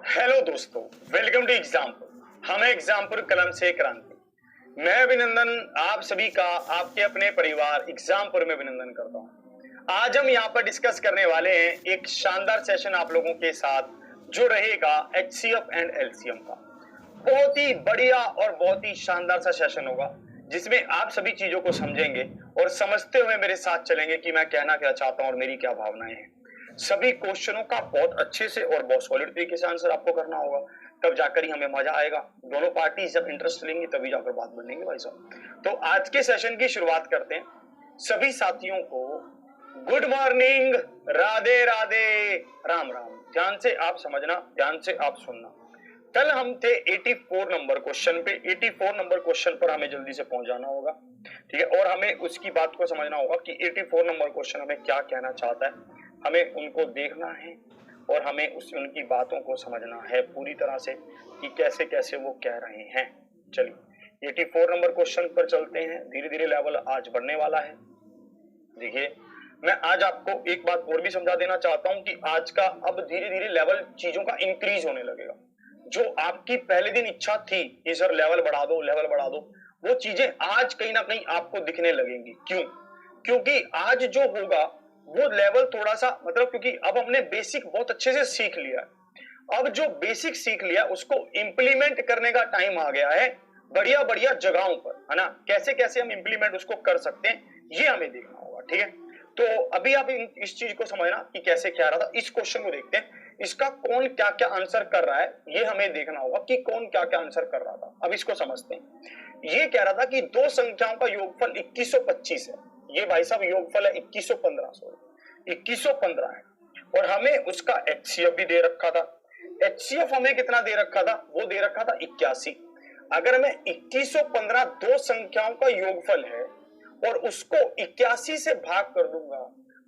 Hello दोस्तों, welcome to Exampur. हम एग्जामपुर कलम से क्रांति। मैं अभिनंदन आप सभी का आपके अपने परिवार एग्जामपुर में अभिनंदन करता हूं। आज हम यहां पर डिस्कस करने वाले हैं एक शानदार सेशन आप लोगों के साथ जो रहेगा एचसीएफ एंड एलसीएम का। बहुत ही बढ़िया और बहुत ही शानदार सा सेशन होगा जिसमें आप सभी चीजों को समझेंगे और समझते हुए मेरे साथ चलेंगे कि मैं कहना क्या चाहता हूं और मेरी क्या भावनाएं हैं। सभी क्वेश्चनों का बहुत अच्छे से और बहुत सॉलिड तरीके से आंसर आपको करना होगा, तब जाकर ही हमें मजा आएगा। दोनों पार्टी जब इंटरेस्ट लेंगी तभी जाकर बात बनेगी भाई साहब। तो आज के सेशन की शुरुआत करते हैं। सभी साथियों को गुड मॉर्निंग, राधे राधे, राम राम। ध्यान से आप समझना, ध्यान से आप सुनना। कल हम थे 84 नंबर क्वेश्चन पे। 84 नंबर क्वेश्चन पर हमें जल्दी से पहुंच जाना होगा, ठीक है। और हमें उसकी बात को समझना होगा कि 84 नंबर क्वेश्चन हमें क्या कहना चाहता है। हमें उनको देखना है और हमें उनकी बातों को समझना है पूरी तरह से कि कैसे कैसे वो कह रहे हैं। चलिए 84 नंबर क्वेश्चन पर चलते हैं। धीरे धीरे लेवल आज बढ़ने वाला है। देखिए, मैं आज आपको एक बात और भी समझा देना चाहता हूं कि आज का अब धीरे धीरे लेवल चीजों का इंक्रीज होने लगेगा। जो आपकी पहले दिन इच्छा थी कि सर लेवल बढ़ा दो, लेवल बढ़ा दो, वो चीजें आज कहीं ना कहीं आपको दिखने लगेंगी। क्यों? क्योंकि आज जो होगा वो लेवल थोड़ा सा क्योंकि अब हमने बेसिक बहुत अच्छे से सीख लिया है। अब जो बेसिक सीख लिया उसको इंप्लीमेंट करने का टाइम आ गया है बढ़िया बढ़िया जगहों पर, है ना। कैसे कैसे हम इंप्लीमेंट उसको कर सकते हैं ये हमें देखना होगा, ठीक है। तो अभी आप इस चीज को समझना कि कैसे क्या रहा था। इस क्वेश्चन को देखते हैं, इसका कौन क्या क्या आंसर कर रहा है ये हमें देखना होगा कि कौन क्या क्या आंसर कर रहा था। अब इसको समझते हैं। ये कह रहा था कि दो संख्याओं का योगफल 2125 है। ये भाई साहब योगफल है 2115 है और हमें उसका एचसीएफ भी दे रखा था। एचसीएफ हमें कितना दे रखा था? वो दे रखा था 81। अगर मैं 2115 दो संख्याओं का योगफल है और उसको 81 से भाग कर दूंगा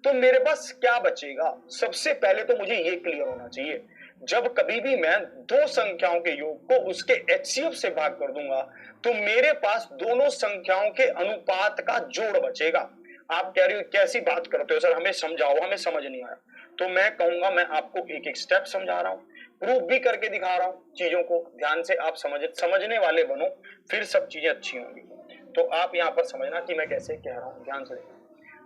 तो मेरे पास क्या बचेगा? सबसे पहले तो मुझे ये क्लियर होना चाहिए, जब कभी भी मैं दो संख्याओं के योग को उसके एचसीएफ से भाग कर दूंगा तो मेरे पास दोनों संख्याओं के अनुपात का जोड़ बचेगा। आप कह रहे हो कैसी बात करते हो सर, हमें समझाओ, हमें समझ नहीं आया। तो मैं कहूंगा मैं आपको एक एक स्टेप समझा रहा हूँ, प्रूफ भी करके दिखा रहा हूँ। चीजों को ध्यान से आप समझने वाले बनो, फिर सब चीजें अच्छी होंगी। तो आप यहाँ पर समझना कि मैं कैसे कह रहा हूँ, ध्यान से देखो।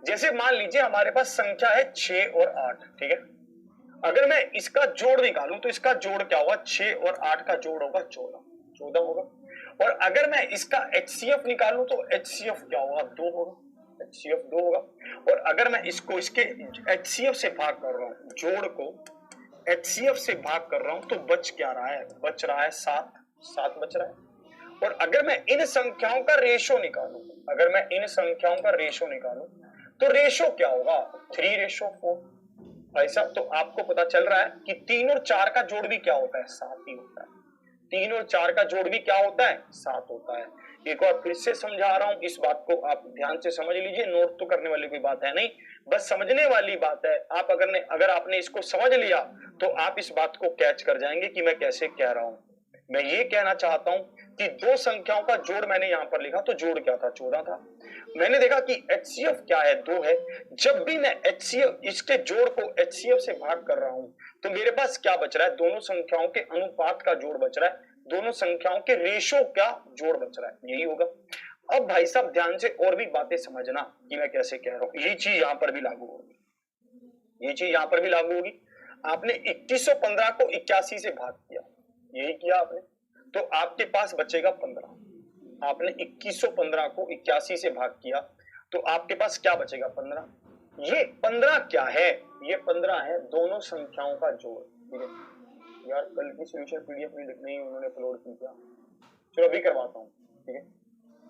जैसे मान लीजिए हमारे पास संख्या है 6 और 8, ठीक है। अगर मैं इसका जोड़ निकालूं तो इसका जोड़ क्या होगा? 6 और 8 का जोड़ होगा 14 होगा। और अगर मैं इसका एचसीएफ निकालूं तो एचसीएफ क्या होगा? 2 होगा। एचसीएफ 2 होगा। और अगर मैं इसको इसके एचसीएफ से भाग कर रहा हूं, जोड़ को एचसीएफ से भाग कर रहा हूं तो बच क्या रहा है? बच रहा है 7 बच रहा है। और अगर मैं इन संख्याओं का रेशो निकालूं, अगर मैं इन संख्याओं का रेशो निकालूं तो रेशो क्या होगा? 3:4। भाई साहब, तो आपको पता चल रहा है कि 3 और 4 का जोड़ भी क्या होता है? 7 ही होता है। 3 और 4 का जोड़ भी क्या होता है? 7 होता है। एक बार फिर से समझा रहा हूं, इस बात को आप ध्यान से समझ लीजिए। नोट तो करने वाली कोई बात है नहीं, बस समझने वाली बात है। आप अगर आपने इसको समझ लिया तो आप इस बात को कैच कर जाएंगे कि मैं कैसे कह रहा हूं। मैं ये कहना चाहता हूं कि दो संख्याओं का जोड़ मैंने यहां पर लिखा तो जोड़ क्या था? 14 था। मैंने देखा कि एचसीएफ क्या है? 2 है। जब भी मैं एचसीएफ इसके जोड़ को एचसीएफ से भाग कर रहा हूं तो मेरे पास क्या बच रहा है? दोनों संख्याओं के अनुपात का जोड़ बच रहा है, दोनों संख्याओं के रेशो का जोड़ बच रहा है, यही होगा। अब भाई साहब ध्यान से और भी बातें समझना कि मैं कैसे कह रहा हूं। ये चीज यहां पर भी लागू होगी, ये चीज यहां पर भी लागू होगी। आपने 2115 को 81 से भाग किया, यही किया आपने, तो आपके पास बचेगा 15। आपने 2115 को 81 से भाग किया तो आपके पास क्या बचेगा? 15। ये 15 क्या है? ये 15 है दोनों संख्याओं का जोड़, ठीक है। यार कल की सॉल्यूशन पीडीएफ नहीं उन्होंने अपलोड की क्या? चलो अभी करवाता हूँ, ठीक है।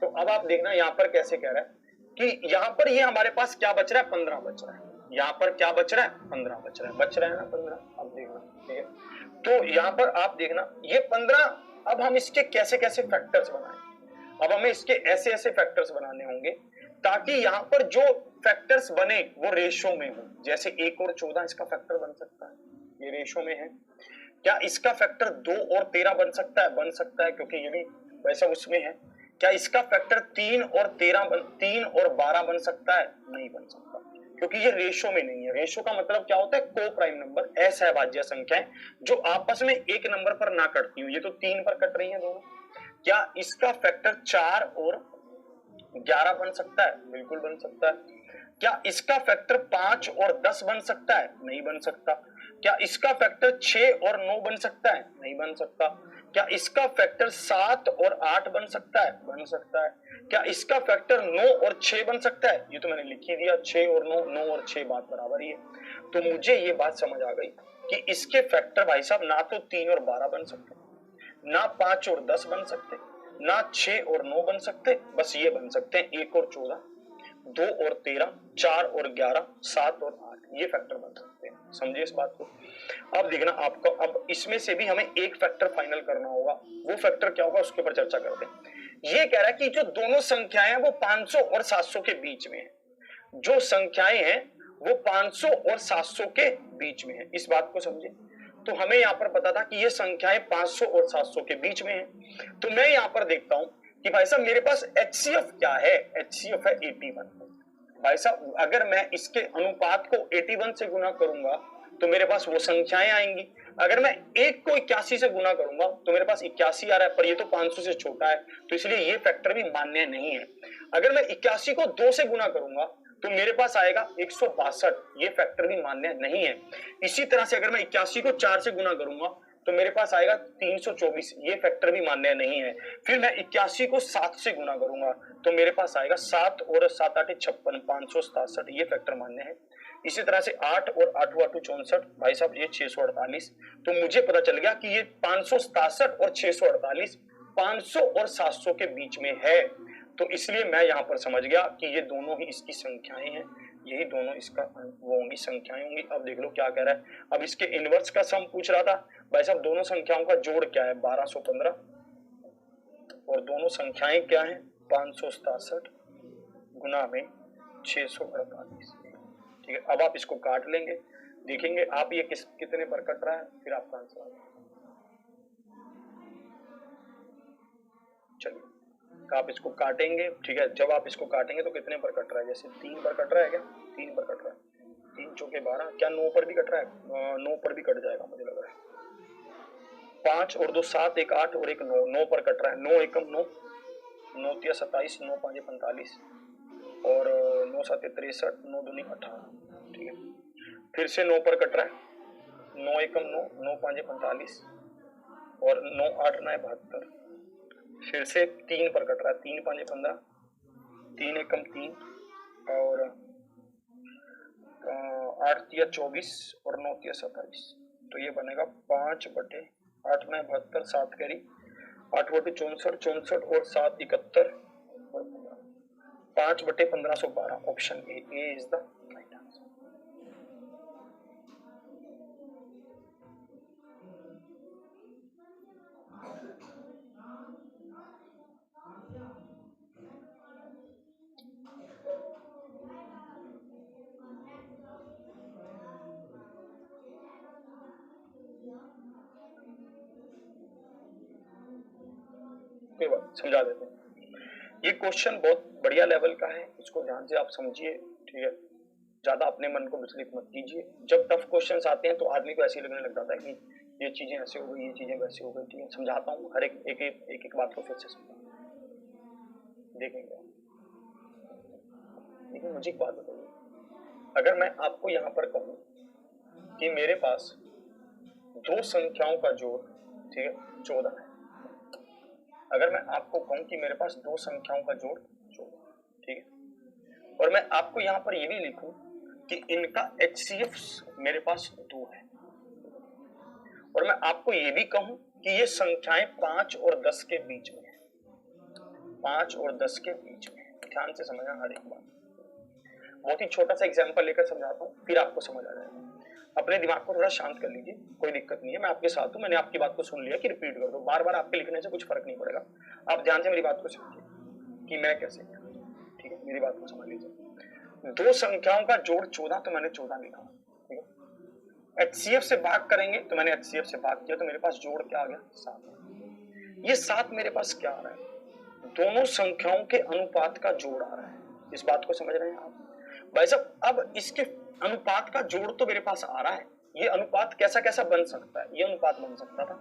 तो अब आप देखना यहाँ पर कैसे कह रहा है कि यहाँ पर ये हमारे पास क्या बच रहा है? 15 बच रहा है। यहाँ पर क्या बच रहा है? 15 बच रहा है, बच रहा है ना 15। अब देखना, ठीक है। तो यहाँ पर आप देखना ये 15। अब हम इसके कैसे कैसे फैक्टर्स बनाएं? अब हमें इसके ऐसे ऐसे फैक्टर्स बनाने होंगे ताकि यहाँ पर जो फैक्टर्स बने वो रेशो में हो। जैसे 1 और 14 इसका फैक्टर बन सकता है, ये रेशो में है। क्या इसका फैक्टर 2 और 13 बन सकता है? बन सकता है, क्योंकि ये भी वैसा उसमें है। क्या इसका फैक्टर 3 और 12 बन सकता है? नहीं बन सकता। क्योंकि ये रेशो में नहीं है। रेशो का मतलब क्या होता है, को प्राइम नंबर, असहभाज्य संख्याएं जो आपस में एक नंबर पर ना कटती हो। ये तो 3 पर कट रही है दोनों, क्या इसका फैक्टर 4 और 11 बन सकता है? बिल्कुल बन सकता है। क्या इसका फैक्टर 5 और 10 बन सकता है? नहीं बन सकता। क्या इसका फैक्टर 6 और 9 बन सकता है? नहीं बन सकता। क्या इसका फैक्टर 7 और 8 बन सकता है? बन सकता है। क्या इसका फैक्टर 9 और 6 बन सकता है? ये तो मैंने लिख ही दिया, 6 और 9, 9 और 6 बात बराबर ही है। तो मुझे ये बात समझ आ गई कि इसके फैक्टर भाई साहब ना तो 3 और 12 बन सकते, ना 5 और 10 बन सकते, ना 6 और 9 बन सकते, बस ये बन सकते हैं 1 और 14, 2 और 13, 4 और 11, 7 और 8, ये फैक्टर बन सकते हैं। समझे इस बात को? अब देखना आपको, अब इसमें से भी हमें एक फैक्टर फाइनल करना होगा। वो फैक्टर क्या होगा उसके ऊपर चर्चा करते हैं। ये कह रहा है कि जो दोनों संख्याएं हैं वो 500 और 700 के बीच में है। जो संख्याएं हैं वो 500 और 700 के बीच में है। इस बात को समझे? तो हमें यहाँ पर पता था कि ये संख्याएं 500 और 700 के बीच में है। तो मैं यहाँ पर देखता हूं कि भाई साहब मेरे पास HCF क्या है? HCF है 81। भाई साहब अगर मैं इसके अनुपात को 81 से गुना करूंगा तो मेरे पास वो संख्याएं आएंगी। अगर मैं 1 को 81 से गुना करूंगा तो मेरे पास 81 आ रहा है, पर ये तो 500 से छोटा है, तो इसलिए ये फैक्टर भी मान्य नहीं है। अगर मैं 81 को 2 से गुना करूंगा तो मेरे पास आएगा 162, ये फैक्टर भी मान्य नहीं है। इसी तरह से अगर मैं 81 को 4 से गुना करूंगा तो मेरे पास आएगा 324, ये फैक्टर भी मान्य नहीं है। फिर मैं 81 को 7 से गुना करूंगा तो मेरे पास आएगा 7 और 7 8 56, 567, ये फैक्टर मान्य है। इसी तरह से 8 और 8 8 64, भाई साहब ये 648। तो मुझे पता चल गया कि ये 567 और 648 500 और 700 के बीच में है। तो इसलिए मैं यहाँ पर समझ गया कि ये दोनों ही इसकी संख्याएं हैं, यही दोनों इसका वो होंगी, संख्याएं होंगी। अब देख लो क्या कह रहा है। अब इसके इनवर्स का सम पूछ रहा था। भाई साहब दोनों संख्याओं का जोड़ क्या है? 1215, और दोनों संख्याएं क्या है? 567 गुना में 648। ठीक है, अब आप इसको काट लेंगे, देखेंगे आप ये कितने पर कट रहा है, फिर आपका आंसर आ जाएगा। चलिए आप इसको काटेंगे, ठीक है। जब आप इसको काटेंगे तो कितने पर कट रहा है? जैसे 3 पर कट रहा है क्या? 3 पर कट रहा है, 3 चौके 12, क्या 9 पर भी कट रहा है? 9 पर भी कट जाएगा मुझे लग रहा है। 5 और 2 7, 1 8 और 1 9, 9 पर कट रहा है। 9 एकम 9, 9 तिया 27, 9 5 45 और 9 7 63, 9 दूनी 18। ठीक है, फिर से 9 पर कट रहा है। 9 एकम 9, 9 5 45 और 9 8 9 72। फिर से 3 पर कट रहा है। 3 5 15, 3 एकम 3 और 8 तिया 24 और 9 तिया 27। तो ये बनेगा 5 बटे 8 9 72, 7 करी 8 बटे 64, 64 और 7 71 और 5 बटे 1512। Option A is the right answer. कोई बात समझा देते हैं। ये क्वेश्चन बहुत बढ़िया लेवल का है, इसको ध्यान से आप समझिए। ठीक है, ज्यादा अपने मन को विचलित मत कीजिए। जब टफ क्वेश्चंस आते हैं तो आदमी को ऐसे लगने लग जाता है कि ये चीजें ऐसे हो गई, ये चीजें वैसे हो गई। ठीक है, समझाता हूँ हर एक बात को फिर से समझा देखेंगे। लेकिन मुझे एक बात बताइए, अगर मैं आपको यहाँ पर कहूँ कि मेरे पास दो संख्याओं का जोड़, ठीक है, 14 है। अगर मैं आपको कहूँ कि मेरे पास दो संख्याओं का जोड़ 14, ठीक है, और मैं आपको यहाँ पर ये भी लिखूं कि इनका HCF मेरे पास 2 है, और मैं आपको ये भी कहूं कि ये संख्याएं 5 और 10 के बीच में है, 5 और 10 के बीच में। ध्यान से समझना हर एक बात। बहुत ही छोटा सा एग्जांपल लेकर समझाता हूँ, फिर आपको समझ आ जाएगा। अपने दिमाग को थोड़ा शांत कर लीजिए, कोई दिक्कत नहीं है, मैं आपके साथ हूँ। मैंने आपकी बात को सुन लिया कि रिपीट कर दो, बार बार आपके लिखने से कुछ फर्क नहीं पड़ेगा। आप ध्यान से मेरी बात को समझिए कि मैं कैसे, ठीक है, मेरी बात को समझ लीजिए। दो संख्याओं का जोड़ 14, तो मैंने 14 लिखा। ठीक है, HCF से भाग करेंगे तो मैंने HCF से भाग किया, तो मेरे पास जोड़ क्या आ गया? 7। ये 7 मेरे पास क्या आ रहा है? दोनों संख्याओं के अनुपात का जोड़ आ रहा है। इस बात को समझ रहे हैं आप? भाई साहब अब इसके अनुपात का जोड़ तो मेरे पास आ रहा है, ये अनुपात कैसा कैसा बन सकता है, ये अनुपात बन सकता था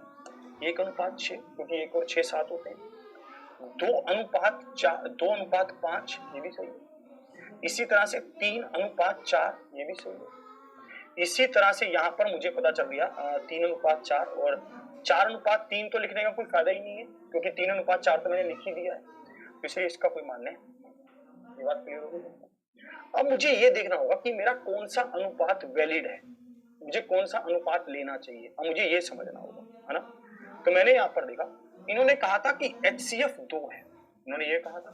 1:6 क्योंकि 1 और 6 7 होते हैं, 2:4 2:5 ये भी सही है, इसी तरह से 3:4 ये भी सही है, इसी तरह से यहाँ पर मुझे पता चल गया 3:4 और 4:3 तो लिखने का कोई फायदा ही नहीं है क्योंकि 3:4 तो मैंने लिख ही दिया है, तो इसलिए इसका कोई मान नहीं, ये बात क्लियर हो गई। अब मुझे ये देखना होगा कि मेरा कौन सा अनुपात वैलिड है, मुझे कौन सा अनुपात लेना चाहिए, अब मुझे ये समझना होगा, है ना। तो मैंने यहाँ पर देखा, इन्होंने कहा था कि HCF 2 है, इन्होंने ये कहा था।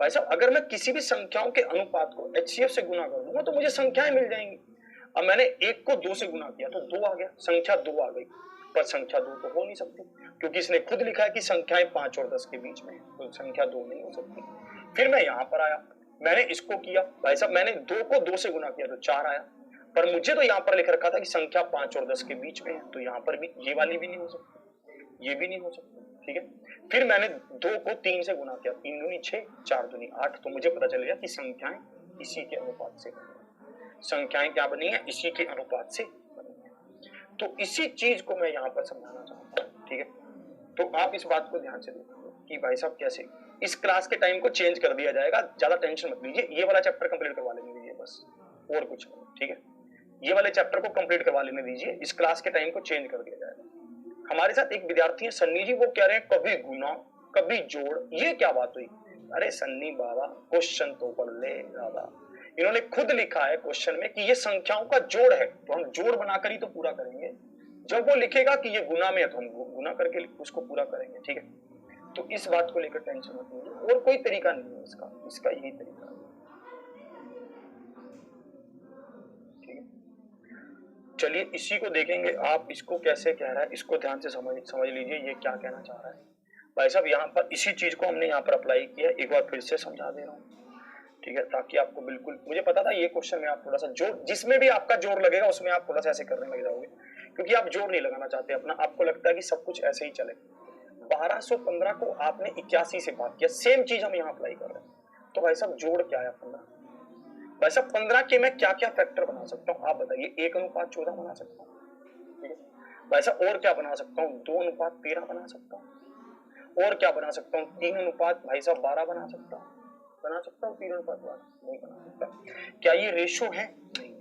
भाई साहब अगर मैं किसी भी संख्याओं के अनुपात को HCF से गुना कर दूंगा तो मुझे संख्याएं मिल जाएंगी। अब मैंने 1 को 2 से गुना किया तो 2 आ गया, संख्या 2 आ गई, पर संख्या 2 तो हो नहीं सकती क्योंकि इसने खुद लिखा है कि संख्याएं 5 और 10 के बीच में, तो संख्या 2 नहीं हो सकती। फिर मैं यहाँ पर आया, मैंने इसको किया, भाई साहब मैंने 2 को 2 से गुना किया तो 4 आया, पर मुझे तो यहाँ पर लिख रखा था कि संख्या 5 और 10 के बीच में है, तो यहाँ पर भी ये वाली भी नहीं हो सकती, ये भी नहीं हो सकती, ठीक है। फिर मैंने 2 को 3 से गुना किया, 3 दूनी 6 4 दूनी 8, तो मुझे पता चल गया कि संख्याएं इसी के अनुपात से बनी है, संख्याएं क्या बनी है, इसी के अनुपात से बनी है। तो इसी चीज को मैं यहाँ पर समझाना चाहता हूँ, ठीक है। तो आप इस बात को ध्यान से देखिए कि भाई साहब कैसे इस क्लास के टाइम को चेंज कर दिया जाएगा, ज्यादा टेंशन मत लीजिए, ये वाला चैप्टर कंप्लीट करवा लेने दीजिए बस, और कुछ नहीं, ठीक है। ये वाले चैप्टर को कंप्लीट करवा लेने दीजिए, इस क्लास के टाइम को चेंज कर दिया जाएगा। हमारे साथ एक विद्यार्थी है सन्नी जी, वो कह रहे हैं कभी गुना कभी जोड़, ये क्या बात हुई। अरे सन्नी बाबा क्वेश्चन तो पढ़ ले दादा, इन्होंने खुद लिखा है क्वेश्चन में कि ये संख्याओं का जोड़ है, तो हम जोड़ बनाकर ही तो पूरा करेंगे। जब वो लिखेगा कि ये गुना में है तो हम गुना करके उसको पूरा करेंगे, ठीक है। तो इस बात को लेकर टेंशन मत लीजिए, और कोई तरीका नहीं है इसका यही तरीका है, ठीक है। चलिए इसी को देखेंगे, आप इसको कैसे कह रहा है इसको ध्यान से समझ लीजिए, ये क्या कहना चाह रहा है। भाई साहब यहाँ पर इसी चीज को हमने यहाँ पर अप्लाई किया, एक बार फिर से समझा दे रहा हूँ, ठीक है, ताकि आपको बिल्कुल, मुझे पता था ये क्वेश्चन में आप थोड़ा सा जोड़, जिसमें भी आपका जोड़ लगेगा उसमें आप थोड़ा सा ऐसे करने लग जाओगे, क्योंकि आप जोड़ नहीं लगाना चाहते अपना, आपको लगता है कि सब कुछ ऐसे ही चले। 1215 को आपने 81 से भाग किया, सेम चीज हम यहाँ अप्लाई कर रहे हैं। तो भाई साहब जोड़ क्या है 15, भाई साहब 15 के मैं क्या क्या फैक्टर बना सकता हूँ आप बताइए। 1:14 बना सकता हूँ, ठीक है भाई साहब, और क्या बना सकता हूँ, 2:13 बना सकता हूँ, और क्या बना सकता हूँ, 3:12 भाई साहब 12 बना सकता हूँ, 3:12 नहीं बना सकता। क्या ये रेशो है, नहीं।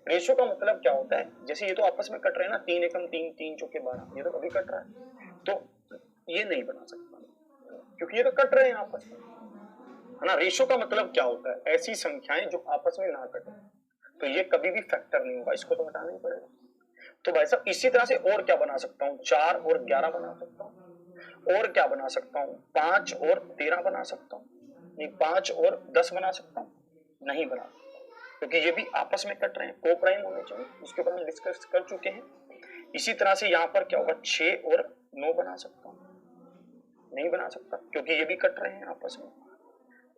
रेशो का मतलब क्या होता है, जैसे ये तो आपस में कट रहे हैं ना, 3 एकम 3 3 चौके 12, ये तो अभी कट रहा है, तो ये नहीं बना सकता क्योंकि ये तो कट रहे हैं आपस में, है ना। रेशो का मतलब क्या होता है, ऐसी संख्याएं जो आपस में ना कटे, तो ये कभी भी फैक्टर नहीं होगा, इसको तो हटाना ही पड़ेगा। तो भाई साहब इसी तरह से और क्या बना सकता हूँ, 4 और 11 बना सकता हूँ, और क्या बना सकता हूँ, 5 और 13 बना सकता हूँ, नहीं 5 और 10 बना सकता हूँ, नहीं बना, क्योंकि ये भी आपस में कट रहे हैं, को प्राइम होने चाहिए, उसके ऊपर हम डिस्कस कर चुके हैं। इसी तरह से यहाँ पर क्या होगा, 6 और 9 बना सकता हूँ, नहीं बना सकता क्योंकि ये भी कट रहे हैं आपस में।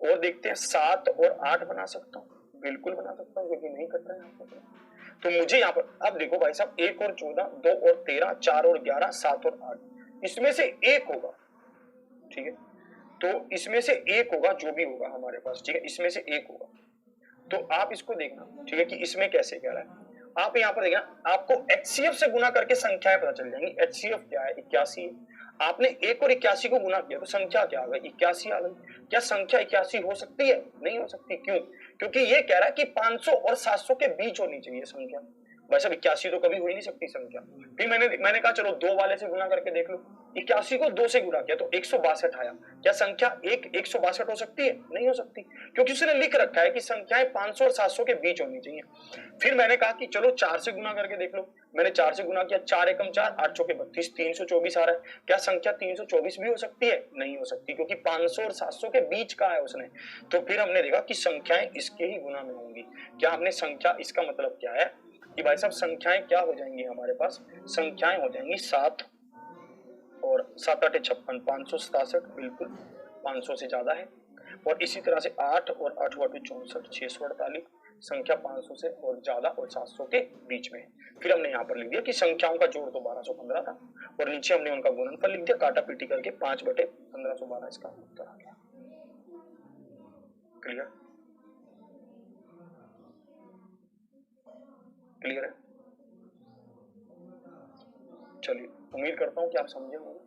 और देखते हैं 7 और 8 बना सकता हूँ, बिल्कुल बना सकता हूँ क्योंकि नहीं कट रहे हैं आपस में। तो मुझे यहाँ पर अब देखो भाई साहब 1 और 14, 2 और 13, 4 और 11, 7 और 8, इसमें से एक होगा, ठीक है। तो इसमें से एक होगा जो भी होगा हमारे पास, ठीक है, इसमें से एक होगा। तो आप इसको देखना, ठीक है, कि इसमें कैसे कह रहा है। आप यहाँ पर देखना, आपको HCF से गुना करके संख्याएं पता चल जाएंगी। HCF क्या है, 81 है। आपने 1 और 81 को गुना किया तो संख्या क्या आ गई, 81 आ गई। क्या संख्या 81 हो सकती है, नहीं हो सकती, क्यों, क्योंकि ये कह रहा है कि 500 और 700 के बीच होनी चाहिए संख्या। वैसे 81 तो कभी हो ही नहीं सकती संख्या। फिर मैंने कहा चलो 2 वाले से गुना करके देख लो, 81 को 2 से गुना किया तो 162 आया। क्या संख्या 162 हो सकती है, नहीं हो सकती, क्योंकि उसने लिख रखा है कि संख्याएं 500 और 700 के बीच होनी चाहिए। फिर मैंने कहा कि चलो 4 से गुना करके देख लो, मैंने 4 से गुना किया, 4 एकम 4, 8 चौके 32, 324 आ रहा है। क्या संख्या 324 भी हो सकती है, नहीं हो सकती, क्योंकि 500 और 700 के बीच का है उसने। तो फिर हमने देखा कि संख्याएं इसके ही गुना में होंगी। क्या हमने संख्या, इसका मतलब क्या है कि भाई साहब संख्याएं क्या हो जाएंगी हमारे पास, संख्याएं हो जाएंगी 7 और 7 8 56, 567, बिल्कुल 500 से ज्यादा है। और इसी तरह से 8 और 8 8 64, 648, संख्या 500 से और ज्यादा और 700 के बीच में है। फिर हमने यहाँ पर लिख दिया कि संख्याओं का जोड़ तो 1215 था और नीचे हमने उनका गुणनफल लिख दिया, काटा पीटी करके 5/1512 इसका उत्तर आ गया। क्लियर। क्लियर है? चलिए, उम्मीद करता हूं कि आप समझे होंगे।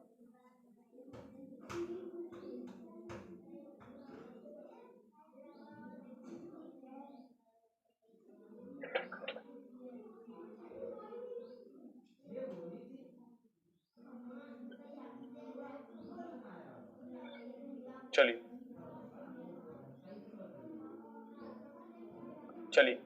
चलिए चलिए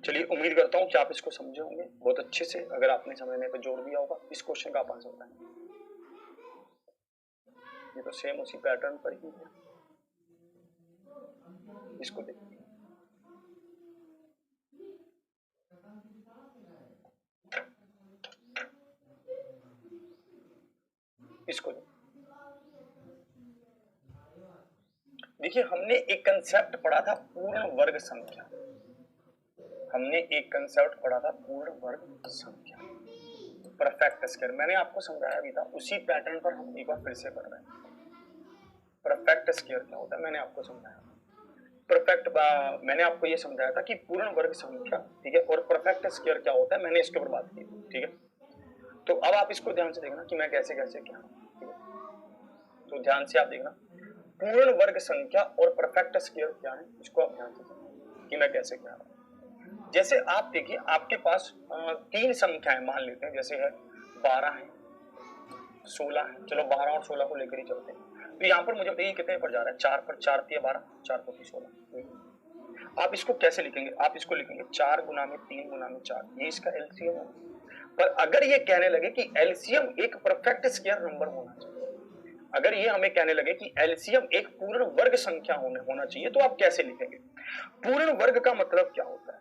चलिए, उम्मीद करता हूं कि आप इसको समझे होंगे बहुत अच्छे से। अगर आपने समझने पे जोड़ दिया होगा, इस क्वेश्चन का आप आंसर बताएं। ये तो सेम उसी पैटर्न पर ही है, इसको देखिए। इसको देखिए, हमने एक कंसेप्ट पढ़ा था पूर्ण वर्ग संख्या। हमने एक कंसेप्ट पढ़ा था पूर्ण वर्ग संख्या, परफेक्ट स्क्वायर। मैंने आपको समझाया भी था, उसी पैटर्न पर हम एक बार फिर से पढ़ रहे हैं। परफेक्ट स्क्वायर क्या होता है मैंने आपको समझाया। परफेक्ट मैंने आपको ये समझाया था कि पूर्ण वर्ग संख्या, ठीक है, और परफेक्ट स्क्वायर क्या होता है, मैंने इसके ऊपर बात की, ठीक है। तो अब आप इसको ध्यान से देखना कि मैं कैसे कैसे क्या, ठीक है। तो ध्यान से आप देखना, पूर्ण वर्ग संख्या और परफेक्ट स्क्वायर क्या है, इसको आप ध्यान से देखना कि मैं कैसे क्या रहा हूं। जैसे आप देखिए, आपके पास 3 संख्याएं मान लेते हैं, जैसे है 12 है, 16 है। चलो 12 और 16 को लेकर ही चलते हैं। तो यहाँ पर मुझे बताइए कितने पर जा रहा है? 4 पर 4 3 12, 4 पर 16। आप इसको कैसे लिखेंगे? आप इसको लिखेंगे 4 गुना में 3 गुना में 4, ये इसका एलसीएम है। पर अगर ये कहने लगे कि एलसीएम एक परफेक्ट स्क्वायर नंबर होना चाहिए, अगर ये हमें कहने लगे कि एलसीएम एक पूर्ण वर्ग संख्या होना चाहिए, तो आप कैसे लिखेंगे? पूर्ण वर्ग का मतलब क्या होता है?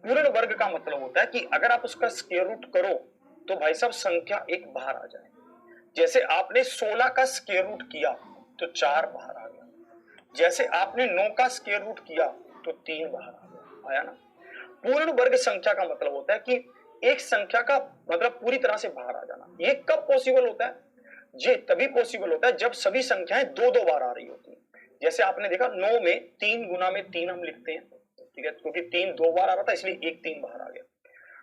पूर्ण वर्ग का मतलब होता है कि अगर आप उसका स्क्वायर रूट करो तो भाई साहब संख्या एक बाहर आ जाए। जैसे आपने 16 का स्क्वायर रूट किया तो 4 बाहर आ गया, जैसे आपने 9 का स्क्वायर रूट किया तो 3 बाहर आ गया, आया ना। पूर्ण वर्ग संख्या का मतलब होता है कि एक संख्या का मतलब पूरी तरह से बाहर आ जाना। ये कब पॉसिबल होता है? ये तभी पॉसिबल होता है जब सभी संख्याएं 2-2 बार आ रही होती है। जैसे आपने देखा 9 में 3 गुना में 3 हम लिखते हैं, ठीक है, क्योंकि 3 2 बार आ रहा था इसलिए एक 3 बाहर आ गया।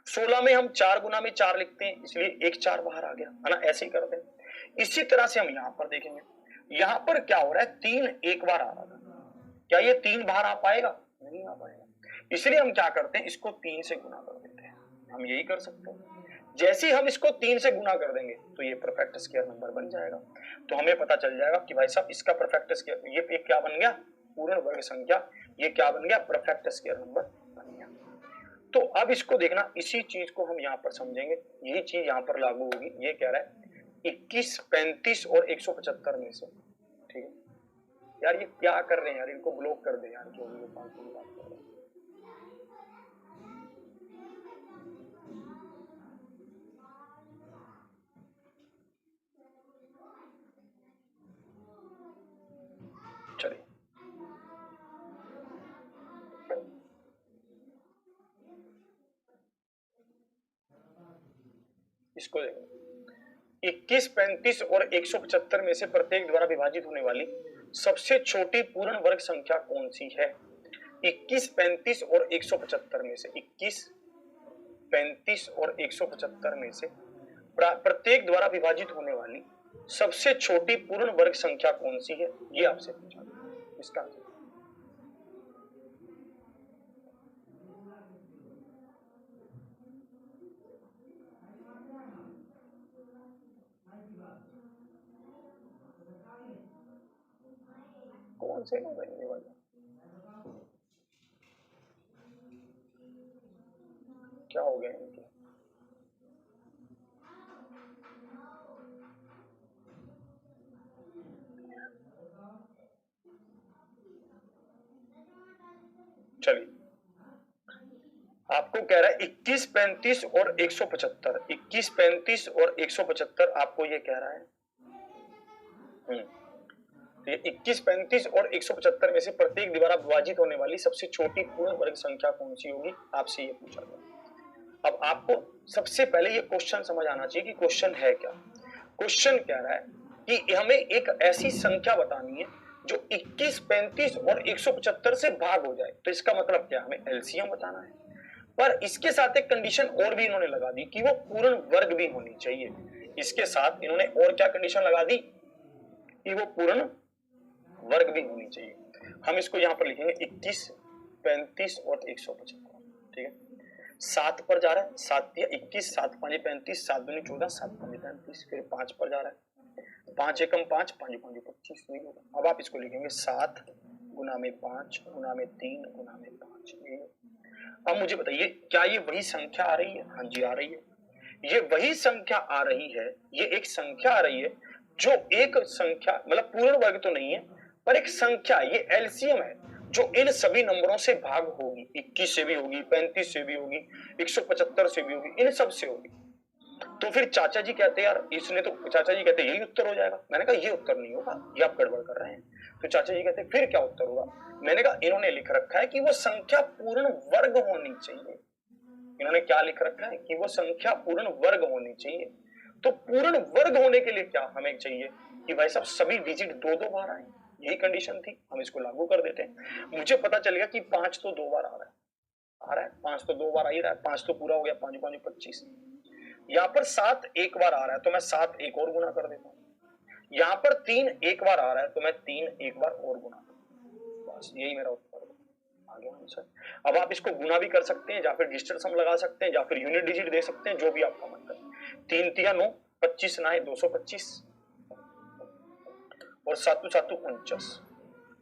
16 में हम 4 गुना में 4 लिखते हैं, इसलिए एक 4 बाहर आ गया, है ना। ऐसे ही करते हैं। इसी तरह से हम यहाँ पर देखेंगे, यहाँ पर क्या हो रहा है, 3 एक बार आ रहा था, क्या ये 3 बाहर आ पाएगा? नहीं आ पाएगा। इसलिए हम क्या करते हैं, इसको 3 से गुना कर देते हैं। हम यही कर सकते हैं। जैसे ही हम इसको 3 से गुना कर देंगे तो ये परफेक्ट स्क्वायर नंबर बन जाएगा। तो हमें पता चल जाएगा कि भाई साहब इसका परफेक्ट स्क्वायर, ये एक क्या बन गया, पूर्ण वर्ग संख्या, ये क्या बन गया, परफेक्ट स्क्वायर नंबर बन गया। तो अब इसको देखना, इसी चीज को हम यहाँ पर समझेंगे, यही चीज यहाँ पर लागू होगी। ये कह रहा है 21, 35 और 175 में से, ठीक है। यार ये क्या कर रहे हैं यार, इनको ब्लॉक कर दे यार, जो भी फालतू की बात कर रहे हैं। चलिए इसको देखो, 21, 35 और 175 में से प्रत्येक द्वारा विभाजित होने वाली सबसे छोटी पूर्ण वर्ग संख्या कौन सी है? 21, 35 और 175 में से, 21, 35 और 175 में से प्रत्येक द्वारा विभाजित होने वाली सबसे छोटी पूर्ण वर्ग संख्या कौन सी है, ये आपसे पूछा। इसका आंसर कौन से बनने वाले, क्या हो गया इनके? चलिए, आपको कह रहा है 21, 35 और 175, 21, 35 और 175 आपको ये कह रहा है। ये 21, 35 और 175 में से प्रत्येक द्वारा विभाजित होने वाली सबसे छोटी पूर्ण वर्ग संख्या कौन सी होगी, आपसे ये पूछा गया। अब आपको सबसे पहले ये क्वेश्चन समझ आना चाहिए कि क्वेश्चन है क्या। क्वेश्चन कह रहा है कि हमें एक ऐसी संख्या बतानी है जो 21, 35 और 175 से भाग हो जाए। तो इसका मतलब क्या, हमें एलसीएम बताना है। पर इसके साथ एक कंडीशन और भी इन्होंने लगा दी कि वो पूर्ण वर्ग भी होनी चाहिए। इसके साथ इन्होंने और क्या कंडीशन लगा दी कि वो पूर्ण वर्ग भी होनी चाहिए। हम इसको यहां पर लिखेंगे 21, 35 और 175। ठीक है, 7 पर जा रहा है, 7 दिया 21, 7 5 35, 7 दूनी 14, 7 5 35, फिर 5 पर जा रहा है, 5 एकम 5, 5 5 25 नहीं होगा। अब आप इसको लिखेंगे 7 गुना में 5 गुना में 3 गुना में 5। अब मुझे बताइए क्या ये वही संख्या आ रही है? हाँ जी आ रही है, ये वही संख्या आ रही है। ये एक संख्या आ रही है जो एक संख्या मतलब पूर्ण वर्ग तो नहीं है पर एक संख्या, ये एलसीएम है जो इन सभी नंबरों से भाग होगी। 21 से भी होगी, 35 से भी होगी, 175 से भी होगी, इन सब से होगी। तो फिर चाचा जी कहते हैं यार इसने तो, चाचा जी कहते यही उत्तर हो जाएगा। मैंने कहा ये उत्तर नहीं होगा, ये आप गड़बड़ कर रहे हैं। तो चाचा जी कहते फिर क्या उत्तर होगा? मैंने कहा इन्होंने लिख रखा है कि वो संख्या पूर्ण वर्ग होनी चाहिए। इन्होंने क्या लिख रखा है कि वो संख्या पूर्ण वर्ग होनी चाहिए। तो पूर्ण वर्ग होने के लिए क्या हमें चाहिए कि भाई साहब सभी डिजिट 2-2 बार आए। यही कंडीशन थी, हम इसको लागू कर देते हैं। मुझे पता चल गया कि 5 तो 2 बार आ रहा है, 5 तो 2 बार आ ही रहा है, 5 तो पूरा हो गया, 5 5 25। यहाँ पर 7 एक बार आ रहा है तो मैं 7 एक और गुना कर देता हूँ। यहाँ पर 3 एक बार आ रहा है तो मैं 3 एक बार और गुना कर देता हूँ। बस यही मेरा उत्तर आ गया आंसर। अब आप इसको गुना भी कर सकते हैं या फिर डिजिटल सम लगा सकते हैं या फिर यूनिट डिजिट दे सकते हैं, जो भी आपका मन करे। 3 तिया 9, 25 9 225 और 7 7 49,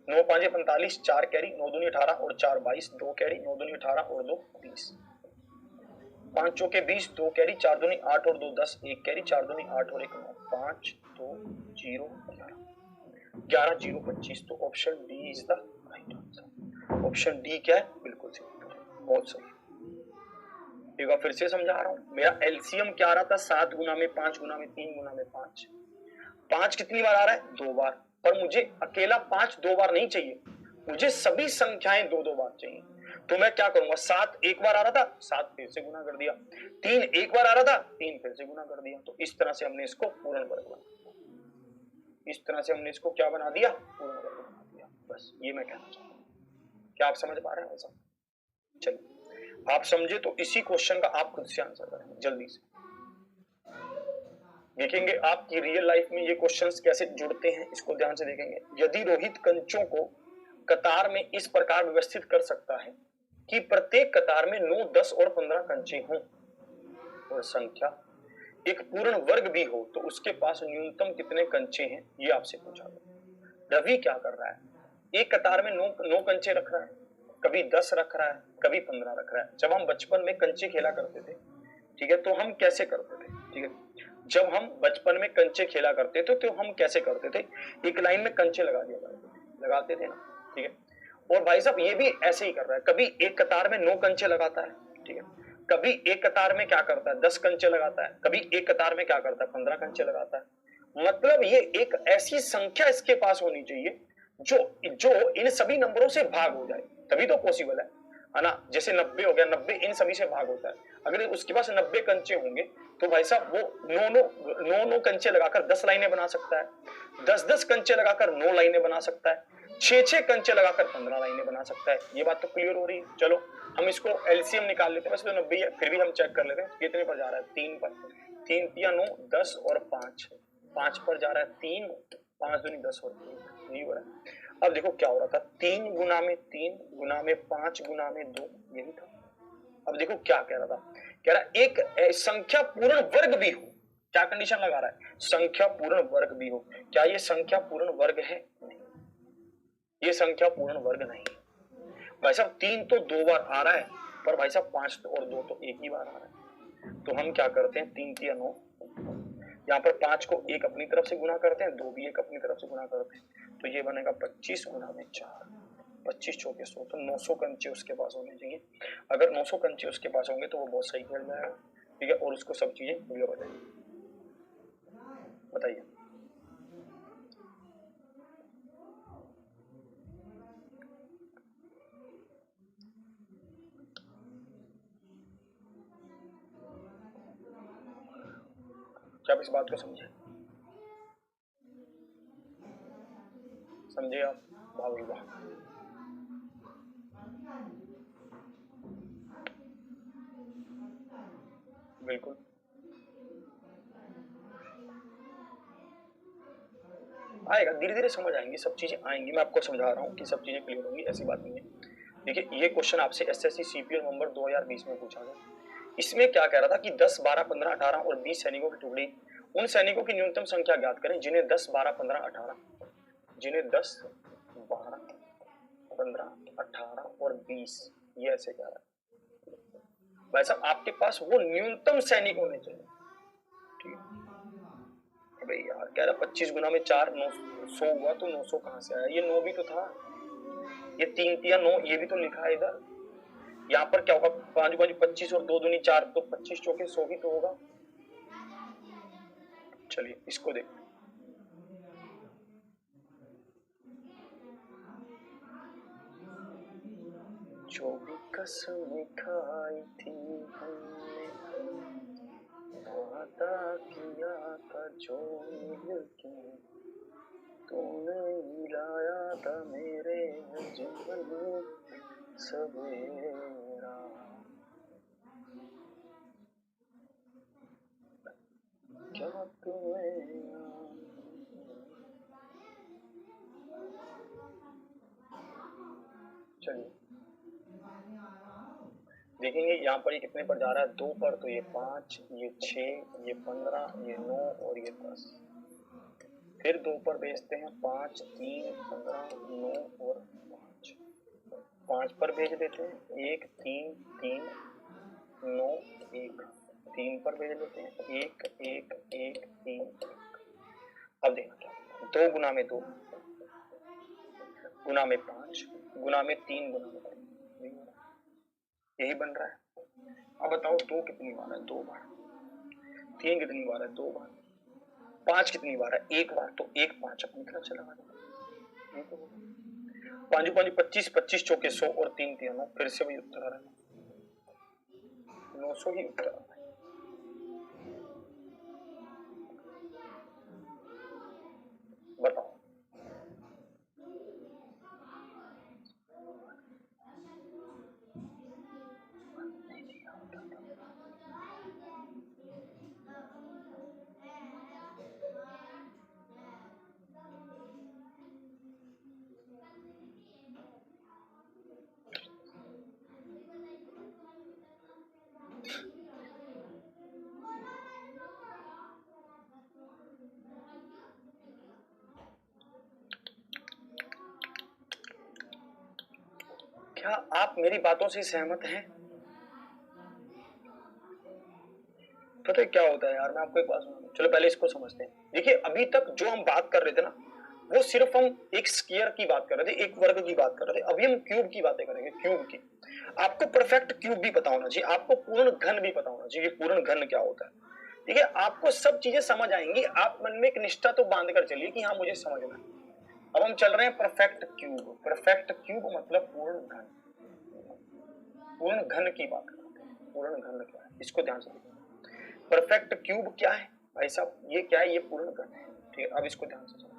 9 5 45, 4 कैरी, 9 दूनी 18 और 4 22, 2 कैरी, 9 दूनी 18 और 2 20, 5 चौके 20, 2 कैरी, 4 दूनी 8 और 2 10, 1 कैरी, 4 दूनी 8 और 1 9, 5 2 0 11, 11 0 25। तो option D is the right answer. Option D क्या है? बिल्कुल सही, बहुत सही। एक बार फिर से समझा रहा हूं, मेरा एलसीएम क्या आ रहा था? 7 गुना में 5 गुना में 3 गुना में 5। 5 कितनी बार आ रहा है? 2 बार। पर मुझे अकेला 5 2 बार नहीं चाहिए, मुझे सभी संख्याएं 2-2 बार चाहिए। तो मैं क्या करूंगा? 7 एक बार आ रहा था, 7 फिर से गुना कर दिया। 3 एक बार आ रहा था, 3 फिर से गुना कर दिया। तो इस तरह से हमने इसको पूर्ण वर्ग बना दिया। इस तरह से हमने इसको क्या बना दिया? पूर्ण वर्ग बना दिया। बस ये मैं कहना चाहता हूं। क्या आप समझ पा रहे हैं? ऐसा चलिए, आप समझे तो इसी क्वेश्चन का आप खुद से आंसर करेंगे जल्दी से। देखेंगे आपकी रियल लाइफ में ये क्वेश्चंस कैसे जुड़ते हैं, इसको ध्यान से देखेंगे। यदि रोहित कंचों को कतार में इस प्रकार व्यवस्थित कर सकता है कि प्रत्येक कतार में 9, 10 और 15 कंचे हों और संख्या एक पूर्ण वर्ग भी हो, तो उसके पास न्यूनतम कितने कंचे हैं, ये आपसे पूछा गया। रवि क्या कर रहा है? एक कतार में 9 कंचे रख रहा है, कभी 10 रख रहा है, कभी 15 रख रहा है। जब हम बचपन में कंचे खेला करते थे, ठीक है, तो हम कैसे करते थे? ठीक है, जब हम बचपन में कंचे खेला करते थे तो हम कैसे करते थे? एक लाइन में कंचे लगा दिया करते थे, लगाते थे ना, ठीक है। और भाई साहब ये भी ऐसे ही कर रहा है, कभी एक कतार में 9 कंचे लगाता है, ठीक है, कभी एक कतार में क्या करता है 10 कंचे लगाता है, कभी एक कतार में क्या करता है 15 कंचे लगाता है। मतलब ये एक ऐसी संख्या इसके पास होनी चाहिए जो जो इन सभी नंबरों से भाग हो जाए, तभी तो पॉसिबल है ना। जैसे 90 हो गया, 90 इन सभी से भाग होता है। अगर उसके पास 90 कंचे होंगे तो भाई साहब वो 9 कंचे लगाकर 10 लाइनें बना सकता है, 10 कंचे लगाकर 9 लाइनें बना सकता है, 6 कंचे लगाकर 15 लाइनें बना सकता है। ये बात तो क्लियर हो रही है। चलो हम इसको एलसीएम निकाल लेते हैं, वैसे तो 90 है, फिर भी हम चेक कर लेते हैं कितने पर जा रहा है। 3 पर, 3 तिया 9, 10 और 5 पर जा रहा है 3, 5 दूनी 10 और 3 नहीं हो रहा है। अब देखो क्या हो रहा था, 3 गुना में 3 गुना में 5 गुना में 2, यही था। अब देखो क्या कह रहा था, कह रहा एक संख्या पूर्ण वर्ग भी हो। क्या कंडीशन लगा रहा है? संख्या पूर्ण वर्ग भी हो। क्या ये संख्या पूर्ण वर्ग है? नहीं, ये संख्या पूर्ण वर्ग नहीं। भाई साहब 3 तो 2 बार आ रहा है, पर भाई साहब 5 तो और 2 तो एक ही बार आ रहा है। तो हम क्या करते हैं, 3 तिया 9, यहाँ पर 5 को एक अपनी तरफ से गुना करते हैं, 2 भी एक अपनी तरफ से गुना करते हैं, तो ये बनेगा 25 गुना में 4, 25 चौके 100, तो 900 कंचे उसके पास होने चाहिए। अगर 900 कंचे उसके पास होंगे तो वो बहुत सही खेल जाएगा, ठीक है, और उसको सब चीजें क्लियर हो जाएगी। बताइए क्या आप इस बात को समझे? समझे आप? वाह भाई वाह। बिल्कुल आएगा, धीरे धीरे समझ आएंगी, सब चीजें आएंगी। मैं आपको समझा रहा हूँ कि सब चीजें क्लियर होंगी, ऐसी बात नहीं है। देखिए ये क्वेश्चन आपसे एसएससी सीपीएल नवंबर 2020 में पूछा गया। इसमें क्या कह रहा था कि 10, 12, 15, 18 और 20 सैनिकों की टुकड़ी, उन सैनिकों की न्यूनतम संख्या ज्ञात करें जिन्हें 10, 12, 15, 18, जिन्हें 10, 12, 15, 18 और 20, ये ऐसे कह रहा है। भाई साहब आपके पास वो न्यूनतम सैनिक होने चाहिए, ठीक है? भाई यार कह रहा 25 गुना में 4, 900 हुआ, तो 900 कहां से आया? ये 9 भी तो था, ये 3 तिया 9, ये भी तो लिखा है इधर। यहाँ पर क्या होगा? 5 5 25 और 2 दूनी 4, तो 25 चौके 100 ही तो होगा। चलिए इसको देखते हैं। जो भी कसम खाई थी हमने, वादा किया था जो मिलके, तूने मिलाया था मेरे जीवन में सवेरा। क्या तुम्हें चलिए देखेंगे यहाँ पर ये कितने पर जा रहा है? 2 पर, तो ये 5, ये 6, ये 15, ये 9 और ये 10। फिर 2 पर भेजते हैं, 5, 3, 15, 9 और 5। 5 पर भेज देते हैं, 1, 3, 3, 9, 1। 3 पर भेज देते हैं, 1, 1, 1, 3, 1। अब देखना क्या, 2 गुना में 2, गुना में 5, गुना में 3, गुना में 3, यही बन रहा है। अब बताओ 2 कितनी बार है? 2 बार। 3 कितनी बार है? 2 बार। 5 कितनी बार है? 1 बार। तो 1 5 अपनी तरफ से लगा दो। 5 5 25, 25 चौके 100 और 3 3 9, फिर से वही उत्तर आ रहा है, 900 ही उत्तर आ रहा है। बताओ क्या आप मेरी बातों से सहमत हैं? पता है क्या होता है यार, मैं आपको एक बात सुनाऊं। चलो पहले इसको समझते हैं। देखिए अभी तक जो हम बात कर रहे थे ना, वो सिर्फ हम एक स्क्वायर की बात कर रहे थे, एक वर्ग की बात कर रहे थे। अभी हम क्यूब की बातें करेंगे, क्यूब की। आपको परफेक्ट क्यूब भी पता होना चाहिए, आपको पूर्ण घन भी पता होना चाहिए। पूर्ण घन क्या होता है? ठीक है, आपको सब चीजें समझ आएंगी। आप मन में एक निष्ठा तो बांध कर चलिए कि हाँ मुझे समझना है। अब हम चल रहे हैं परफेक्ट क्यूब। परफेक्ट क्यूब मतलब पूर्ण घन। पूर्ण घन की बात करते हैं। पूर्ण घन क्या है, इसको ध्यान से देखिए। परफेक्ट क्यूब क्या है भाई साहब? ये क्या है? ये पूर्ण घन है। ठीक है, अब इसको ध्यान से समझो।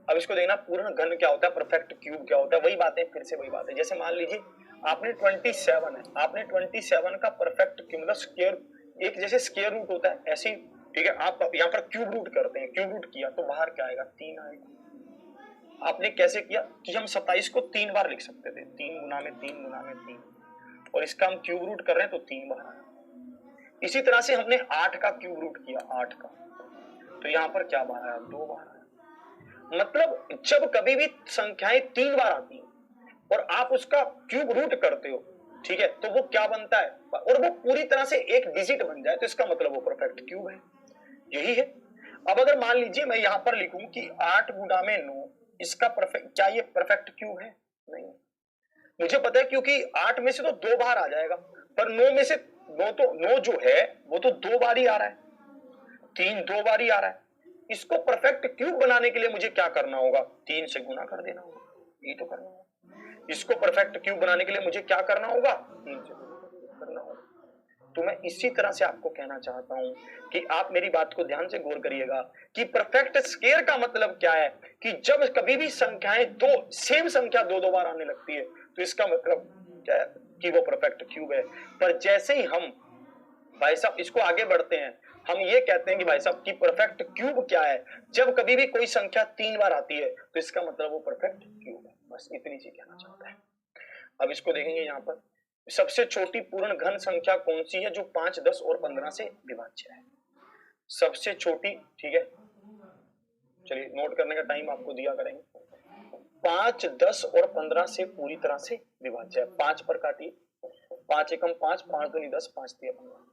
अब इसको देखना, पूर्ण घन क्या होता है, परफेक्ट क्यूब क्या होता है। वही बातें, फिर से वही बात है। जैसे मान लीजिए आपने 27 है, आपने 27 का परफेक्ट क्यूब मतलब स्क्वायर, एक जैसे स्क्वायर रूट होता है ऐसे ही, ठीक है। आप यहाँ पर क्यूब रूट करते हैं, क्यूब रूट किया तो बाहर क्या आएगा? 3 आएगा। आपने कैसे किया कि हम 27 को 3 बार लिख सकते थे, 3 गुना में 3 गुना में 3, और इसका हम क्यूब रूट कर रहे हैं तो 3 बार आया। इसी तरह से हमने 8 का क्यूब रूट किया, 8 का, तो यहाँ पर क्या बार आया? 2 बार आया। मतलब जब कभी भी संख्याएं 3 बार आती हैं और आप उसका क्यूब रूट करते हो, ठीक है, तो वो क्या बनता है? और वो पूरी तरह से एक डिजिट बन जाए तो इसका मतलब वो परफेक्ट क्यूब है। यही है। अब अगर मान लीजिए मैं यहाँ पर लिखूं कि 8 गुना में 9, इसका परफेक्ट, क्या ये परफेक्ट क्यूब है? नहीं। मुझे पता है क्योंकि 8 में से तो 2 बार आ जाएगा, पर 9 में से 9 जो है वो तो 2 बार ही आ रहा है, 3 2 बार ही आ रहा है। इसको परफेक्ट क्यूब बनाने के लिए मुझे क्या करना होगा? 3 से गुना कर देना होगा, ये तो करना होगा। इसको परफेक्ट क्यूब बनाने के लिए मुझे क्या करना होगा? 3 से गुना करना होगा। तो मैं इसी तरह से आपको कहना चाहता हूं कि आप मेरी बात को ध्यान से गौर करिएगा कि परफेक्ट स्क्वायर का मतलब क्या है कि जब कभी भी संख्याएं सेम संख्या दो बार आने लगती है तो इसका मतलब क्या है कि वो परफेक्ट क्यूब है। पर जैसे ही हम भाई साहब इसको आगे बढ़ते हैं, हम ये कहते हैं कि भाई साहब की परफेक्ट क्यूब क्या है, जब कभी भी कोई संख्या 3 बार आती है तो इसका मतलब वो परफेक्ट क्यूब है। बस इतनी चीज कहना चाहता है। अब इसको देखेंगे यहाँ पर, सबसे छोटी पूर्ण घन संख्या कौन सी है जो 5, 10 और 15 से विभाज्य है? सबसे छोटी, ठीक है, चलिए नोट करने का टाइम आपको दिया करेंगे। 5, 10 और 15 से पूरी तरह से विभाज्य है। 5 पर काटिए, 5 एकम 5, 5 दूनी 10, 5 तिया 15।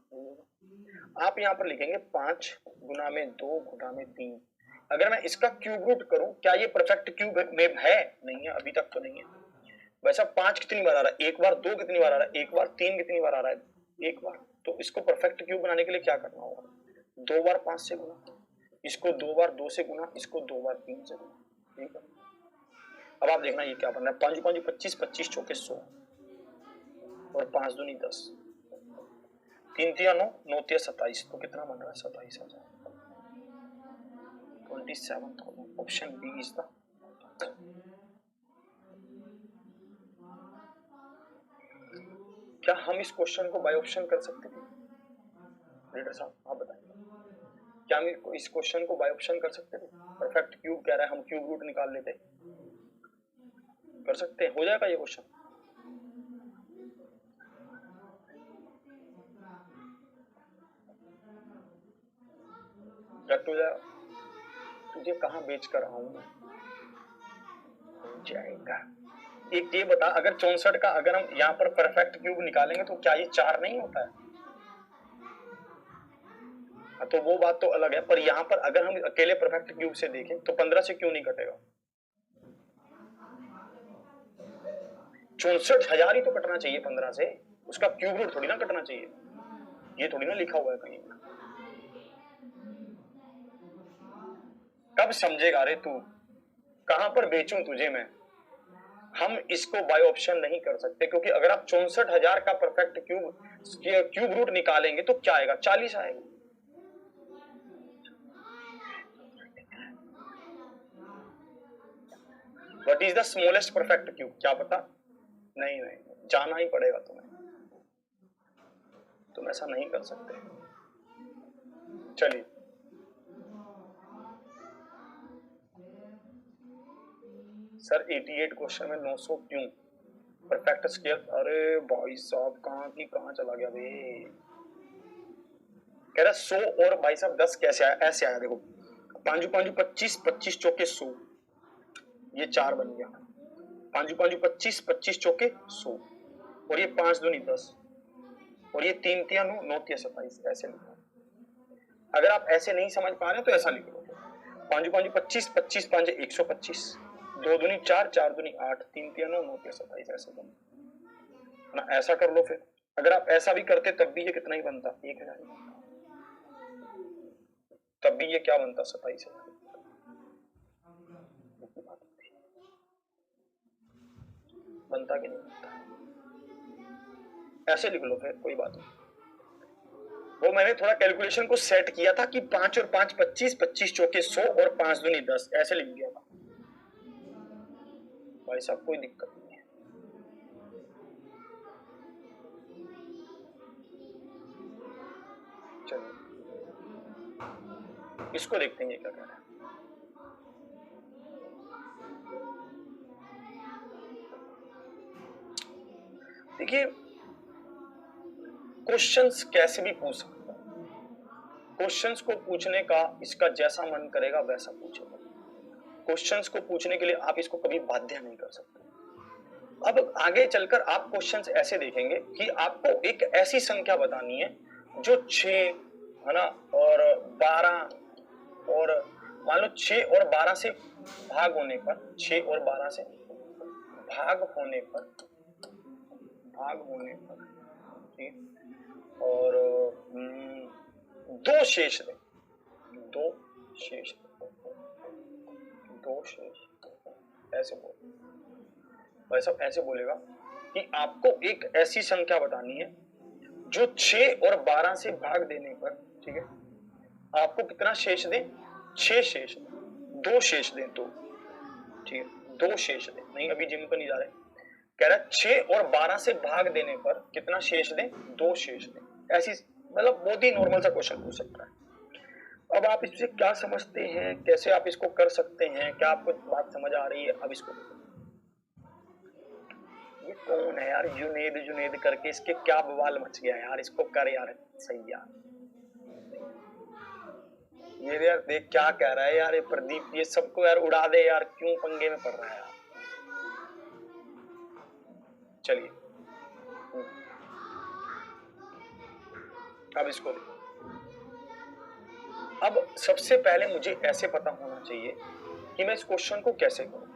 आप यहाँ पर लिखेंगे 5 गुना में 2 गुना में 3। अगर मैं इसका क्यूब रूट करूं, क्या ये परफेक्ट क्यूब में है? नहीं है, अभी तक तो नहीं है। वैसा 5 कितनी बार आ रहा है? एक बार। 2 कितनी बार आ रहा है? एक बार। 3 कितनी बार आ रहा है? एक बार। तो इसको परफेक्ट क्यूब बनाने के लिए क्या करना होगा? 2 बार 5 से गुना, इसको 2 बार 2 से गुना, इसको 2 बार 3 से गुना। ठीक है, अब आप देखना ये क्या बन रहा है। 5 5 25, 25 चौके 100 और 5 दूनी 10, 3 तिया 9, 9 तिया 27। तो कितना बन रहा है? 27,000। 27,000। Option B is the. क्या हम इस क्वेश्चन को बाय ऑप्शन कर सकते थे? रीडर साहब आप बताइए, क्या हम इस क्वेश्चन को बाय ऑप्शन कर सकते थे? परफेक्ट क्यूब कह रहा है, हम क्यूब रूट निकाल लेते। कर सकते हैं, हो जाएगा ये क्वेश्चन? कट हो जाएगा। तुझे कहां बेच कर आऊंगा, हो जाएगा। एक ये बता, अगर 64 का अगर हम यहाँ पर परफेक्ट क्यूब निकालेंगे तो क्या ये 4 नहीं होता है? तो वो बात तो अलग है, पर यहाँ पर अगर हम अकेले परफेक्ट क्यूब से देखें तो 15 से क्यों नहीं कटेगा? 64,000 ही तो कटना चाहिए 15 से, उसका क्यूब रूट थोड़ी ना कटना चाहिए। ये थोड़ी ना लिखा हुआ है कहीं। कब समझेगा रे तू? कहां पर बेचूं तुझे मैं? हम इसको बाय ऑप्शन नहीं कर सकते, क्योंकि अगर आप 64,000 का परफेक्ट क्यूब रूट निकालेंगे तो क्या आएगा? 40 आएगा। What is the smallest perfect cube? क्या पता? नहीं नहीं, जाना ही पड़ेगा तुम्हें, तुम ऐसा नहीं कर सकते। चलिए, सर 88 क्वेश्चन में 900 क्यों? Perfect scale? अरे भाई साहब कहां की कहां चला गया बे। कह रहा 100 और भाई साहब 10 कैसे आया? ऐसे आया, देखो 5 5 25, 25 चौके 100, ये 4 बन गया। 5 5 25, 25 चौके 100 और ये 5 दूनी 10 और ये 3 तिया 9, 9 तिया 27। ऐसे लिखो। अगर आप ऐसे नहीं समझ पा रहे तो ऐसा लिख लो। 5 5 25, 25 5 125, 2 दूनी 4, 4 दूनी 8, 3 तिया 9, 9 तिया 27। ऐसे बन ना, ऐसा कर लो। फिर अगर आप ऐसा भी करते तब भी ये कितना ही बनता? 1000 ही बनता। तब भी ये क्या बनता? 27,000। बनता कि नहीं बनता? ऐसे लिख लो, फिर कोई बात नहीं। वो मैंने थोड़ा कैलकुलेशन को सेट किया था कि 5 और 5 25, 25 चौके 100 और 5 दूनी 10, ऐसे लिख दिया था भाई साहब, कोई दिक्कत नहीं है। चलिए इसको देखते हैं ये क्या कह रहा है। देखिए क्वेश्चंस कैसे भी पूछ सकता है, क्वेश्चंस को पूछने का इसका जैसा मन करेगा वैसा पूछेगा। क्वेश्चंस को पूछने के लिए आप इसको कभी बाध्य नहीं कर सकते। अब आगे चलकर आप क्वेश्चंस ऐसे देखेंगे कि आपको एक ऐसी संख्या बतानी है जो 6 है ना और 12 और मान लो 6 और 12 से भाग होने पर, 6 और 12 से भाग होने पर ठीक, और 2 शेष दे, 2 शेष ऐसे बोल, भाई साहब ऐसे बोलेगा कि आपको एक ऐसी संख्या बतानी है जो 6 और 12 से भाग देने पर, ठीक है, आपको कितना शेष दें? 6 शेष दें, 2 शेष दें, तो ठीक है 2 शेष दें, नहीं अभी जिम पर नहीं जा रहे, कह रहा है 6 और 12 से भाग देने पर कितना शेष दें? 2 शेष दें। ऐसी मतलब बहुत ही नॉर्मल सा क्वेश्चन पूछ सकता है। अब आप इससे क्या समझते हैं, कैसे आप इसको कर सकते हैं, क्या आपको बात समझ आ रही है? अब इसको देखो, ये कौन है यार जुनेद जुनेद करके, इसके क्या बवाल मच गया यार, इसको कर यार सही यार। ये यार देख क्या कह रहा है यार ये प्रदीप, ये सबको यार उड़ा दे यार, क्यों पंगे में पड़ रहा है यार। चलिए अब इसको देखो। अब सबसे पहले मुझे ऐसे पता होना चाहिए कि मैं इस क्वेश्चन को कैसे करूं।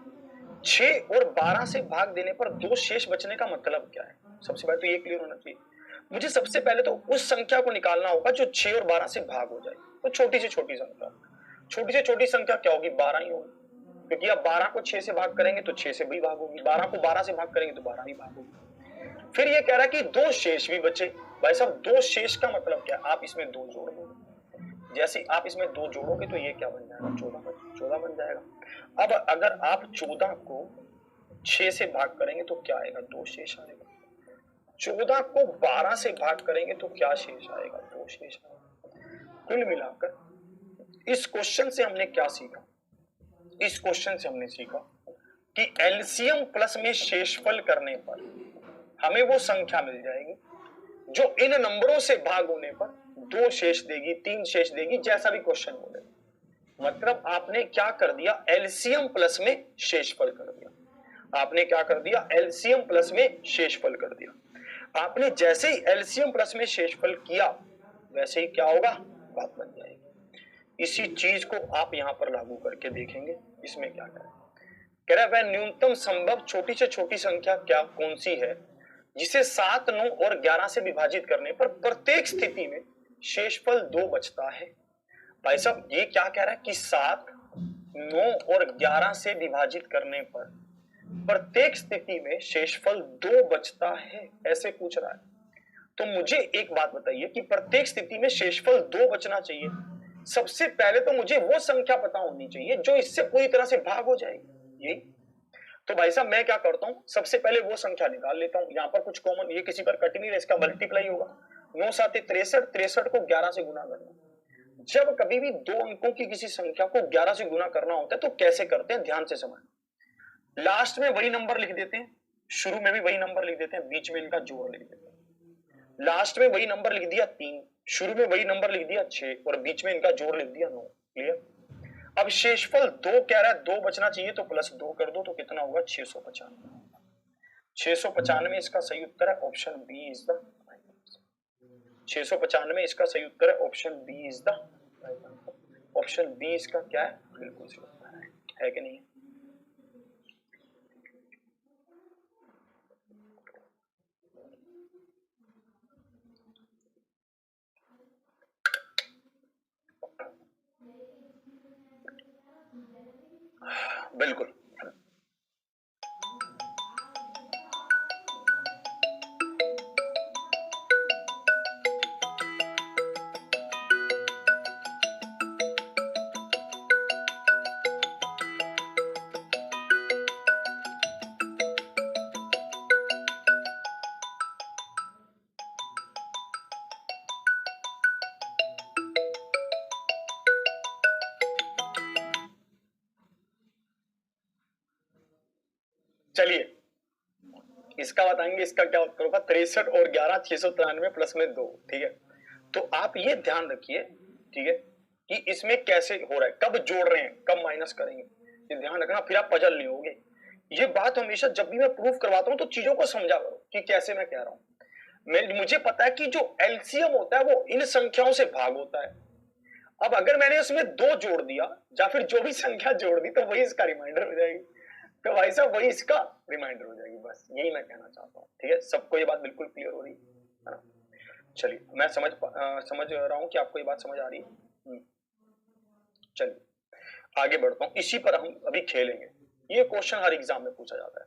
6 और 12 से भाग देने पर 2 शेष बचने का मतलब क्या है? सबसे पहले तो ये क्लियर होना चाहिए। मुझे सबसे पहले तो उस संख्या को निकालना होगा जो 6 और 12 से भाग हो जाए। तो छोटी से छोटी संख्या, छोटी से छोटी संख्या क्या होगी? 12 ही होगी, क्योंकि अब 12 को 6 से भाग करेंगे तो 6 से भी भाग होगी, 12 को 12 से भाग करेंगे तो 12 भी भाग होगी। फिर ये कह रहा है कि 2 शेष भी बचे। भाई साहब 2 शेष का मतलब क्या? आप इसमें 2 जोड़ दो, जैसे आप इसमें 2 जोड़ोगे तो ये क्या बन जाएगा? 14 बन जाएगा। अब अगर आप 14 को 6 से भाग करेंगे तो क्या आएगा? 2 शेष आएगा। 14 को 12 से भाग करेंगे तो क्या शेष आएगा? 2 शेष आएगा। कुल मिलाकर इस क्वेश्चन से हमने क्या सीखा? इस क्वेश्चन से हमने सीखा कि एलसीएम प्लस में शेषफल करने पर हमें वो संख्या मिल जाएगी जो इन नंबरों से भाग होने पर 2 शेष देगी, 3 शेष देगी, जैसा भी क्वेश्चन बोले। मतलब आपने क्या कर दिया? एलसीएम प्लस में शेषफल कर दिया। आपने क्या कर दिया? एलसीएम प्लस में शेषफल कर दिया। आपने जैसे ही एलसीएम प्लस में शेषफल किया वैसे ही क्या होगा? बात बन जाएगी। इसी चीज को आप यहां पर लागू करके देखेंगे। इसमें क्या कह रहा है? वह न्यूनतम संभव छोटी से छोटी संख्या क्या कौन सी है जिसे 7, 9 और 11 से विभाजित करने पर प्रत्येक स्थिति में शेषफल 2 बचता है। भाई साहब ये क्या कह रहा है कि 7, 9 और 11 से विभाजित करने पर प्रत्येक स्थिति में शेषफल 2 बचता है, ऐसे पूछ रहा है। तो मुझे एक बात बताइए कि प्रत्येक स्थिति में शेषफल 2 बचना चाहिए, सबसे पहले तो मुझे वो संख्या पता होनी चाहिए जो इससे पूरी तरह से भाग हो जाएगी। यही तो भाई साहब मैं क्या करता हूं, सबसे पहले वो संख्या निकाल लेता हूं। यहां पर कुछ कॉमन, ये किसी पर कट नहीं रहा, इसका मल्टीप्लाई होगा। 9 7 63, 63 को 11 से गुना करना। जब कभी भी 2 अंकों की किसी संख्या को 11 से गुना करना होता है तो कैसे करते हैं, ध्यान से समझना। लास्ट में वही नंबर लिख देते हैं, शुरू में भी वही नंबर लिख देते हैं, बीच में इनका जोड़ लिख देते हैं। लास्ट में वही नंबर लिख दिया 3, शुरू में वही नंबर लिख दिया 6 और बीच में इनका जोड़ लिख दिया 9। क्लियर? अब शेषफल 2 कह रहा है, 2 बचना चाहिए तो प्लस 2 कर दो तो कितना होगा? 695। 695 इसका सही उत्तर है, ऑप्शन बी इज द 695 इसका सही उत्तर है, option B is the option B इसका क्या है? बिल्कुल सही उत्तर है कि नहीं? बिल्कुल। चलिए इसका बताएंगे, इसका क्या उत्तर होगा? 63 और 11 693 प्लस में 2। ठीक है, तो आप ये ध्यान रखिए, ठीक है, कि इसमें कैसे हो रहा है, कब जोड़ रहे हैं, कब माइनस करेंगे, ये ध्यान रखना, फिर आप पजल नहीं होगे। ये बात हमेशा जब भी मैं प्रूफ करवाता हूं तो चीजों को समझा करो कि कैसे मैं कह रहा हूं। मुझे पता है कि जो एलसीएम होता है वो इन संख्याओं से भाग होता है। अब अगर मैंने उसमें 2 जोड़ दिया या फिर जो भी संख्या जोड़ दी तो वही इसका रिमाइंडर हो जाएगी, तो भाई साहब वही इसका रिमाइंडर हो जाएगी। बस यही मैं कहना चाहता हूँ। ठीक है, सबको ये बात बिल्कुल क्लियर हो रही है ना? चलिए मैं समझ रहा हूँ कि आपको ये बात समझ आ रही है। चलिए आगे बढ़ता हूँ, इसी पर हम अभी खेलेंगे। ये क्वेश्चन हर एग्जाम में पूछा जाता है।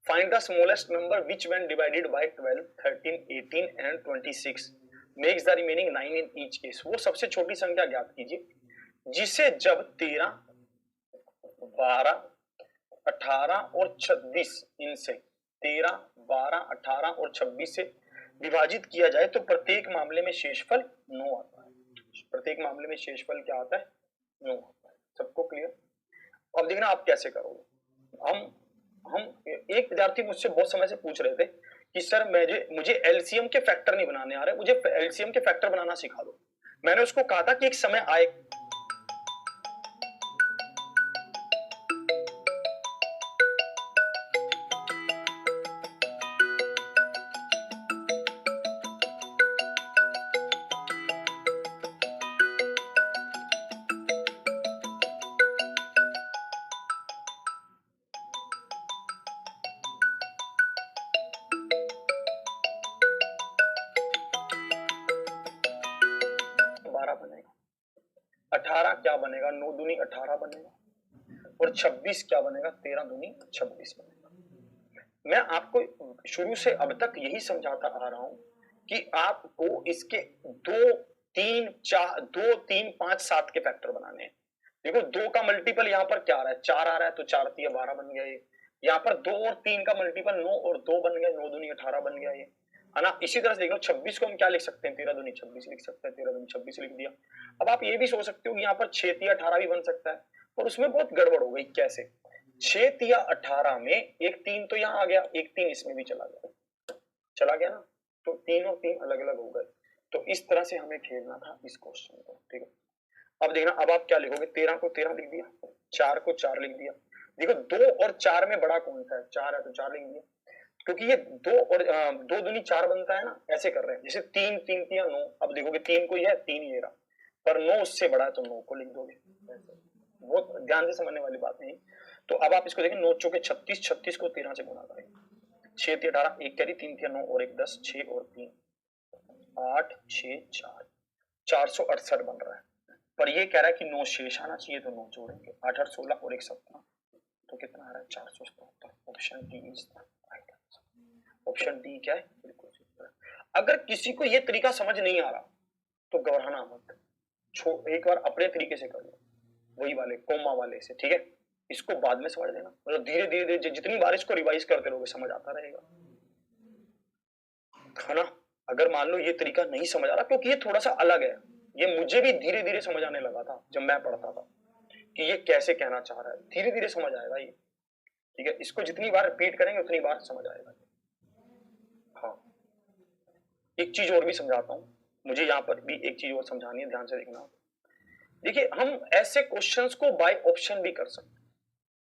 Find the smallest number which when divided by 12, 13, 18 and 26 makes the remaining 9 in each case. वो सबसे छोटी संख्या ज्ञात कीजिए जिसे जब 13, 12, 18 और 26 इनसे 13, 12, 18 और 26 से विभाजित किया जाए तो प्रत्येक मामले में शेषफल 9 आता है। प्रत्येक मामले में शेषफल क्या आता है? 9 आता है। सबको क्लियर? अब देखना आप कैसे करोगे। हम एक विद्यार्थी मुझसे बहुत समय से पूछ रहे थे कि सर मुझे एलसीएम के फैक्टर नहीं बनाने आ रहे, मुझे एलसीएम के फैक्टर बनाना सिखा दो। मैंने उसको कहा था कि एक समय आए, बनेगा 18 क्या बनेगा? 9 दूनी 18 बनेगा और 26 क्या बनेगा? 13 दूनी 26 बनेगा। मैं आपको शुरू से अब तक यही समझाता आ रहा हूं कि आपको इसके 2, 3, 4, 2, 3, 5, 7 के फैक्टर बनाने हैं। देखो 2 का मल्टीपल यहाँ पर क्या आ रहा है? 4 आ रहा है तो 4 3 12 बन गया ये। यहाँ पर 2 और 3 का मल्टीपल 9 और 2 बन गया, 9 दूनी 18 बन गया ये, है ना। इसी तरह से देखो 26 को हम क्या लिख सकते हैं? 13 दूनी 26 लिख सकते हैं, 13 दूनी 26 लिख दिया। अब आप ये भी सोच सकते हो कि यहाँ पर 6 3 18 भी बन सकता है, और उसमें बहुत गड़बड़ हो गई। कैसे? 6 3 18 में एक 3 तो यहाँ आ गया, एक 3 इसमें भी चला गया ना, तो 3 और 3 अलग अलग हो गए। तो इस तरह से हमें खेलना था इस क्वेश्चन को, ठीक है। अब देखना, अब आप क्या लिखोगे? 13 को 13 लिख दिया, 4 को 4 लिख दिया। देखो 2 और 4 में बड़ा कौन सा है? 4 है तो 4 लिख दिया, क्योंकि ये 2 और 2 दूनी 4 बनता है ना, ऐसे कर रहे हैं। जैसे 3 3 3 9, अब देखोगे 3 को यह 3 ये रहा, पर 9 उससे बड़ा है तो 9 को लिख दोगे। बहुत ध्यान से समझने वाली बात नहीं। तो अब आप इसको देखें, 9 चौके 36, 36 को 13 से गुणा करें, 6 3 18, 1 कैरी, 3 3 9 और 1 10, 6 और 3 8, 6 4, 468 बन रहा है। पर ये कह रहा है कि 9 शेष आना चाहिए, तो 9 जोड़ेंगे, 8 8 16 और 1 17, तो कितना आ रहा है? 477। Option D is the right answer. Option D क्या है? बिल्कुल सही। अगर किसी को ये तरीका समझ नहीं आ रहा तो घबराना मत, एक बार अपने तरीके से कर लो, वही वाले कोमा वाले से, ठीक है। इसको बाद में समझ लेना, मतलब धीरे धीरे जितनी बार इसको रिवाइज करते रहोगे समझ आता रहेगा, है ना। अगर मान लो ये तरीका नहीं समझ आ रहा, क्योंकि ये थोड़ा सा अलग है, ये मुझे भी धीरे धीरे समझ आने लगा था जब मैं पढ़ता था कि ये कैसे कहना चाह रहा है। धीरे धीरे समझ आएगा ये, ठीक है। इसको जितनी बार रिपीट करेंगे उतनी बार समझ आएगा। हाँ, एक चीज और भी समझाता हूं, मुझे यहाँ पर भी एक चीज और समझानी है, ध्यान से देखना। देखिए हम ऐसे क्वेश्चंस को बाय ऑप्शन भी कर सकते हैं,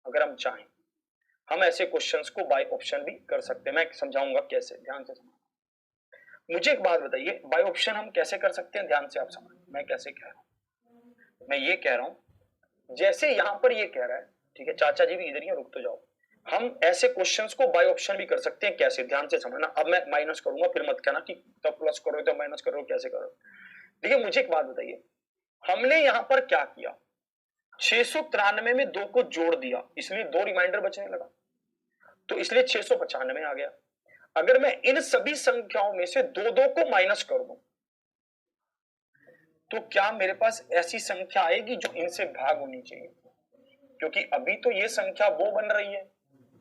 अगर हम चाहें हम ऐसे क्वेश्चंस को बाय ऑप्शन भी कर सकते हैं। मैं समझाऊंगा कैसे, ध्यान से समझ। मुझे एक बात बताइए, बाय ऑप्शन हम कैसे कर सकते हैं? ध्यान से आप समझ मैं कैसे कह रहा हूं। मैं ये कह रहा हूं, जैसे यहां पर ये कह रहा है, ठीक है, चाचा जी भी इधर ही रुक तो जाओ। हम ऐसे क्वेश्चंस को बाय ऑप्शन भी कर सकते हैं, कैसे? ध्यान से समझना। अब मैं माइनस करूंगा, फिर मत कहना कि तब प्लस करो तब माइनस करो, कैसे करो। देखिए मुझे एक बात बताइए, हमने यहां पर क्या किया? 693 में 2 को जोड़ दिया, इसलिए 2 रिमाइंडर बचने लगा, तो इसलिए 695 आ गया। अगर मैं इन सभी संख्याओं में से 2 को माइनस कर दूं तो क्या मेरे पास ऐसी संख्या आएगी जो इनसे भाग होनी चाहिए? क्योंकि अभी तो ये संख्या वो बन रही है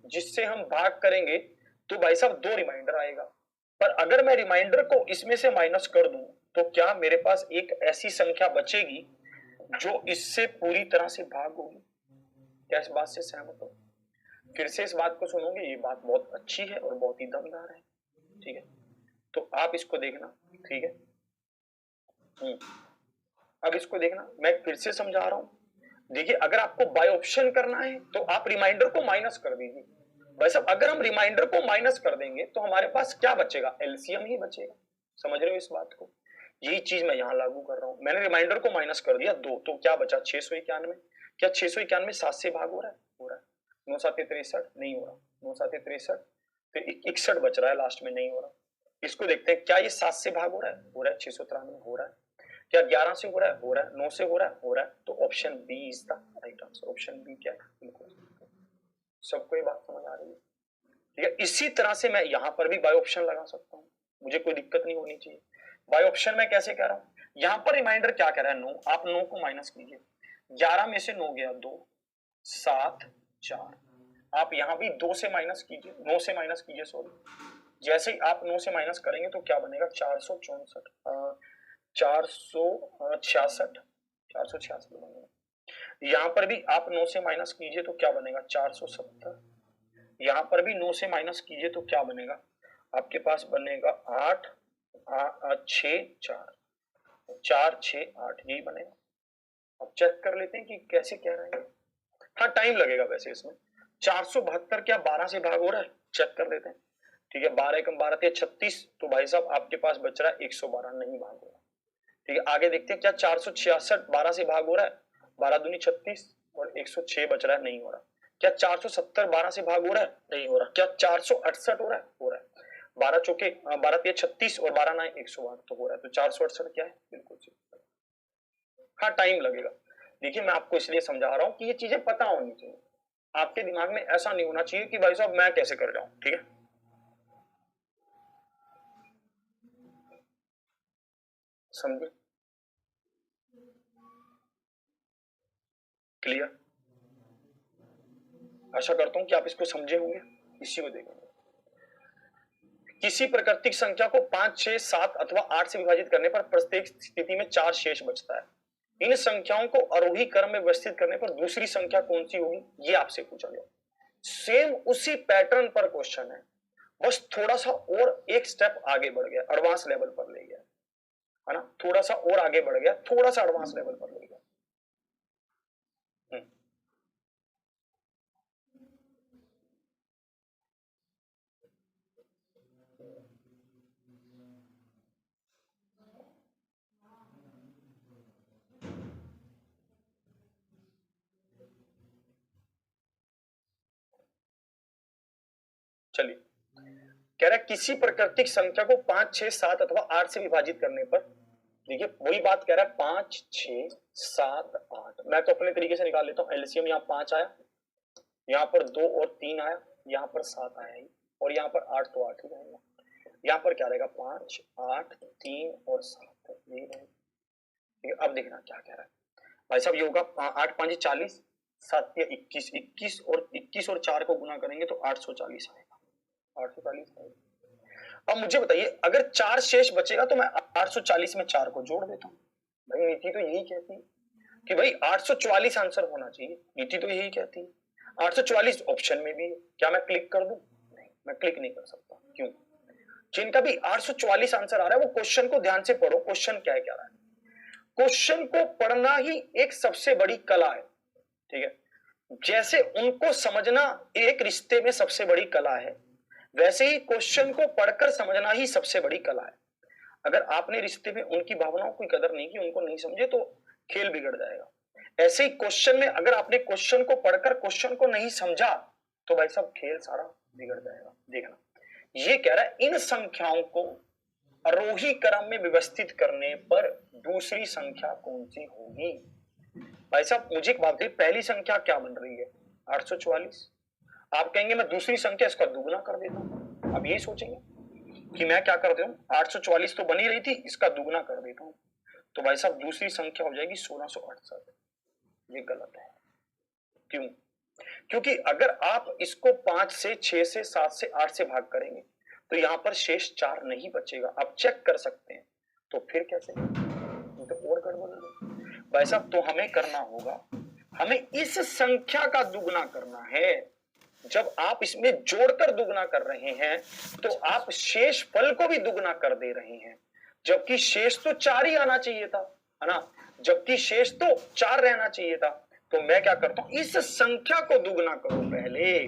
जिससे हम भाग करेंगे तो भाई साहब 2 रिमाइंडर आएगा। पर अगर मैं रिमाइंडर को इसमें से माइनस कर दूं तो क्या मेरे पास एक ऐसी संख्या बचेगी जो इससे पूरी तरह से भाग होगी? क्या इस बात से सहमत हो? फिर से इस बात को सुनोगे, ये बात बहुत अच्छी है और बहुत ही दमदार है, ठीक है। तो आप इसको देखना, ठीक है। अब इसको देखना, मैं फिर से समझा रहा हूं। देखिए अगर आपको बाय ऑप्शन करना है तो आप रिमाइंडर को माइनस कर दीजिए। भाई साहब अगर हम रिमाइंडर को माइनस कर देंगे तो हमारे पास क्या बचेगा? एलसीएम ही बचेगा। समझ रहे हो इस बात को? यही चीज मैं यहां लागू कर रहा हूं। मैंने रिमाइंडर को माइनस कर दिया 2, तो क्या बचा? 691। क्या 691 7 से भाग हो रहा है? हो रहा है। 9 7 63 नहीं हो रहा, 9 7 63, फिर 61 बच रहा है लास्ट में, नहीं हो रहा। इसको देखते हैं, क्या ये 7 से भाग हो रहा है? हो रहा है। 693 हो रहा है। क्या 11 से हो रहा है? हो रहा है। 9 से हो रहा है? हो रहा है। तो option B is the right answer. Option B क्या है? बिल्कुल। सबको ये बात समझ आ रही है? ठीक है, इसी तरह से मैं यहां पर भी बाय ऑप्शन लगा सकता हूं, मुझे कोई दिक्कत नहीं होनी चाहिए। बाय ऑप्शन में कैसे कह रहा हूं, यहां पर रिमाइंडर क्या कह रहा है 9, आप 9 को माइनस कीजिए, 11 में से 9 गया 2, 7, 4, आप यहां भी 2 से माइनस कीजिए, 9 से माइनस कीजिए सॉरी, जैसे ही आप 9 से माइनस करेंगे तो क्या बनेगा 464, 466, 466 बनेगा। यहां पर भी आप 9 से माइनस कीजिए तो क्या बनेगा 470, यहां पर भी 9 से माइनस कीजिए तो क्या बनेगा, आपके पास बनेगा 8, 6, 4, 4, 6, 8 यही बनेगा। अब चेक कर लेते हैं कि कैसे कह रहे हैं। हाँ टाइम लगेगा वैसे इसमें, 472 क्या 12 से भाग हो रहा है, चेक कर लेते हैं। ठीक है, 12 एकम 12 थे 36, तो भाई साहब आपके पास बच रहा है 112, नहीं भाग हो रहा। ठीक है, आगे देखते हैं क्या 466 12 से भाग हो रहा है, 12 दूनी 36 और 106 बच रहा है, नहीं हो रहा। क्या 470 12 से भाग हो रहा है, नहीं हो रहा। क्या 468 हो रहा है, हो रहा है। 12 चौके 12 तिया 36 और 12 ना 108 तो हो रहा है, तो 468 क्या है, बिल्कुल सही। हाँ टाइम लगेगा। देखिए मैं आपको इसलिए समझा रहा हूं कि ये चीजें पता होनी चाहिए, आपके दिमाग में ऐसा नहीं होना चाहिए कि भाई साहब मैं कैसे कर जाऊं। ठीक है, समझे, क्लियर। आशा करता हूं कि आप इसको समझे होंगे, इसी को देखेंगे। किसी प्राकृतिक संख्या को 5, 6, 7 अथवा 8 से विभाजित करने पर प्रत्येक स्थिति में 4 शेष बचता है। इन संख्याओं को आरोही क्रम में व्यवस्थित करने पर दूसरी संख्या कौन सी होगी, ये आपसे पूछा गया। सेम उसी पैटर्न पर क्वेश्चन है, बस थोड़ा सा और एक स्टेप आगे बढ़ गया, एडवांस लेवल पर ले गया, है ना, थोड़ा सा और आगे बढ़ गया, थोड़ा सा एडवांस लेवल पर ले गया। चलिए, कह रहा है किसी प्राकृतिक संख्या को 5, 6, 7 अथवा 8 से विभाजित करने पर, देखिए वही बात कह रहा है 5, 6, 7, 8, मैं तो अपने तरीके से निकाल लेता हूं। एलसीएम यहाँ 5 आया, यहाँ पर 2 और 3 आया, यहाँ पर 7 आया ही, और यहाँ पर 8 तो 8 ही रहेगा। यहाँ पर क्या रहेगा 5, 8, 3 और 7 यही रहेगा। ठीक है, अब देखना क्या कह रहा है भाई साहब, ये होगा 8 5 40, 7 या 21, 21 और 4 को गुना करेंगे तो 840 आएगा, 840 आएगा। अब मुझे बताइए अगर 4 शेष बचेगा तो मैं 840 में 4 को जोड़ देता हूँ। भाई नीति तो यही कहती है कि भाई 844 आंसर होना चाहिए, नीति तो यही कहती है। 844 ऑप्शन में भी है, क्या मैं क्लिक कर दूं, नहीं मैं क्लिक नहीं कर सकता। क्यों, जिनका भी 844 आंसर आ रहा है वो क्वेश्चन को ध्यान से पढ़ो, क्वेश्चन क्या है, क्या रहा है। क्वेश्चन को पढ़ना ही एक सबसे बड़ी कला है। ठीक है, जैसे उनको समझना एक रिश्ते में सबसे बड़ी कला है, वैसे ही क्वेश्चन को पढ़कर समझना ही सबसे बड़ी कला है। अगर आपने रिश्ते में उनकी भावनाओं की कदर नहीं की, उनको नहीं समझे, तो खेल बिगड़ जाएगा। ऐसे ही क्वेश्चन में अगर आपने क्वेश्चन को पढ़कर क्वेश्चन को नहीं समझा तो भाई साहब खेल सारा बिगड़ जाएगा। देखना, ये कह रहा है इन संख्याओं को आरोही क्रम में व्यवस्थित करने पर दूसरी संख्या कौन सी होगी। भाई साहब मुझे एक बात, पहली संख्या क्या बन रही है 844, आप कहेंगे मैं दूसरी संख्या इसका दुगना कर देता हूं। अब यही सोचेंगे कि मैं क्या करता हूं, 844 तो बनी रही थी, इसका दुगना कर देता हूं, तो भाई साहब दूसरी संख्या हो जाएगी 1668। ये गलत है। क्यों, क्योंकि अगर आप इसको 5 से 6 से 7 से 8 से भाग करेंगे तो यहां पर शेष 4 नहीं बचेगा, आप चेक कर सकते हैं। तो फिर कैसे, तो और गड़बड़ होगी भाई साहब। तो हमें करना होगा, हमें इस संख्या का दुगना करना है। जब आप इसमें जोड़कर दुगना कर रहे हैं तो आप शेष फल को भी दुगना कर दे रहे हैं, जबकि शेष तो 4 ही आना चाहिए था, है ना, जबकि शेष तो 4 रहना चाहिए था। तो मैं क्या करता हूं, इस संख्या को दुगना करो पहले।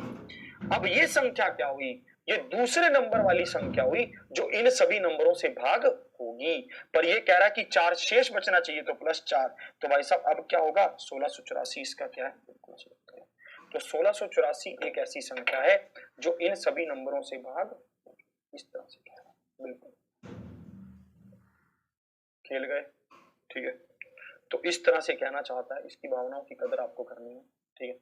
अब ये संख्या क्या हुई, ये दूसरे नंबर वाली संख्या हुई जो इन सभी नंबरों से भाग होगी। पर ये कह रहा है कि 4 शेष बचना चाहिए तो +4, तो भाई साहब अब क्या होगा 1684, इसका क्या है, बिल्कुल सही उत्तर है। तो 1684 एक ऐसी संख्या है जो इन सभी नंबरों से भाग, इस तरह से कह रहा है, बिल्कुल खेल गए। ठीक है, तो इस तरह से कहना चाहता है, इसकी भावनाओं की कदर आपको करनी है। ठीक है,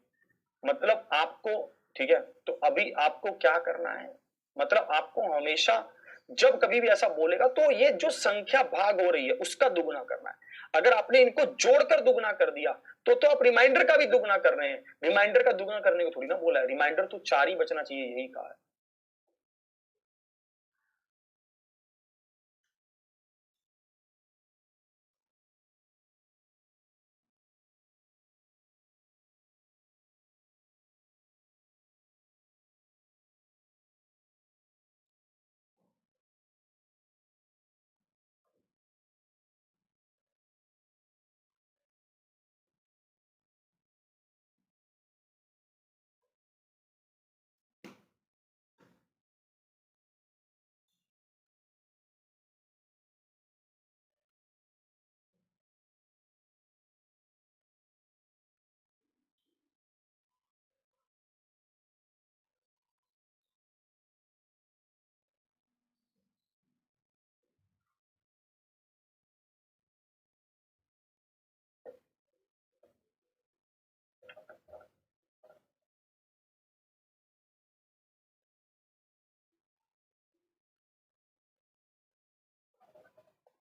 मतलब आपको ठीक है। तो अभी आपको क्या करना है, मतलब आपको हमेशा जब कभी भी ऐसा बोलेगा तो ये जो संख्या भाग हो रही है उसका दुगुना करना है। अगर आपने इनको जोड़कर दुगुना कर दिया तो आप रिमाइंडर का भी दुगुना कर रहे हैं। रिमाइंडर का दुगुना करने को थोड़ी ना बोला है, रिमाइंडर तो 4 ही बचना चाहिए, यही कहा है।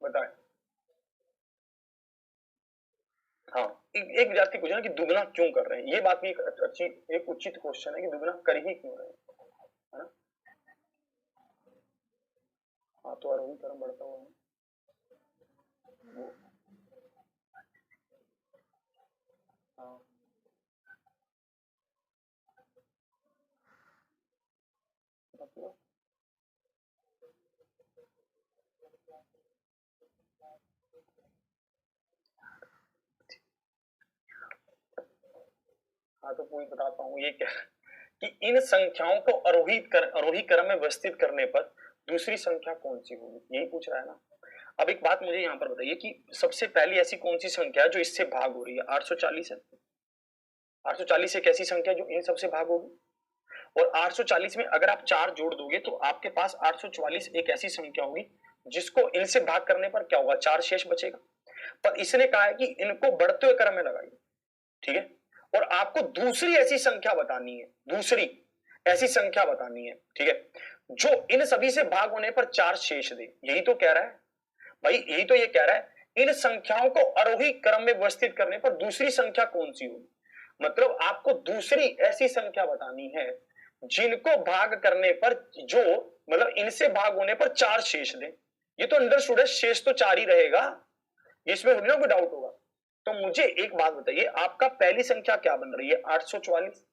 बताएं। हाँ, एक विद्यार्थी पूछा ना कि दुगना क्यों कर रहे हैं, ये बात भी एक अच्छी एक उचित क्वेश्चन है कि दुगना कर ही क्यों रहे हैं, है ना। हाँ, तो आरोही क्रम बढ़ता हुआ है वो। हाँ, मतलब हाँ, तो पूरी बताता हूँ। ये क्या कि इन संख्याओं को आरोही क्रम में व्यवस्थित करने पर दूसरी संख्या कौन सी होगी, यही पूछ रहा है ना। अब एक बात मुझे यहाँ पर बताइए कि सबसे पहली ऐसी कौन सी संख्या है जो इससे भाग हो रही है, 840 है। 840 एक ऐसी संख्या जो इन सबसे भाग होगी, और 840 में अगर आप 4 जोड़ दोगे तो आपके पास 844 एक ऐसी संख्या होगी जिसको इनसे भाग करने पर क्या होगा, 4 शेष बचेगा। पर इसने कहा है कि इनको बढ़ते हुए क्रम में लगाइए, ठीक है। और आपको दूसरी ऐसी संख्या बतानी है, दूसरी ऐसी संख्या बतानी है, ठीक है, जो इन सभी से भाग होने पर 4 शेष दे। यही तो कह रहा है भाई, यही तो ये कह रहा है, इन संख्याओं को आरोही क्रम में व्यवस्थित करने पर दूसरी संख्या कौन सी होगी। मतलब आपको दूसरी ऐसी संख्या बतानी है जिनको भाग करने पर जो, मतलब इनसे भाग होने पर 4 शेष दे। ये तो अंडरस्टूड है, शेष तो 4 ही रहेगा, इसमें ना कोई डाउट होगा। तो मुझे एक बात बताइए, आपका पहली संख्या क्या बन रही है, 844।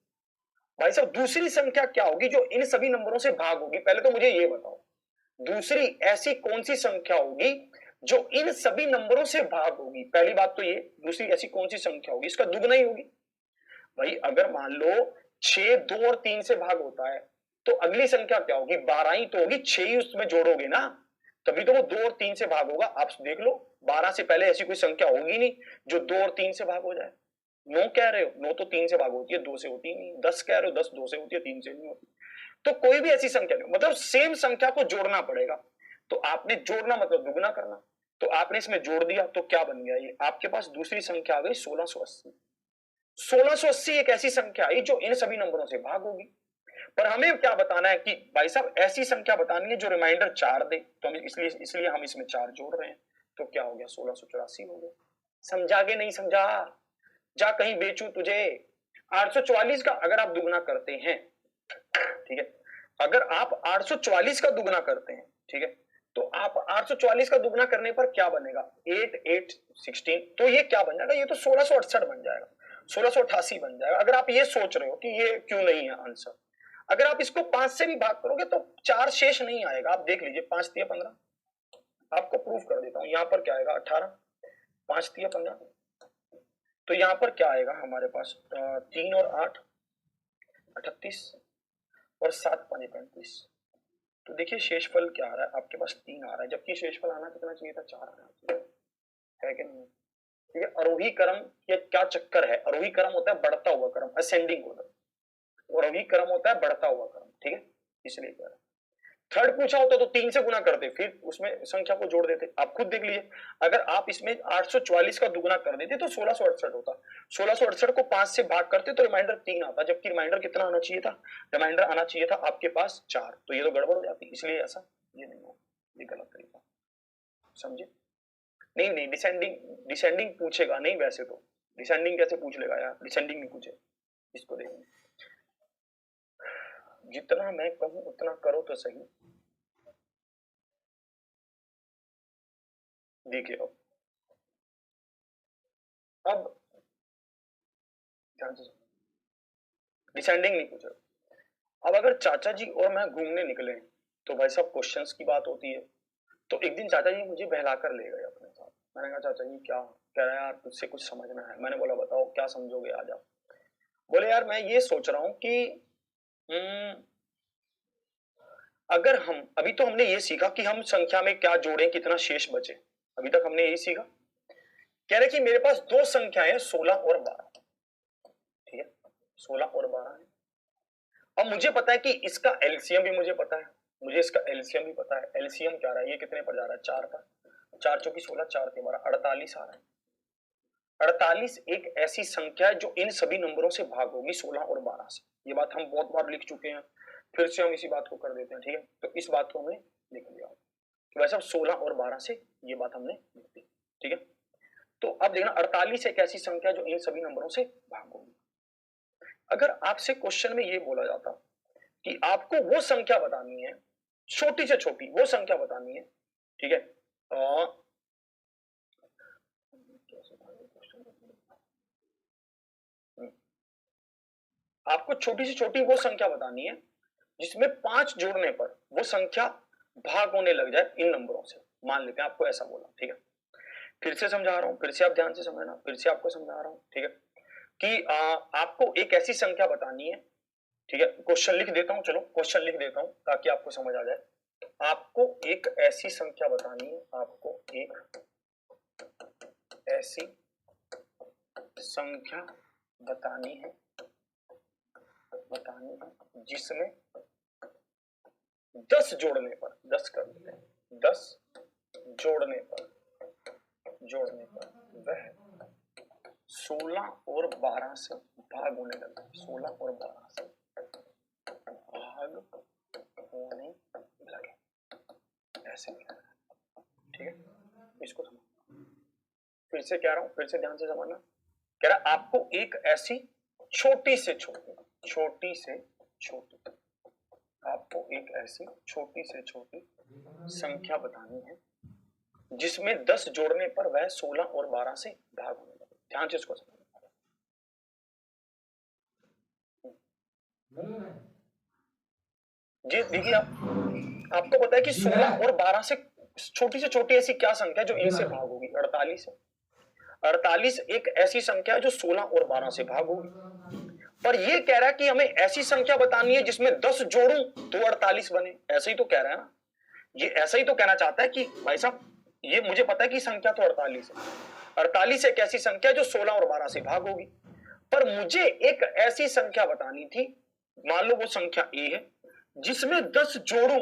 भाई साहब दूसरी संख्या क्या होगी जो इन सभी नंबरों से भाग होगी, पहले तो मुझे ये बताओ, दूसरी ऐसी कौन सी संख्या होगी जो इन सभी नंबरों से भाग होगी। पहली बात तो ये, दूसरी ऐसी कौन सी संख्या होगी, इसका दुगना ही होगी। भाई अगर मान लो 6 2 और 3 से भाग होता है तो अगली संख्या क्या होगी, 12 ही तो होगी, 6 ही उसमें जोड़ोगे ना, तभी तो वो 2 और 3 से भाग होगा। आप देख लो 12 से पहले ऐसी कोई संख्या होगी नहीं जो 2 और 3 से भाग हो जाए। 9 कह रहे हो, 9 तो 3 से भाग होती है, 2 से होती नहीं। 10 कह रहे हो, 10 2 से होती है, 3 से नहीं होती। तो कोई भी ऐसी संख्या नहीं, मतलब सेम संख्या को जोड़ना पड़ेगा। तो आपने जोड़ना मतलब दुगना करना, तो आपने इसमें जोड़ दिया तो क्या बन गया, ये आपके पास दूसरी संख्या आ गई 1680। 1680 एक ऐसी संख्या आई जो इन सभी नंबरों से भाग होगी। पर हमें क्या बताना है कि भाई साहब ऐसी संख्या बतानी है जो रिमाइंडर 4 दे, तो हम इसलिए हम इसमें 4 जोड़ रहे हैं। तो क्या हो गया, 1684 हो गया। समझा के नहीं समझा, जा कहीं बेचू तुझे। 844 का अगर आप दुगना करते हैं, ठीक है, अगर आप 844 का दुगना करते हैं, ठीक है, तो आप 844 का दुगना करने पर क्या बनेगा, 8 8 16, तो ये क्या बन जाएगा, ये तो 1668 बन जाएगा, 1688 बन जाएगा। अगर आप ये सोच रहे हो कि ये क्यों नहीं है आंसर, अगर आप इसको 5 से भी भाग करोगे तो 4 शेष नहीं आएगा। आप देख लीजिए, 5 तिया 15, आपको प्रूफ कर देता हूं। यहां पर क्या आएगा, 18, 5 तिया 15, तो यहां पर क्या आएगा हमारे पास, 3 और 8 38, और 7 5 35। तो देखिए शेषफल क्या आ रहा है आपके पास, 3 आ रहा है, जबकि शेषफल आना कितना चाहिए था, 4 आना चाहिए, है कि नहीं। ठीक है, आरोही क्रम ये क्या चक्कर है, आरोही क्रम होता है बढ़ता हुआ क्रम, असेंडिंग ऑर्डर, और आरोही क्रम होता है बढ़ता हुआ क्रम, ठीक है, इसलिए कह रहा है। थर्ड पूछा होता तो 3 से गुना करते, फिर उसमें संख्या को जोड़ देते। आप खुद देख लीजिए, अगर आप इसमें 844 का दुगुना कर देते तो 1668 होता। 1668 को 5 से भाग करते तो रिमाइंडर 3 आता, जबकि रिमाइंडर कितना आना चाहिए था? रिमाइंडर आना चाहिए था आपके पास 4। तो ये तो गड़बड़ हो जाती, इसलिए ऐसा ये नहीं हो, ये गलत तरीका, समझे? नहीं नहीं, डिसेंडिंग डिसेंडिंग पूछेगा नहीं, वैसे तो डिसेंडिंग कैसे पूछ लेगा यार, डिसेंडिंग नहीं पूछे। इसको देखेंगे, जितना मैं कहूं उतना करो तो सही। देखिए अब ध्यान से, डिसेंडिंग नहीं पूछा। अब अगर चाचा जी और मैं घूमने निकले तो भाई साहब क्वेश्चंस की बात होती है। तो एक दिन चाचा जी मुझे बहलाकर ले गए अपने साथ। मैंने कहा चाचा जी क्या? कह रहा है यार तुझसे कुछ समझना है। मैंने बोला बताओ क्या समझोगे आज आप? बोले यार मैं ये सोच रहा हूं कि अगर हम अभी तो हमने ये सीखा कि हम संख्या में क्या जोड़ें, कितना शेष बचे, अभी तक हमने यही सीखा। कह रहे कि मेरे पास दो संख्याएं 16 और 12, ठीक है, 16 और 12 है। अब मुझे पता है कि इसका एलसीएम भी मुझे पता है, मुझे इसका एलसीएम भी पता है। एलसीएम क्या रहा है, ये कितने पर जा रहा है? 4 का, 4 चौकी 16, 4 के 12, 48 आ रहा है। 48 एक ऐसी संख्या है जो इन सभी नंबरों से भाग होगी 16 और 12 से। ये बात हम बहुत बार लिख चुके हैं, फिर से हम इसी बात को कर देते हैं, ठीक है। तो इस बात को हमने लिख लिया कि वैसे 16 और 12 से ये बात हमने लिख दी, ठीक है। तो अब देखना 48 एक ऐसी संख्या जो इन सभी नंबरों से भाग होगी। अगर आपसे क्वेश्चन में ये बोला जाता कि आपको वो संख्या बतानी है, छोटी से छोटी वो संख्या बतानी है, ठीक है, आपको छोटी से छोटी वो संख्या बतानी है जिसमें 5 जोड़ने पर वो संख्या भाग होने लग जाए इन नंबरों से। मान लेते हैं आपको ऐसा बोला, ठीक है। फिर से समझा रहा हूं, फिर से आप ध्यान से समझना, फिर से आपको समझा रहा हूं, ठीक है, कि आपको एक ऐसी संख्या बतानी है, ठीक है। क्वेश्चन लिख देता हूं, चलो क्वेश्चन लिख देता हूं ताकि आपको समझ आ जाए। आपको एक ऐसी संख्या बतानी है, आपको एक ऐसी संख्या बतानी है जिसमें 10 जोड़ने पर, 10 कर देते हैं, 10 जोड़ने पर वह 16 और 12 से भाग होने लगा, 16 और 12 से भाग होने लगे, ऐसे ठीक है। इसको समझ, फिर से कह रहा हूं, फिर से ध्यान से समझना। कह रहा आपको एक ऐसी छोटी से छोटी आपको एक ऐसी छोटी से छोटी संख्या बतानी है जिसमें 10 जोड़ने पर वह 16 और 12 से भाग होने लगे। ध्यान से इसको समझना। जी देखिए, आपको पता है कि 16 और 12 से छोटी ऐसी क्या संख्या जो इनसे भाग होगी? 48 है। 48 एक ऐसी संख्या है जो 16 और 12 से भाग होगी। पर ये कह रहा है कि हमें ऐसी संख्या बतानी है जिसमें 10 जोड़ूं तो 48 बने। ऐसे ही तो कह रहा है ना, ये ऐसा ही तो कहना चाहता है कि भाई साहब ये मुझे पता है कि संख्या तो 48 है, 48 एक ऐसी संख्या जो 16 और 12 से भाग होगी, पर मुझे एक ऐसी संख्या बतानी थी, मान लो वो संख्या ए है, जिसमें 10 जोड़ूं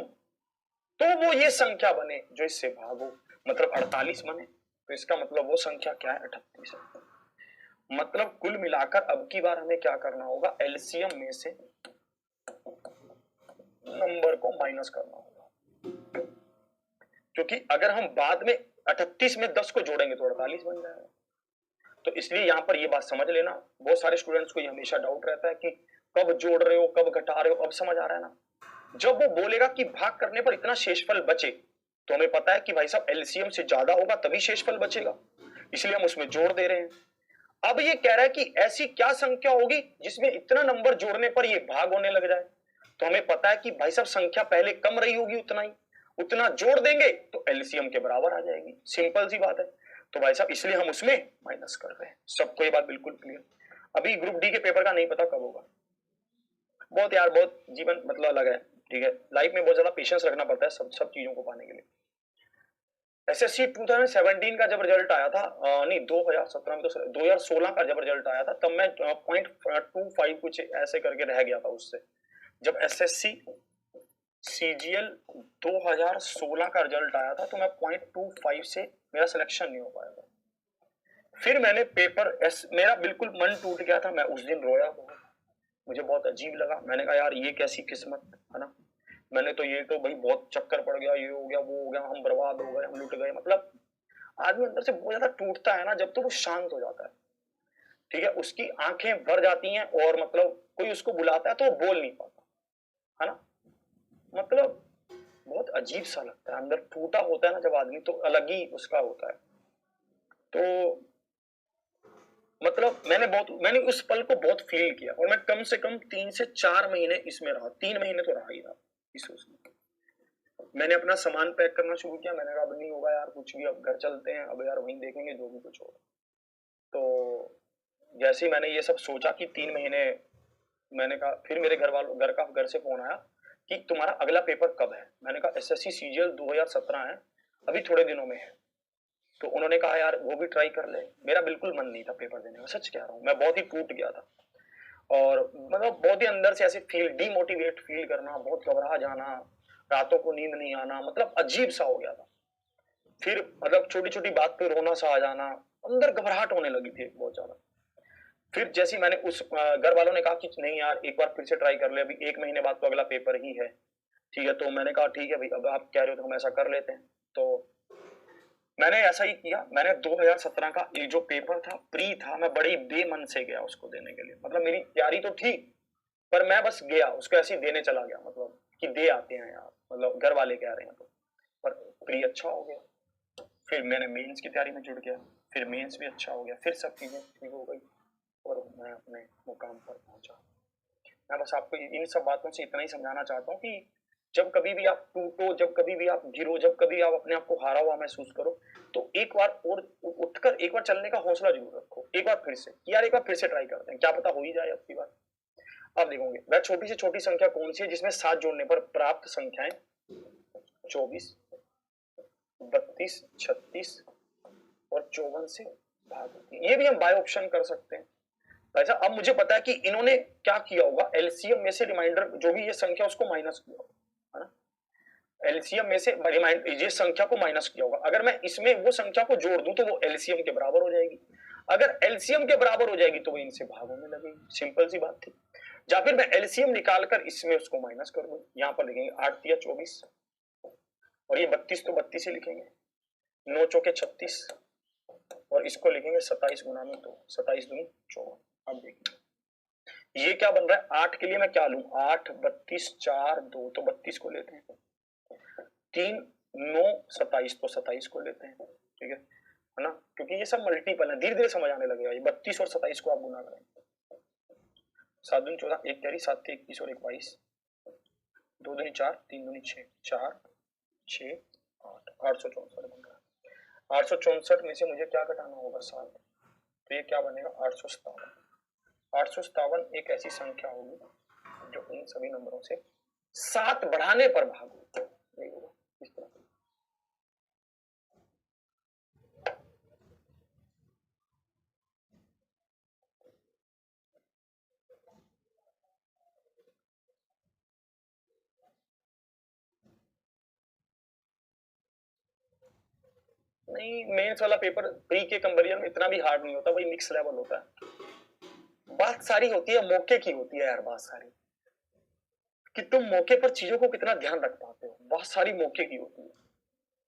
तो वो ये संख्या बने जो इससे भाग हो, मतलब 48 बने। तो इसका मतलब वो संख्या क्या है? 38 है। मतलब कुल मिलाकर अब की बार हमें क्या करना होगा? एलसीएम में से नंबर को माइनस करना होगा, क्योंकि अगर हम बाद में 38 में 10 को जोड़ेंगे तो 48 बन जाएगा। तो इसलिए यहां पर ये बात समझ लेना, बहुत सारे स्टूडेंट्स को ये हमेशा डाउट रहता है कि कब जोड़ रहे हो, कब घटा रहे हो। अब समझ आ रहा है ना? जब वो बोलेगा कि भाग करने पर इतना शेषफल बचे, तो हमें पता है कि भाई साहब एलसीएम से ज्यादा होगा तभी शेषफल बचेगा, इसलिए हम उसमें जोड़ दे रहे हैं। अब ये कह रहा है कि ऐसी क्या संख्या होगी जिसमें इतना नंबर जोड़ने पर ये भाग होने लग जाए। तो हमें पता है कि भाई साहब संख्या पहले कम रही होगी, उतना जोड़ देंगे तो एलसीएम के बराबर आ जाएगी। सिंपल सी बात है। तो भाई साहब इसलिए हम उसमें माइनस कर रहे हैं। सबको ये बात बिल्कुल क्लियर? अभी ग्रुप डी के पेपर का नहीं पता कब होगा। बहुत यार, बहुत जीवन मतलब अलग है, ठीक है। लाइफ में बहुत ज्यादा पेशेंस रखना पड़ता है सब चीजों को पाने के लिए। एसएससी 2017 का जब रिजल्ट आया था, नहीं 2017 में, तो 2016 का जब रिजल्ट आया था तब मैं 0.25 कुछ ऐसे करके रह गया था उससे। जब एसएससी सीजीएल 2016 का रिजल्ट आया था, तो मैं 0.25 से मेरा सिलेक्शन नहीं हो पाया था। फिर मैंने पेपर मेरा बिल्कुल मन टूट गया था, मैं उस दिन रोया बहुत, मुझे बहुत अजीब लगा। मैंने कहा यार ये कैसी किस्मत है ना, मैंने तो ये तो भाई बहुत चक्कर पड़ गया, ये हो गया वो हो गया, हम बर्बाद हो गए, हम लुट गए। मतलब आदमी अंदर से बहुत ज्यादा टूटता है ना जब तो वो शांत हो जाता है, ठीक है, उसकी आंखें भर जाती हैं और मतलब कोई उसको बुलाता है तो वो बोल नहीं पाता है ना, मतलब बहुत अजीब सा लगता है, अंदर टूटा होता है ना जब आदमी, तो अलग ही उसका होता है। तो मतलब मैंने उस पल को बहुत फील किया, और मैं कम से कम 3 से 4 महीने इसमें रहा, 3 महीने तो रहा ही रहा इस उसमें। मैंने अपना सामान पैक करना शुरू किया, मैंने कहा अब नहीं होगा यार कुछ भी, अब घर चलते हैं, अब यार वहीं देखेंगे जो भी कुछ होगा। तो जैसे ही मैंने ये सब सोचा कि 3 महीने, मैंने कहा, फिर मेरे घर से फोन आया कि तुम्हारा अगला पेपर कब है। मैंने कहा एसएससी सीजीएल 2017 है, अभी थोड़े दिनों में है। तो उन्होंने कहा यार वो भी ट्राई कर ले। मेरा बिल्कुल मन नहीं था पेपर देने का, सच कह रहा हूँ, मैं बहुत ही टूट गया था, और मतलब बहुत ही अंदर से ऐसे डीमोटिवेट फील करना, बहुत घबरा जाना, रातों को नींद नहीं आना, मतलब अजीब सा हो गया था। फिर मतलब छोटी छोटी बात पे रोना सा आ जाना, अंदर घबराहट होने लगी थी बहुत ज्यादा। फिर जैसे ही मैंने उस घर वालों ने कहा कि नहीं यार एक बार फिर से ट्राई कर ले, अभी 1 महीने बाद तो अगला पेपर ही है, ठीक है। तो मैंने कहा ठीक है भाई, अब आप कह रहे हो तो हम ऐसा कर लेते हैं। तो मैंने ऐसा ही किया, मैंने 2017 का ये जो पेपर था प्री था, मैं बड़ी बेमन से गया उसको देने के लिए, मतलब मेरी तैयारी तो थी, पर मैं बस गया उसको ऐसे ही देने चला गया, मतलब कि दे आते हैं यार, मतलब घर वाले कह रहे हैं तो। पर प्री अच्छा हो गया, फिर मैंने मेंस की तैयारी में जुड़ गया, फिर मेंस भी अच्छा हो गया, फिर सब चीजें ठीक हो गई और मैं अपने मुकाम पर पहुंचा। मैं बस आपको इन सब बातों से इतना ही समझाना चाहता हूँ कि जब कभी भी आप टूटो, जब कभी भी आप गिरो, जब कभी आप अपने आप को हारा हुआ महसूस करो, तो एक बार और उठकर एक बार चलने का हौसला जरूर रखो, एक बार फिर से यार, एक बार फिर से ट्राई करते हैं, क्या पता हो ही जाए अब की बार। आप देखोगे वह छोटी से छोटी संख्या कौन सी है जिसमें 7 जोड़ने पर प्राप्त संख्याएं 24, 32, 36 और 54 से भाग होती है। ये भी हम बाय ऑप्शन कर सकते हैं। ऐसा अब मुझे पता है कि इन्होंने क्या किया होगा, एलसीएम में से रिमाइंडर जो भी ये संख्या उसको माइनस किया होगा, है ना, एलसीएम में से ये संख्या को माइनस किया होगा। अगर मैं इसमें वो संख्या को जोड़ दूं तो वो एलसीएम के बराबर हो जाएगी, अगर एलसीएम के बराबर हो जाएगी तो वो इनसे भाग होने लगेगी, सिंपल सी बात थी। या फिर मैं एलसीएम निकालकर इसमें उसको माइनस कर दूं, यहां पर लिखेंगे 8 या 24, और ये 32 तो 32 ही लिखेंगे, 9 चौके 36, और इसको लिखेंगे 27 गुना में 2, 27 दूनी 54। अब देखिए ये क्या बन रहा है, 8 के लिए मैं क्या लूं, 8, 32, 4, 2, तो 32 को लेते हैं, 3, 9, 27, तो 27 को लेते हैं, ठीक है ना, क्योंकि ये सब मल्टीपल है, धीरे धीरे समझ आने लगेगा। ये 32 और 27 को आप गुना करेंगे, 7 दूनी 14, 1 तेरी 7 के 21 और 1 22, 2 दूनी 4, 3 दूनी 6, 4, 6, 8, 864 बन रहा है। 864 में से मुझे क्या घटाना होगा, 7, तो ये क्या बनेगा, 857। 857 एक ऐसी संख्या होगी जो इन सभी नंबरों से 7 बढ़ाने पर भाग होगा, इस तरह। नहीं, मेंस वाला पेपर प्री के कंपैरिजन में इतना भी हार्ड नहीं होता, वही मिक्स लेवल होता है। बात सारी होती है मौके की, होती है यार, बात सारी कि तुम मौके पर चीजों को कितना ध्यान रख पाते हो, बहुत सारी मौके की होती है,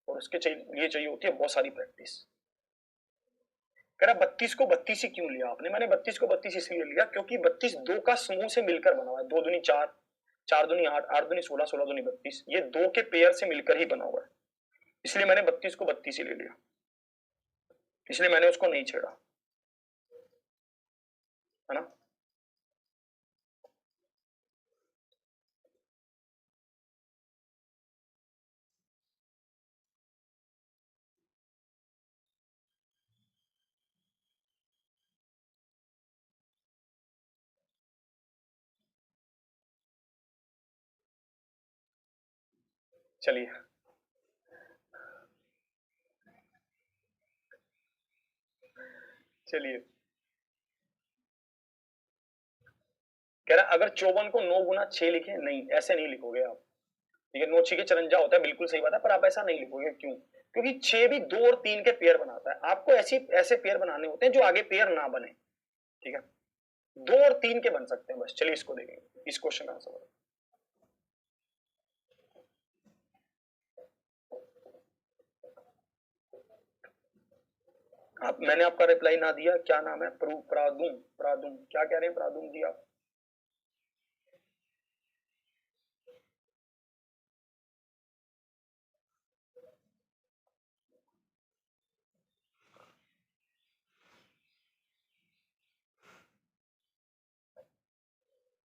और उसके लिए चाहिए होती है बहुत सारी प्रैक्टिस। कह रहा 32 को 32 ही क्यों लिया आपने, मैंने 32 को 32 इसलिए लिया क्योंकि 32 दो का समूह से मिलकर बना हुआ है, 2 दूनी 4, 4 दूनी 8, 8 दूनी 16, 16 दूनी 32, ये दो के पेयर से मिलकर ही बना हुआ है, इसलिए मैंने 32 को 32 ही ले लिया, इसलिए मैंने उसको नहीं छेड़ा, है ना। चलिए चलिए, कह रहा अगर 54 को 9 गुना 6 लिखे, नहीं ऐसे नहीं लिखोगे आप, ठीक है, नो छीके चरंजा होता है, बिल्कुल सही बात है, पर आप ऐसा नहीं लिखोगे। क्यों? क्योंकि 6 भी 2 और 3 के पेयर बनाता है। आपको ऐसे पेयर बनाने होते हैं जो आगे पेयर ना बने। ठीक है, 2 और 3 के बन सकते हैं बस। चलिए इसको देखेंगे, इस क्वेश्चन का आंसर। आप, मैंने आपका रिप्लाई ना दिया, क्या नाम है? प्रादुम। प्रादुम क्या कह रहे हैं प्रादुम जी आप?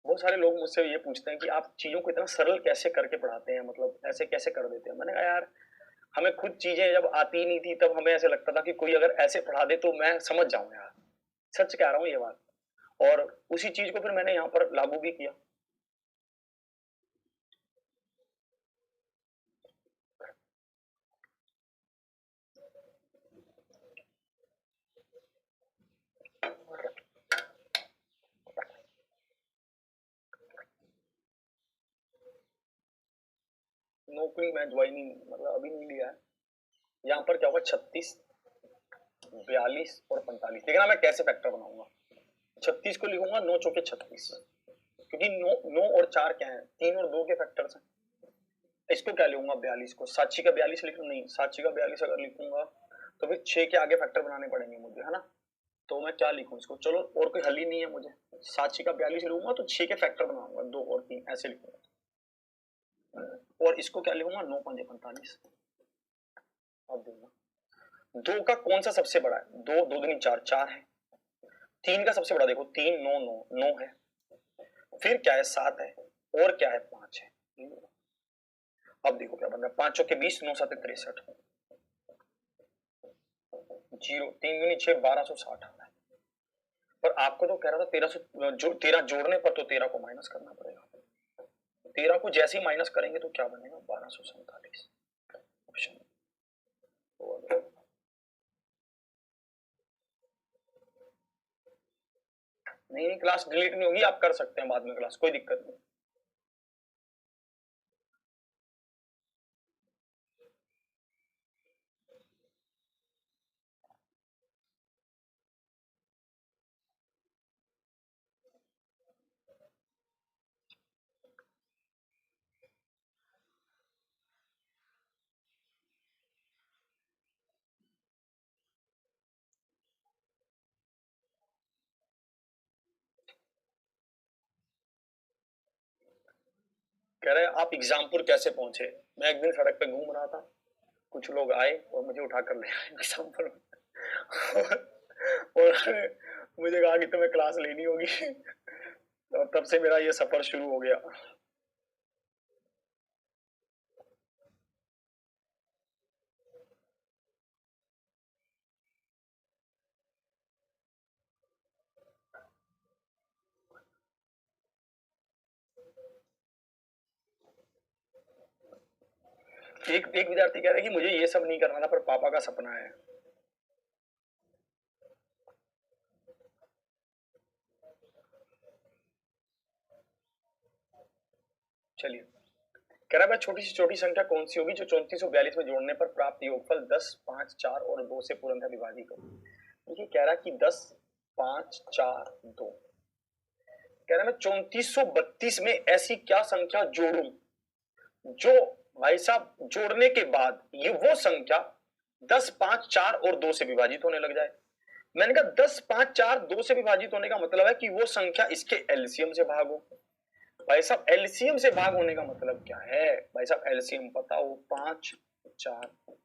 बहुत सारे लोग मुझसे ये पूछते हैं कि आप चीजों को इतना सरल कैसे करके पढ़ाते हैं, मतलब ऐसे कैसे कर देते हैं। मैंने कहा यार, हमें खुद चीजें जब आती नहीं थी तब हमें ऐसे लगता था कि कोई अगर ऐसे पढ़ा दे तो मैं समझ जाऊं यार। सच कह रहा हूं ये बात। और उसी चीज को फिर मैंने यहाँ पर लागू भी किया। नौकरी में ज्वाइनिंग मतलब अभी नहीं लिया है। यहाँ पर क्या होगा, 36, 42 और 45। देखना मैं कैसे फैक्टर बनाऊंगा। 36 को लिखूंगा 9 चौके 36, क्योंकि 9 और 4 क्या है, 3 और 2 के फैक्टर्स हैं। इसको क्या लिखूंगा, 42 को। 7 का 42 लिख नहीं, 7 का 42 अगर लिखूंगा तो फिर 6 के आगे फैक्टर बनाने पड़ेंगे मुझे, है ना। तो मैं क्या लिखूं इसको, चलो और कोई हल ही नहीं है मुझे। 7 का 42 लूंगा तो 6 के फैक्टर बनाऊंगा, 2 और 3 ऐसे लिखूंगा। और इसको क्या लिखूंगा, 9 5 45। अब देखना 2 का कौन सा सबसे बड़ा है। 2 2 दूनी 4, 4 है। 3 का सबसे बड़ा देखो, 3 9 9 9 है। फिर क्या है, 7 है। और क्या है, 5 है। अब देखो क्या बन रहा है, 5 चौके 20, 9 7 63, 0 3 दूनी 6, 1260 आ रहा है। पर आपको तो कह रहा था 1300 जो 13 जोड़ने पर तो 13 को माइनस करना पड़ेगा। 13 को जैसे ही माइनस करेंगे तो क्या बनेगा, 1247। ऑप्शन नहीं, क्लास डिलीट नहीं होगी, आप कर सकते हैं बाद में क्लास, कोई दिक्कत नहीं। कह रहे हैं आप एग्जामपुर कैसे पहुंचे। मैं एक दिन सड़क पे घूम रहा था, कुछ लोग आए और मुझे उठाकर ले आए एग्जामपुर में। और मुझे कहा कि तुम्हें क्लास लेनी होगी। और तब से मेरा ये सफर शुरू हो गया। एक विद्यार्थी कह रहा है कि मुझे ये सब नहीं करना था पर पापा का सपना है। चलिए, कह रहा है छोटी सी छोटी संख्या कौन सी होगी जो 3442 में जोड़ने पर प्राप्त योगफल 10 5 4 और 2 से पूर्णतः विभाजित हो। देखिए कह रहा है कि 10 5 4 2, कह रहा है मैं 3432 में ऐसी क्या संख्या जोड़ूं जो भाई साहब जोड़ने के बाद ये वो संख्या 10 5 4 और 2 से विभाजित होने लग जाए। मैंने कहा 10 5 4 2 से विभाजित होने का मतलब है कि वो संख्या इसके एलसीएम से भाग हो। भाई साहब एलसीएम से भाग होने का मतलब क्या है, भाई साहब एलसीएम पता हो, 5 4,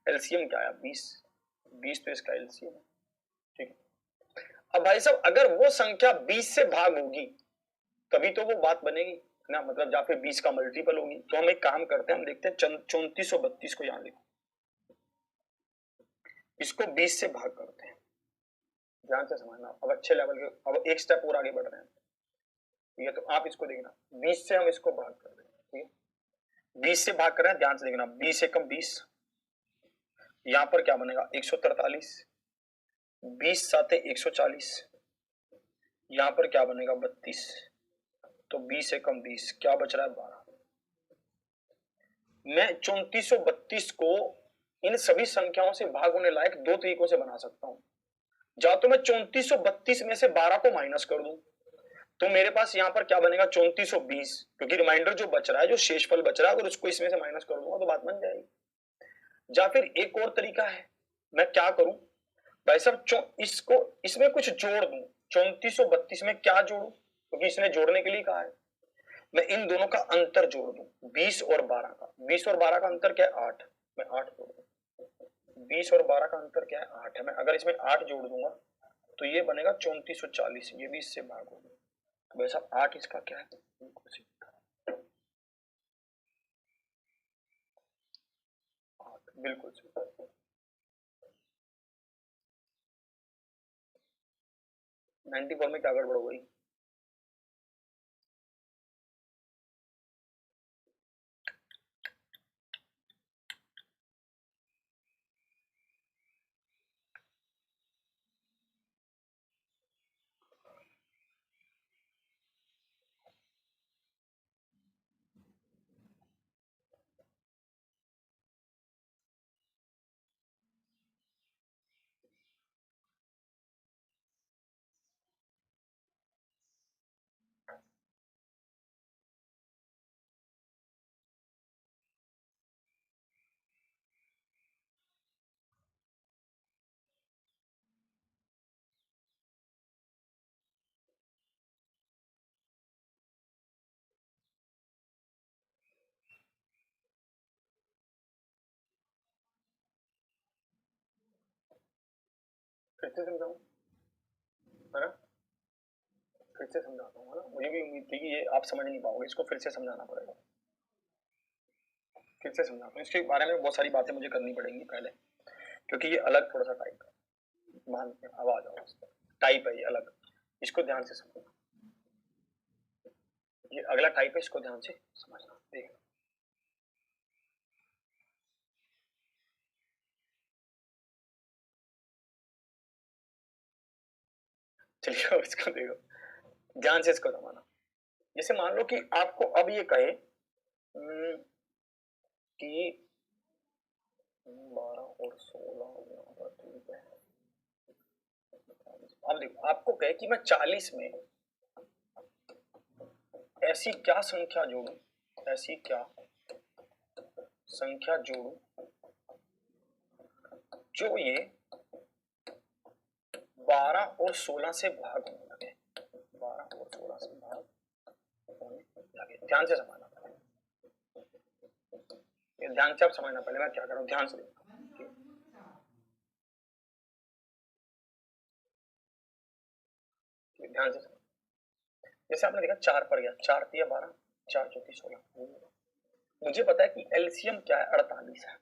एलसीएम क्या है, 20, 20 तो इसका एलसीएम है। ठीक है, अब भाई साहब अगर वो संख्या 20 से भाग होगी तभी तो वो बात बनेगी ना, मतलब या फिर 20 का मल्टीपल होगी। तो हम एक काम करते हैं, हम देखते हैं 3432 को यहां लिखो, इसको 20 से भाग करते हैं। ध्यान से समझना, अब अच्छे लेवल के, अब एक स्टेप और आगे बढ़ रहे हैं। ठीक है, तो आप इसको देखना, 20 से हम इसको भाग कर रहे हैं। ठीक है, 20 से भाग कर रहे हैं, ध्यान से देखना, 20 एकम 20, यहां पर क्या बनेगा 143, 20 साते 140, यहां पर क्या बनेगा 32, तो 20 एकम 20, क्या बच रहा है 12। मैं 3432 को इन सभी संख्याओं से भाग होने लायक दो तरीकों से बना सकता हूं। या तो मैं 3432 में से 12 को माइनस कर दूं, तो मेरे पास यहां पर क्या बनेगा 3420, क्योंकि रिमाइंडर जो बच रहा है, जो शेषफल बच रहा है, अगर उसको इसमें से माइनस कर दूंगा तो बात बन जाएगी। या फिर एक और तरीका है, मैं क्या करूं भाई साहब, इसको इसमें कुछ जोड़ दूं। 3432 में क्या जोड़ू, क्योंकि इसने जोड़ने के लिए कहा है, मैं इन दोनों का अंतर जोड़ दूं, 20 और 12 का। 20 और 12 का अंतर क्या है 8, मैं 8 जोड़ दूं। 20 और 12 का अंतर क्या है 8 है, मैं अगर इसमें 8 जोड़ दूंगा तो ये बनेगा 3440, ये भी इससे भाग होगा। तो भाई साहब 8 इसका क्या है, बिल्कुल सही। 94 में क्या गड़बड़ हो गई, फिर से समझाऊं, है ना, फिर से समझाता हूँ, है ना, मुझे भी उम्मीद थी कि ये आप समझ नहीं पाओगे, इसको फिर से समझाना पड़ेगा। फिर से समझाता हूँ, इसके बारे में बहुत सारी बातें मुझे करनी पड़ेंगी पहले, क्योंकि ये अलग थोड़ा सा टाइप है, मान आवाज आओ, टाइप है ये अलग, इसको ध्यान से समझना। ये अगला टाइप है, इसको ध्यान से समझना। देखना, चलिए इसको देखो, ध्यान से इसको समझना। जैसे मान लो कि आपको अब ये कहे कि 12 और 16 यहाँ पर ठीक है। अब देखो, आपको कहे कि मैं 40 में ऐसी क्या संख्या जोड़ू, ऐसी क्या संख्या जोड़ू जो ये 12 और 16 से भाग होने लगे, 12 और 16 से भाग होने लगे। ध्यान से समझना, ध्यान से आप समझना, पहले मैं क्या कर रहा हूं, ध्यान से देखना। ध्यान से समझना, जैसे आपने देखा 4 पर गया, 4 तिया 12, 4 चौकी 16, मुझे पता है कि एलसीएम क्या है 48 है।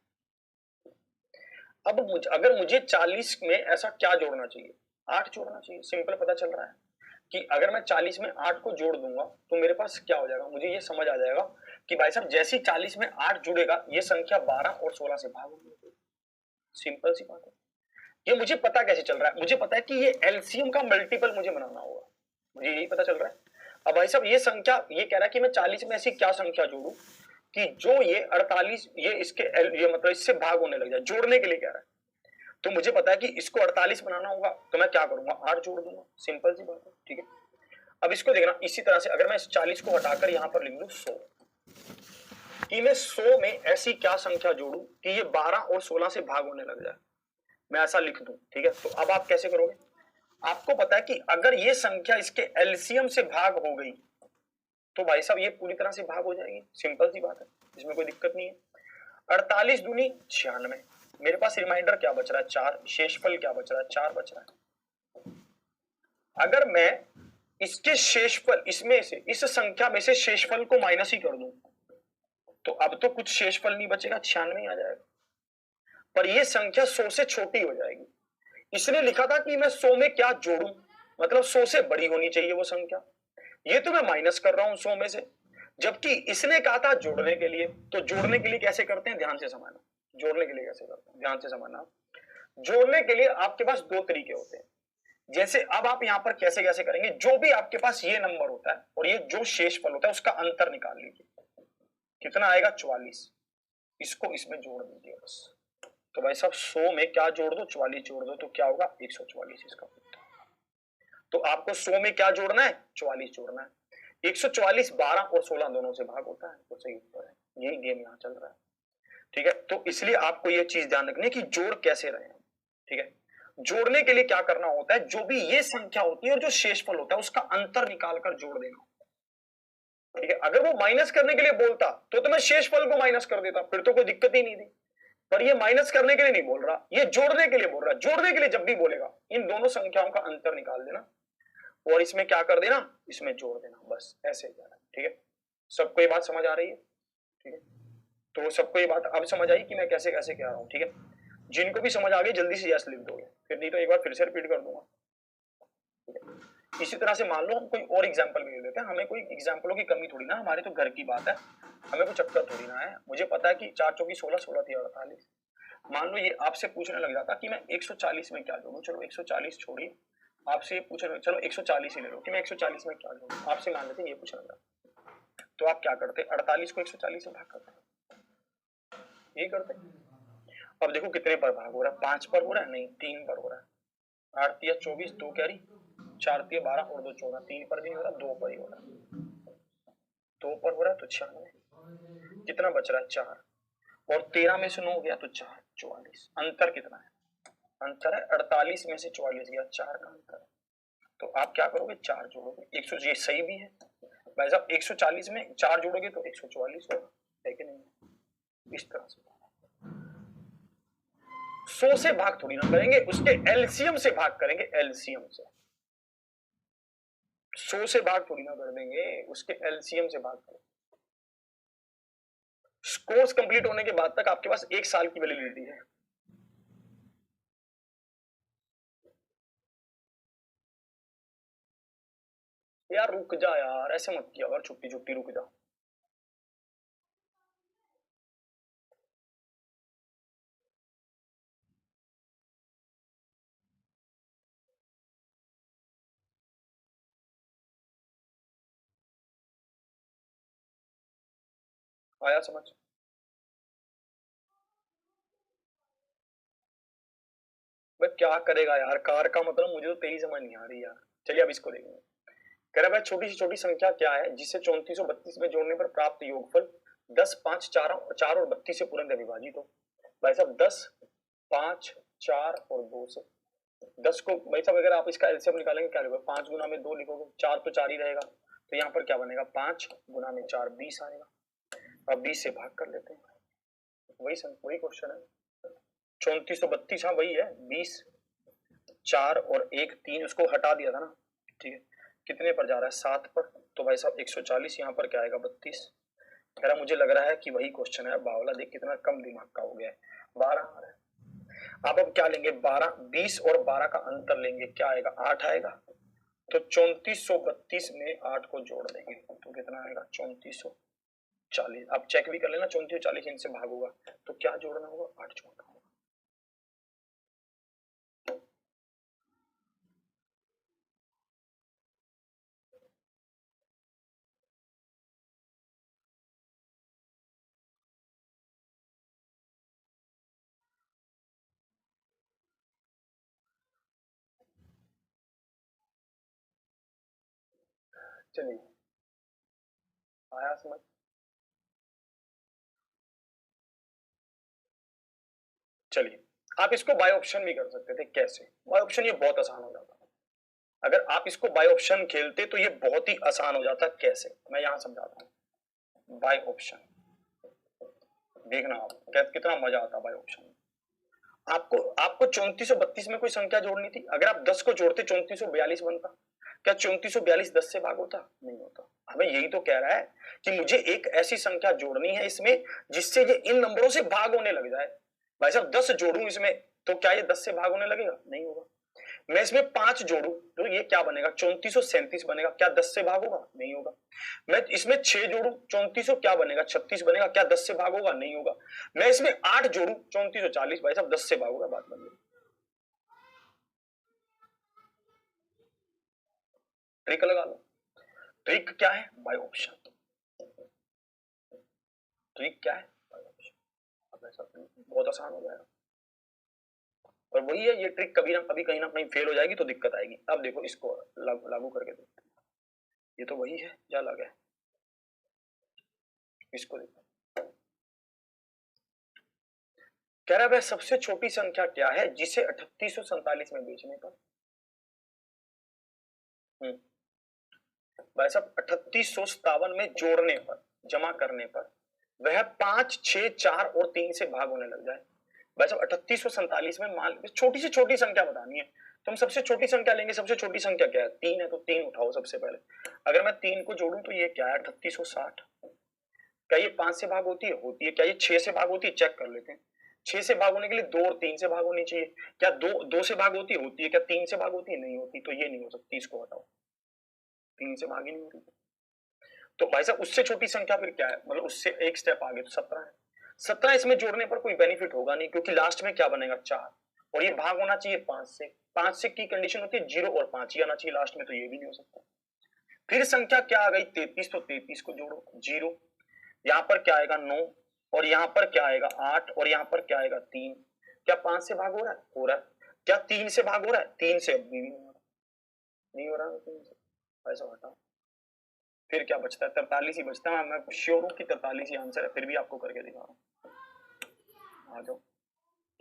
अब अगर मुझे 40 में ऐसा क्या जोड़ना चाहिए, 8 जोड़ना चाहिए। सिंपल पता चल रहा है कि अगर मैं 40 में 8 को जोड़ दूंगा तो मेरे पास क्या हो जाएगा, मुझे ये समझ आ जाएगा कि भाई साहब जैसे 40 में 8 जुड़ेगा ये संख्या 12 और 16 से भाग होगी। सिंपल सी बात है। ये मुझे पता कैसे चल रहा है, मुझे पता है कि ये एलसीएम का मल्टीपल मुझे बनाना होगा, मुझे यही पता चल रहा है। अब भाई साहब ये संख्या, ये कह रहा है कि मैं 40 में ऐसी क्या संख्या जोड़ू कि जो ये 48 ये इसके ये मतलब इससे भाग होने लग जाए, जोड़ने के लिए कह रहा है। तो मुझे पता है कि इसको 48 बनाना होगा, तो मैं क्या करूंगा 8 जोड़ दूंगा, सिंपल सी बात है, ठीक है। अब इसको देखना, इसी तरह से अगर मैं इस 40 को हटाकर यहां पर लिख दूं 100, कि मैं 100 में ऐसी क्या संख्या जोड़ू कि ये 12 और 16 से भाग होने लग जाए, मैं ऐसा लिख दूं, ठीक है। तो अब आप कैसे करोगे, आपको पता है कि अगर ये संख्या इसके एलसीएम से भाग हो गई तो भाई साहब ये पूरी तरह से भाग हो जाएगी, सिंपल सी बात है, इसमें कोई दिक्कत नहीं है। 48 दूनी 96, मेरे पास रिमाइंडर क्या बच रहा है 4, शेषफल क्या बच रहा है 4 बच रहा है। अगर मैं इसके शेषफल, इसमें से इस संख्या में से शेषफल को माइनस ही कर दूं तो अब तो कुछ शेषफल नहीं बचेगा, 96 आ जाएगा, पर यह संख्या 100 से छोटी हो जाएगी। इसने लिखा था कि मैं 100 में क्या जोड़ूं, मतलब 100 से बड़ी होनी चाहिए वो संख्या, ये तो मैं माइनस कर रहा हूं 100 में से, जबकि इसने कहा था जोड़ने के लिए। तो जोड़ने के लिए कैसे करते हैं, ध्यान से समझना, जोड़ने के लिए कैसे करते हैं ध्यान से समझना। जोड़ने के लिए आपके पास दो तरीके होते हैं। जैसे अब आप यहां पर कैसे कैसे करेंगे, जो भी आपके पास ये नंबर होता है और ये जो शेषफल होता है उसका अंतर निकाल लीजिए, कितना आएगा 44, इसको इसमें जोड़ दीजिए बस। तो भाई साहब 100 में क्या जोड़ दो, 44 जोड़ दो, तो क्या होगा 144 इसका उत्तर। तो आपको 100 में क्या जोड़ना है, 44 जोड़ना है। 144 12 और 16 दोनों से भाग होता है, तो सही उत्तर है। यही गेम यहाँ चल रहा है, ठीक है। तो इसलिए आपको ये चीज ध्यान रखनी है कि जोड़ कैसे रहे हैं, ठीक है। जोड़ने के लिए क्या करना होता है, जो भी ये संख्या होती है और जो शेषफल होता है उसका अंतर निकालकर जोड़ देना, ठीक है। अगर वो माइनस करने के लिए बोलता तो मैं शेषफल को माइनस कर देता, फिर तो कोई दिक्कत ही नहीं थी। पर ये माइनस करने के लिए नहीं बोल रहा, ये जोड़ने के लिए बोल रहा है। जोड़ने के लिए जब भी बोलेगा इन दोनों संख्याओं का अंतर निकाल देना और इसमें क्या कर देना, इसमें जोड़ देना, बस ऐसे ही जाना, ठीक है। सबको ये बात समझ आ रही है, ठीक है। तो सबको ये बात अब समझ आई कि मैं कैसे कैसे कह रहा हूं, ठीक है। जिनको भी समझ आ गई जल्दी से यस लिख दोगे, फिर नहीं तो एक बार फिर से रिपीट कर दूंगा, ठीक है। इसी तरह से मान लो हम कोई और एग्जाम्पल भी ले लेते हैं, हमें कोई एग्जाम्पलों की कमी थोड़ी ना, हमारे तो घर की बात है, हमें कोई चक्कर थोड़ी ना है। मुझे पता है कि 4 चौकी 16, 16 थी 48। मान लो ये आपसे पूछने लग जाता कि मैं 140 में क्या जोड़ूं, चलो 140 छोड़िए, आपसे ये पूछने, चलो 140 ही ले लो कि मैं 140 में क्या जोड़ूं, आपसे मान लेते हैं ये पूछने लगा, तो आप क्या करते, 48 को 140 से भाग करते, ये करते। अब देखो कितने पर भाग हो रहा है, 5 पर हो रहा है, नहीं 3 पर हो रहा है। 8 तिया 24, 2 कैरी, 4 तिया 12 और 2 14, 3 पर भी नहीं हो रहा, 2 पर ही हो रहा है। 2 पर हो रहा है तो 96, कितना बच रहा है 4, और 13 में से 9 गया तो 4, 44। अंतर कितना है, अंतर है 48 में से 44 गया, 4 का अंतर है। तो आप क्या करोगे, 4 जोड़ोगे, 100, ये सही भी है भाई साहब, 140 में 4 जोड़ोगे तो 144 होगा, है कि नहीं। इस तरह से 100 से भाग थोड़ी ना करेंगे, उसके एलसीएम से भाग करेंगे, एलसीएम से। 100 से भाग थोड़ी ना कर देंगे, उसके एलसीएम से भाग करेंगे। कोर्स कंप्लीट होने के बाद तक आपके पास 1 साल की वैलिडिटी है। यार रुक जा यार, ऐसे मत किया यार, छुट्टी छुट्टी रुक जा। आया समझ। भाई क्या करेगा यार, कार का मतलब मुझे तो तेरी समझ नहीं आ रही यार। चलिए अब इसको देखेंगे। कह रहा भाई छोटी से छोटी संख्या क्या है जिसे 3432 में जोड़ने पर प्राप्त योगफल 10, 5, 4 और 32 से पूर्ण विभाजित हो। भाई साहब 10, 5, 4 और 2 से 10 को, भाई साहब अगर आप इसका एलसीएम निकालेंगे क्या लिखोगे, 5 गुना में 2 लिखोगे, 4 तो 4 ही रहेगा, तो यहाँ पर क्या बनेगा, 5 गुना में 4 20 आएगा। अब 20 से भाग कर लेते हैं, वही क्वेश्चन है। 3432, हाँ वही है, 20, 4 और 1 3, उसको हटा दिया था ना, ठीक है। कितने पर जा रहा है, 7 पर, तो भाई साहब 140, यहाँ पर क्या आएगा 32। कह रहा मुझे लग रहा है कि वही क्वेश्चन है। बावला देख कितना कम दिमाग का हो गया है, 12 आ रहा है। आप अब क्या लेंगे, 12, 20 और 12 का अंतर लेंगे, क्या आएगा 8 आएगा। तो 3432 में 8 को जोड़ देंगे तो कितना आएगा 3440। आप चेक भी कर लेना, 3440 इनसे भाग होगा तो क्या जोड़ना होगा, 8 जोड़ना होगा। चलिए आया समझ। चलिए आप इसको बाय ऑप्शन भी कर सकते थे, कैसे बाय ऑप्शन, ये बहुत आसान हो जाता है। अगर आप इसको बाय ऑप्शन खेलते तो ये बहुत ही आसान हो जाता, कैसे मैं यहां समझाता हूं। बाय ऑप्शन देखना आप कितना मजा आता बाय ऑप्शन। आपको आपको 3432 में कोई संख्या जोड़नी थी, अगर आप 10 को जोड़ते 3442 बनता। क्या 3442 10 से भाग होता, नहीं होता। हमें यही तो कह रहा है कि मुझे एक ऐसी संख्या जोड़नी है इसमें जिससे ये इन नंबरों से भाग होने लग जाए। भाई साहब 10 जोड़ू इसमें तो क्या ये 10 से भाग होने लगेगा, नहीं होगा। मैं इसमें 5 जोड़ू तो ये क्या बनेगा 3437 बनेगा, क्या 10 से भाग होगा, नहीं होगा। मैं इसमें 6 जोड़ू 3400 क्या बनेगा 36 बनेगा, क्या 10 से भाग होगा, नहीं होगा। मैं इसमें 8 जोड़ू 3440, भाई साहब 10 से भाग होगा, बात बन गई। ट्रिक लगा लो। ट्रिक क्या है, बाय ऑप्शन। ट्रिक क्या है, बाय ऑप्शन। अब ऐसा बहुत आसान हो जाएगा। और वही है, ये ट्रिक कभी ना कभी कहीं ना कहीं फेल हो जाएगी तो दिक्कत आएगी। अब देखो इसको लागू करके देखो, ये तो वही है जो अलग है। इसको देखो, कह रहा है सबसे छोटी संख्या क्या है जिसे 3847 में बेचने पर, भाई साहब 3857 में जोड़ने पर, जमा करने पर वह 5, 6, 4 और 3 से भाग होने लग जाए। भाई साहब 3847 में मान छोटी से छोटी संख्या बतानी है तो हम सबसे छोटी संख्या लेंगे। सबसे छोटी संख्या क्या है? 3 है, तो 3 उठाओ सबसे पहले। अगर मैं 3 को जोड़ूं तो ये क्या है? 3860। क्या ये 5 से भाग होती है? होती है। क्या ये 6 से भाग होती है? चेक कर लेते हैं। 6 से भाग होने के लिए 2 और 3 से भाग होनी चाहिए। क्या 2 से भाग होती है? होती है। क्या 3 से भाग होती है? नहीं होती। तो ये नहीं हो सकती, इसको हटाओ, 3 से भाग ही नहीं होती। तो भाई साहब उससे छोटी संख्या फिर क्या है? मतलब उससे एक स्टेप आगे तो 17 है। 17 इसमें जोड़ने पर कोई बेनिफिट होगा नहीं, क्योंकि लास्ट में क्या बनेगा? 4, और ये भाग होना चाहिए 5 से। 5 से की कंडीशन होती है 0 और 5 ही आना चाहिए लास्ट में, तो ये भी नहीं हो सकता। फिर संख्या क्या आ गई? 33। तो 33 को जोड़ो, 0, यहां पर क्या आएगा? 9, और यहां पर क्या आएगा? 8, और यहां पर क्या आएगा? 3। क्या 5 से भाग हो रहा है? हो रहा है। क्या 3 से भाग हो रहा है? 3 से अभी भी नहीं हो रहा, नहीं हो रहा। 3 से ऐसा हटाओ, फिर क्या बचता है? 43 ही बचता है। मैं श्योर हूं कि 43 ही आंसर है, फिर भी आपको करके दिखा रहा हूं। आ जाओ।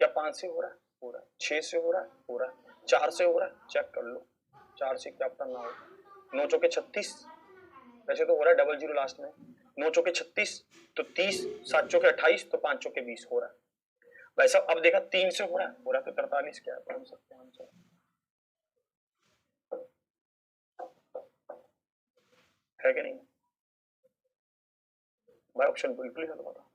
क्या 5 से हो रहा है? हो रहा है। 6 से हो रहा है? हो रहा है। 4 से हो रहा है? चेक कर लो, 4 से क्या पता ना हो। 9 चौके 36, वैसे तो हो रहा है, डबल जीरो लास्ट में। 9 चौके 36 तो 30, 7 चौके 28 तो 5 चौके 20 हो रहा है। वैसा अब देखा 3 से हो रहा है? हो रहा है। तो 43 क्या है? पढ़ सकते हैं आंसर, है कि नहीं? भाई ऑप्शन बिल्कुल ही गलत होता।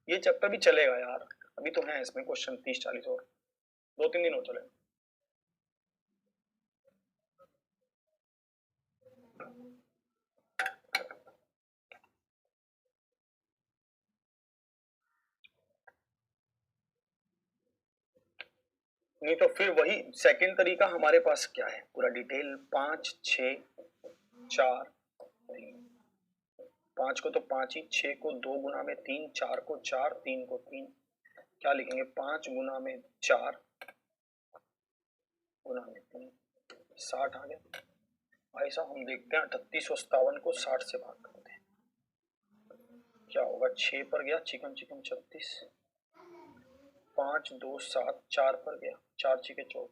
ये चैप्टर भी चलेगा यार, अभी तो है इसमें क्वेश्चन 30-40 और 2-3 दिन हो चले। नहीं तो फिर वही सेकंड तरीका हमारे पास क्या है? पूरा डिटेल 5, 6, 4, 3। 5 को तो 5 ही, 6 को 2 गुना में 3, 4 को 4, 3 को 3। क्या लिखेंगे? 5 गुना में 4 गुना में 3, 60 आ गया। भाई साहब हम देखते हैं 3857 को 60 से भाग करते हैं, क्या होगा? 6 पर गया, चिकन चिकन 36, 5, 2, 7, 4 पर गया, 4 छिके 24।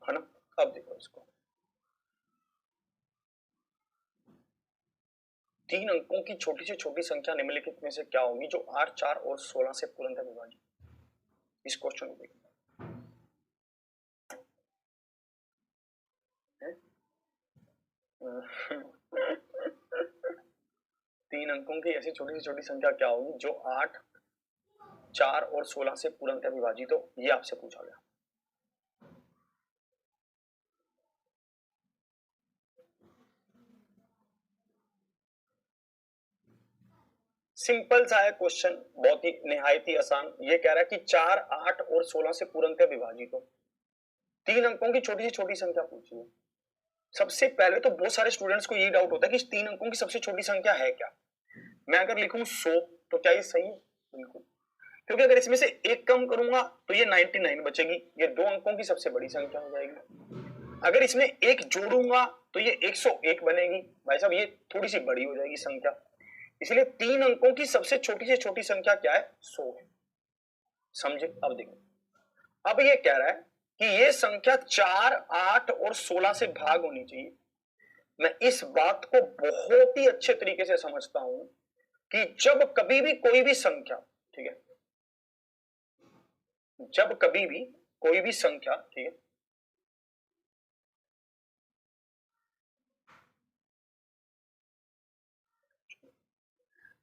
है ना? अब देखो इसको, 3 अंकों की छोटी से छोटी संख्या निम्नलिखित में से क्या होगी जो 8, 4 और 16 से पूर्णतः विभाजित? इस क्वेश्चन को देखो। 3 अंकों की ऐसी छोटी से छोटी संख्या क्या होगी जो 8, 4 और 16 से पूर्णतः विभाजित हो? ये आपसे पूछा गया। सिंपल सा है क्वेश्चन, बहुत ही निहायत ही आसान। ये कह रहा है कि 4, 8 और 16 से पूर्णतः विभाजित हो, 3 अंकों की छोटी से छोटी संख्या पूछी है। सबसे पहले तो बहुत सारे स्टूडेंट्स को ये डाउट होता है कि 3 अंकों की सबसे छोटी संख्या है क्या? मैं अगर लिखूं 100 तो क्या ये सही है? बिल्कुल, क्योंकि अगर इसमें से एक कम करूंगा तो ये 99 बचेगी, ये 2 अंकों की सबसे बड़ी संख्या हो जाएगी। अगर इसमें एक जोड़ूंगा तो ये 101 बनेगी, भाई साहब ये थोड़ी सी बड़ी हो जाएगी संख्या, इसलिए 3 अंकों की सबसे छोटी से छोटी संख्या क्या है? 100 है। समझे? अब देखो, अब ये कह रहा है कि ये संख्या 4, 8 और 16 से भाग होनी चाहिए, मैं इस बात को बहुत ही अच्छे तरीके से समझता हूं कि जब कभी भी कोई भी संख्या, ठीक है, जब कभी भी कोई भी संख्या, ठीक है,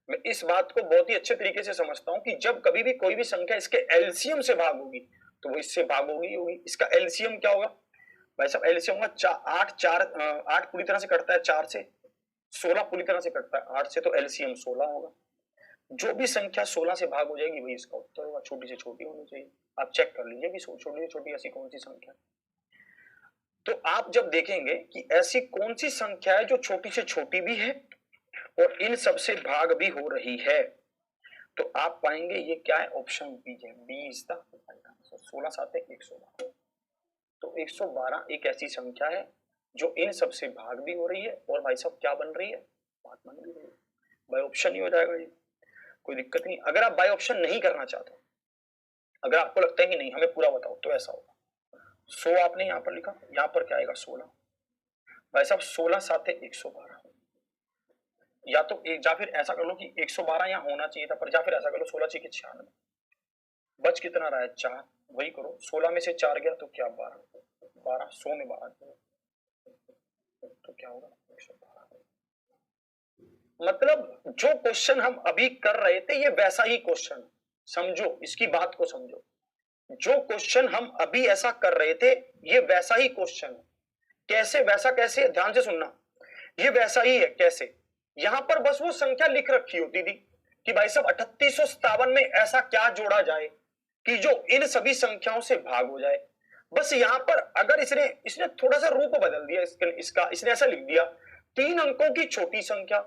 मैं इस बात को बहुत ही अच्छे तरीके से समझता हूं कि जब कभी भी कोई भी संख्या इसके एलसीएम से भाग होगी तो वो इससे भाग होगी। इसका एलसीएम क्या होगा भाई साहब? एलसीएम होगा 8 पूरी तरह से कटता है 4 से, 16 पूरी तरह से कटता है 8 से, तो एलसीएम 16 होगा। जो भी संख्या 16 से भाग हो जाएगी वही इसका उत्तर होगा, छोटी से छोटी होनी चाहिए। आप चेक कर लीजिए कि छोटी से छोटी ऐसी कौन सी संख्या। तो आप जब देखेंगे कि ऐसी कौन सी संख्या है जो छोटी से छोटी भी है और इन सबसे भाग भी हो रही है, तो आप पाएंगे ये क्या है, ऑप्शन बी है। B is the 16 7 112। तो 112 एक ऐसी संख्या है जो इन सबसे भाग भी हो रही है और भाई साहब क्या बन रही है, भाग बन भी रही है। बाय ऑप्शन ही हो जाएगा ये, कोई दिक्कत नहीं। अगर आप बाय ऑप्शन नहीं करना चाहते, अगर आपको लगता है कि नहीं हमें पूरा बताओ, तो ऐसा होगा 100 आपने यहाँ पर लिखा, यहाँ पर क्या आएगा 16। भाई साहब 16 7 112, या तो एक, या फिर ऐसा कर लो कि 112 यहाँ होना चाहिए था, पर या फिर ऐसा कर लो 16 6 96, बच कितना रहा है 4, वही करो 16 में से 4 गया तो क्या 12, 12 100 में 12 तो क्या होगा 112। मतलब जो क्वेश्चन हम अभी कर रहे थे ये वैसा ही क्वेश्चन, समझो इसकी बात को समझो। जो क्वेश्चन हम अभी ऐसा कर रहे थे ये वैसा ही क्वेश्चन है। कैसे वैसा, कैसे, ध्यान से सुनना, ये वैसा ही है। कैसे? यहां पर बस वो संख्या लिख रखी होती थी कि भाई साहब 3857 में ऐसा क्या जोड़ा जाए कि जो इन सभी संख्याओं से भाग हो जाए। बस यहां पर अगर इसने इसने थोड़ा सा रूप बदल दिया इसका, इसने ऐसा लिख दिया 3 अंकों की छोटी संख्या।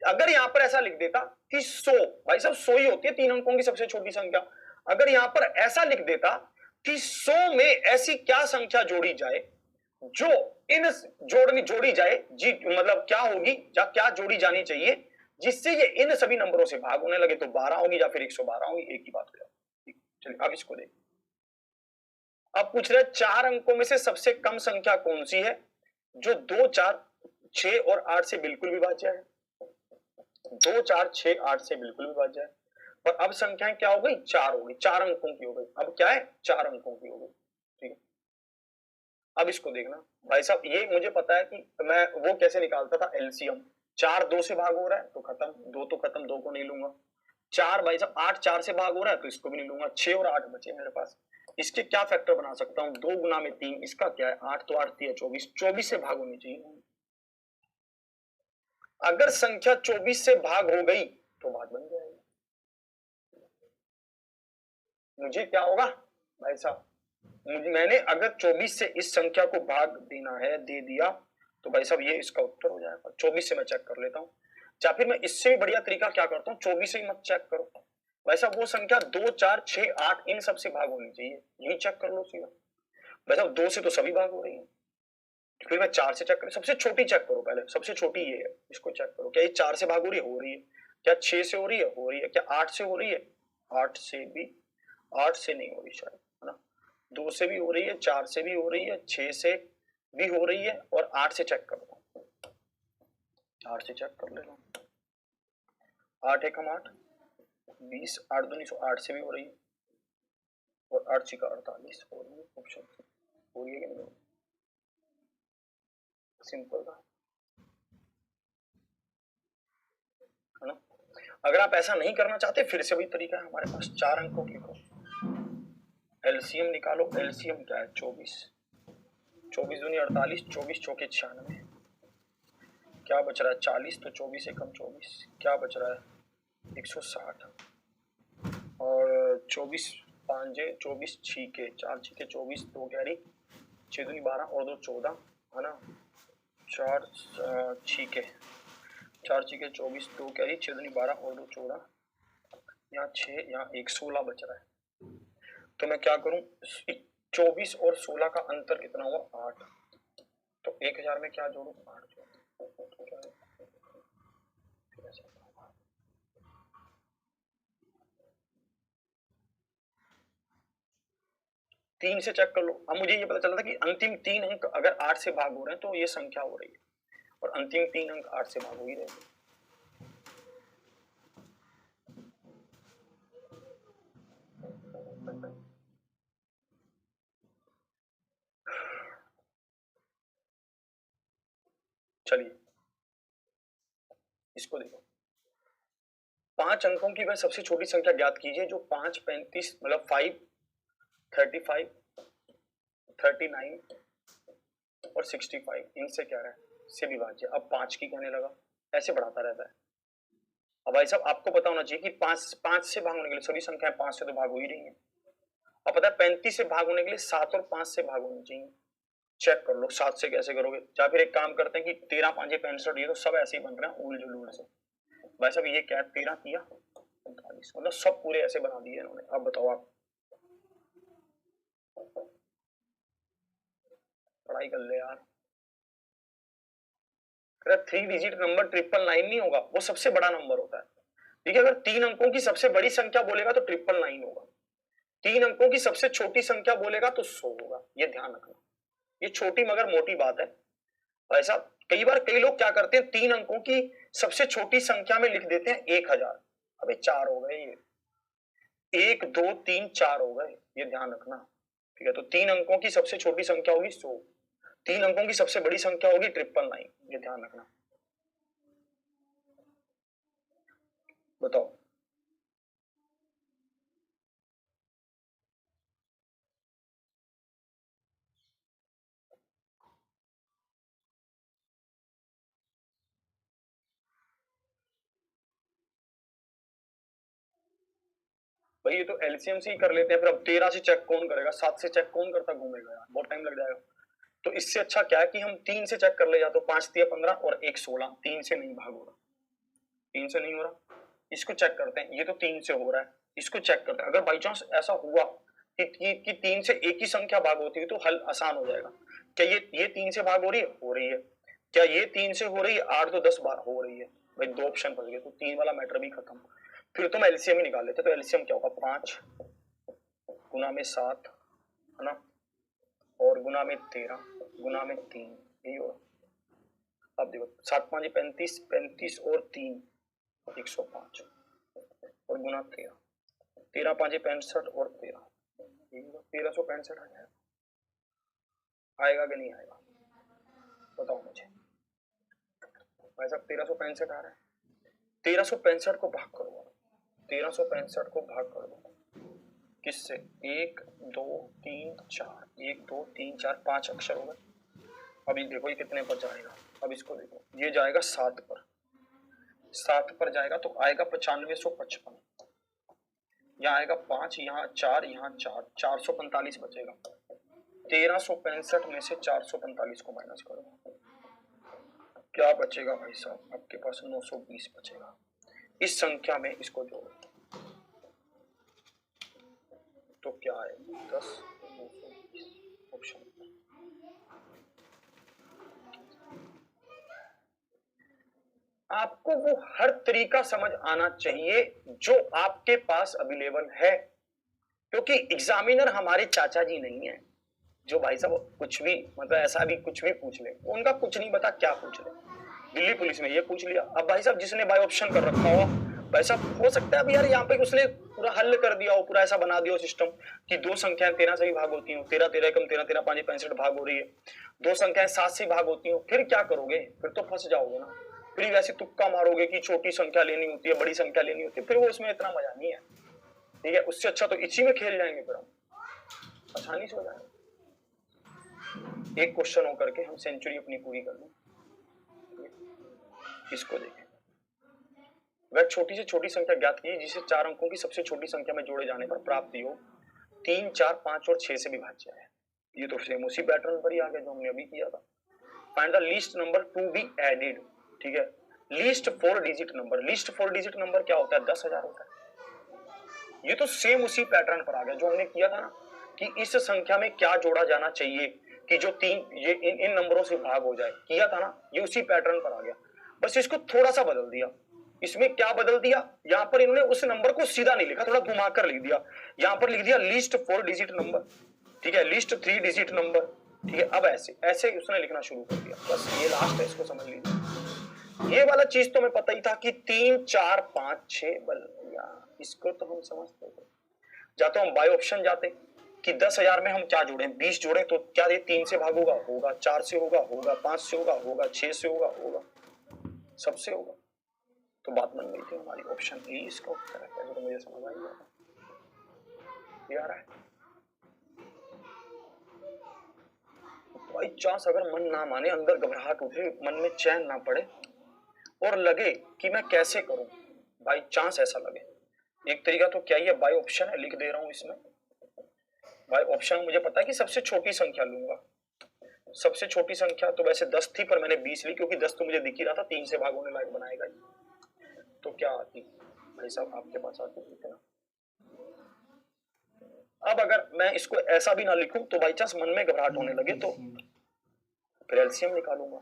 अगर यहां पर ऐसा लिख देता कि 100, भाई साहब 100 ही होती है 3 अंकों की सबसे छोटी संख्या। अगर यहां पर ऐसा लिख देता कि 100 में ऐसी क्या संख्या जोड़ी जाए जो इन जोड़ी जाए जी, मतलब क्या होगी या क्या जोड़ी जानी चाहिए जिससे ये इन सभी नंबरों से भाग होने लगे, तो 12 होगी या फिर 112 होगी, एक ही बात हो जाए। चलिए अब इसको देखिए। अब पूछ रहे 4 अंकों में से सबसे कम संख्या कौन सी है जो 2 4 6 और 8 से बिल्कुल विभाज्य है। 2 4 6 8 से बिल्कुल विभाज्य है। और अब संख्याएं क्या हो गई, 4 हो गई, 4 अंकों की हो गई। अब क्या है, 4 अंकों की हो गई। ठीक है, अब इसको देखना भाई साहब, ये मुझे पता है कि मैं वो कैसे निकालता था एलसीएम। 4 2 से भाग हो रहा है तो खत्म, 2 तो खत्म, 2 को नहीं लूंगा। 4 भाई साहब 8 4 से भाग हो रहा है तो इसको भी नहीं लूंगा। 6 और 8 बचे मेरे पास, इसके क्या फैक्टर बना सकता हूँ, 2 गुना में 3, इसका क्या है 8 तो 8 3 24, 24 से भाग होनी चाहिए। अगर संख्या 24 से भाग हो गई तो बात बन जाएगी। मुझे क्या होगा भाई साहब, मैंने अगर 24 से इस संख्या को भाग देना है, दे दिया, तो भाई साहब ये इसका उत्तर हो जाएगा। 24 से मैं चेक कर लेता हूँ, या फिर मैं इससे भी बढ़िया तरीका क्या करता हूँ, 24 से ही मत चेक करो भाई साहब, वो संख्या 2 4 6 8 इन सब से भाग होनी चाहिए, यही चेक कर लो सीधा। भाई साहब 2 से तो सभी भाग हो रही है, फिर मैं 4 से चेक करूँ, सबसे छोटी चेक करो पहले, सबसे छोटी ये है, इसको चेक करो क्या ये 4 से भाग हो रही है, हो रही है। क्या 6 से हो रही है, हो रही है। क्या 8 से हो रही है, 8 से भी, 8 से नहीं हो रही शायद, है ना। 2 से भी हो रही है, 4 से भी हो रही है, 6 से भी हो रही है, और 8 से चेक कर लो, 8 से चेक कर लेना। 8 एकम 8 20, 8 दूनी 8 से भी हो रही है, और 8 6 48 हो रही है। ऑप्शन हो रही है कि नहीं, सिंपल था, है ना। अगर आप ऐसा नहीं करना चाहते फिर से वही तरीका है हमारे पास, 4 अंकों की लिखो, एलसीएम निकालो। एलसीएम क्या है 24, 24 दूनी 48, 24 चौके 96, क्या बच रहा है 40, तो 24 एकम 24, क्या बच रहा है 160, और 24 5 24 छीके 4 छीके 24, 2 कैरी 6 दूनी 12 और 2 14, है ना। 4 छीके 4 छीके 24, 2 कैरी 6 दूनी 12 और 2 14, यहाँ 6, यहाँ 1 16 बच रहा है। तो मैं क्या करूं, 24 और 16 का अंतर कितना हुआ 8, तो 1000 में क्या जोड़ू 8 जोड़ू, तो क्या है 3 से चेक कर लो। अब मुझे ये पता चला था कि अंतिम 3 अंक अगर 8 से भाग हो रहे हैं तो ये संख्या हो रही है, और अंतिम 3 अंक 8 से भाग हो ही रहेंगे। चलिए इसको देखो, 5 अंकों की वह सबसे छोटी संख्या ज्ञात कीजिए जो 5, 35 मतलब 5, 35, 39 और 65 इनसे क्या रहा है से विभाज्य। अब 5 की कहने लगा, ऐसे बढ़ाता रहता है। अब भाई साहब आपको पता होना चाहिए कि 5 से भाग होने के लिए सभी संख्याएं 5 से तो भाग हो ही रही हैं। अब पता है 35 से भाग होने के लिए 7 और 5 से भाग होनी चाहिए। चेक कर लो 7 से कैसे करोगे, या फिर एक काम करते हैं कि 13 5 65, ये तो सब ऐसे ही बन रहे हैं उल जुलूल से। भाई साहब ये क्या है, 13 किया 45, मतलब सब पूरे ऐसे बना दिए इन्होंने। अब बताओ आप पढ़ाई कर ले यार। 3 डिजिट नंबर 999 नहीं होगा, वो सबसे बड़ा नंबर होता है। ठीक है, अगर 3 अंकों की सबसे बड़ी संख्या बोलेगा तो 999 होगा, 3 अंकों की सबसे छोटी संख्या बोलेगा तो 100 होगा। ये ध्यान रखना, ये छोटी मगर मोटी बात है। ऐसा कई बार कई लोग क्या करते हैं, 3 अंकों की सबसे छोटी संख्या में लिख देते हैं 1000। अबे 4 हो गए ये, 1 2 3 4 हो गए, ये ध्यान रखना। ठीक है, तो 3 अंकों की सबसे छोटी संख्या होगी 100, 3 अंकों की सबसे बड़ी संख्या होगी 999, ये ध्यान रखना। बताओ भाई, ये तो एलसीएम से ही कर लेते हैं, फिर अब 13 से चेक कौन करेगा, 7 से चेक कौन करता घूमेगा यार, बहुत टाइम लग जाएगा। तो इससे अच्छा क्या है कि हम 3 से चेक कर ले, या तो 5 3 15 और 1 16, 3 से नहीं भाग हो रहा, 3 से नहीं हो रहा, इसको चेक करते हैं। ये तो 3 से हो रहा है, इसको चेक करते हैं। अगर बाई चांस ऐसा हुआ कि 3 से एक ही संख्या भाग होती है तो हल आसान हो जाएगा। क्या ये 3 से भाग हो रही है, हो रही है। क्या ये 3 से हो रही है, 8 तो 10 बार हो रही है। भाई 2 ऑप्शन बच गए, तो 3 वाला मैटर भी खत्म। फिर तुम एलसीएम ही निकाल लेते, तो एलसीएम क्या होगा, 5 गुना में 7 है ना, और गुना में 13 गुना में 3, यही होगा। अब देखो 7 5 35, 35 और 3 105 और गुना 13, 13 5 65 और 13, 1365 आ जाएगा। आएगा कि नहीं आएगा बताओ मुझे। भाई साहब 1365 आ रहा है, 1365 को भाग करो, 1365 को भाग कर दो किससे, 1 2 3 4, 1 2 3 4 5 अक्षर हो गए। अभी देखो ये कितने पर जाएगा, अब इसको देखो, ये जाएगा 7 पर, 7 पर जाएगा तो आएगा 9555, यहाँ आएगा 5, यहाँ 4, यहाँ 4, 445 बचेगा। 1365 में से 445 को माइनस करो, क्या बचेगा भाई साहब, आपके पास 920 बचेगा। इस संख्या में इसको जोड़ो तो क्या है, 10 920 ऑप्शन। आपको वो हर तरीका समझ आना चाहिए जो आपके पास अवेलेबल है, क्योंकि एग्जामिनर हमारे चाचा जी नहीं है जो भाई साहब कुछ भी मतलब ऐसा भी कुछ भी पूछ ले, उनका कुछ नहीं पता क्या पूछ ले। दिल्ली पुलिस में ये पूछ लिया, अब भाई साहब जिसने बाय ऑप्शन कर रखा हो, भाई साहब हो सकता है अब यार यहाँ पे उसने पूरा हल कर दिया हो, पूरा ऐसा बना दिया हो सिस्टम कि 2 संख्याएं 13 से भी भाग होती हो, 13 13 कम 13 13 5 65 भाग हो रही है, 2 संख्याएं 7 से भाग होती हो, फिर क्या करोगे, फिर तो फंस जाओगे ना। फिर वैसे तुक्का मारोगे कि छोटी संख्या लेनी होती है, बड़ी संख्या लेनी होती है, फिर वो उसमें इतना मजा नहीं है। ठीक है, उससे अच्छा तो इसी में खेल जाएंगे, फिर हम आसानी से हो जाएगा। एक क्वेश्चन हो करके हम सेंचुरी अपनी पूरी कर लें। इसको देखें, वह छोटी से छोटी संख्या ज्ञात कीजिए जिसे 4 अंकों की सबसे छोटी संख्या में जोड़े जाने पर प्राप्त हो 3 4 5 और 6 से विभाज्य है। ये तो सेम उसी पैटर्न पर ही आ गया जो हमने अभी किया था। Find the least number to be added. ठीक है, least 4 digit number, least 4 digit number क्या होता है, 10,000 होता है। ये तो सेम उसी पैटर्न पर आ गया जो हमने किया था ना कि इस संख्या में क्या जोड़ा जाना चाहिए कि जो 3 ये इन नंबरों से भाग हो जाए, किया था ना, ये उसी पैटर्न पर आ गया, बस इसको थोड़ा सा बदल दिया। इसमें क्या बदल दिया, यहां पर इन्होंने उस नंबर को सीधा नहीं लिखा, थोड़ा घुमाकर लिख दिया। यहां पर लिख दिया लीस्ट 4 डिजिट नंबर, ठीक है, लीस्ट 3 डिजिट नंबर, ठीक है। अब ऐसे ऐसे उसने लिखना शुरू कर दिया, बस ये लास्ट है, इसको समझ लीजिए। ये वाला चीज तो मैं पता ही था कि 3 4 5 6 बल, इसको तो हम समझते थे। जाते हम बाय ऑप्शन जाते कि 10,000 में हम क्या जोड़े, 20 जोड़े तो क्या ये 3 से भाग होगा, होगा 4 से होगा, होगा 5 से होगा, होगा 6 से होगा, होगा सबसे होगा। तो बात बन गई थी हमारी, ऑप्शन ए इसका उत्तर है। कैसे तो मुझे समझ आ गया, ये आ रहा है। बाई चांस अगर मन ना माने, अंदर घबराहट उठे, मन में चैन ना पड़े और लगे कि मैं कैसे करूं, बाई चांस ऐसा लगे, एक तरीका तो क्या ही है, बाय ऑप्शन है, लिख दे रहा हूं इसमें। बाय ऑप्शन मुझे पता है कि सबसे छोटी संख्या लूंगा। सबसे छोटी संख्या तो वैसे 10 थी, पर मैंने 20 ली क्योंकि 10 तो मुझे दिख ही रहा था, 3 से भाग होने लायक बनाएगा। तो क्या आती भाई साहब, आपके पास आती इतना। अब अगर मैं इसको ऐसा भी ना लिखूं तो बाई चांस मन में घबराहट होने लगे तो फिर एलसीएम निकालूंगा।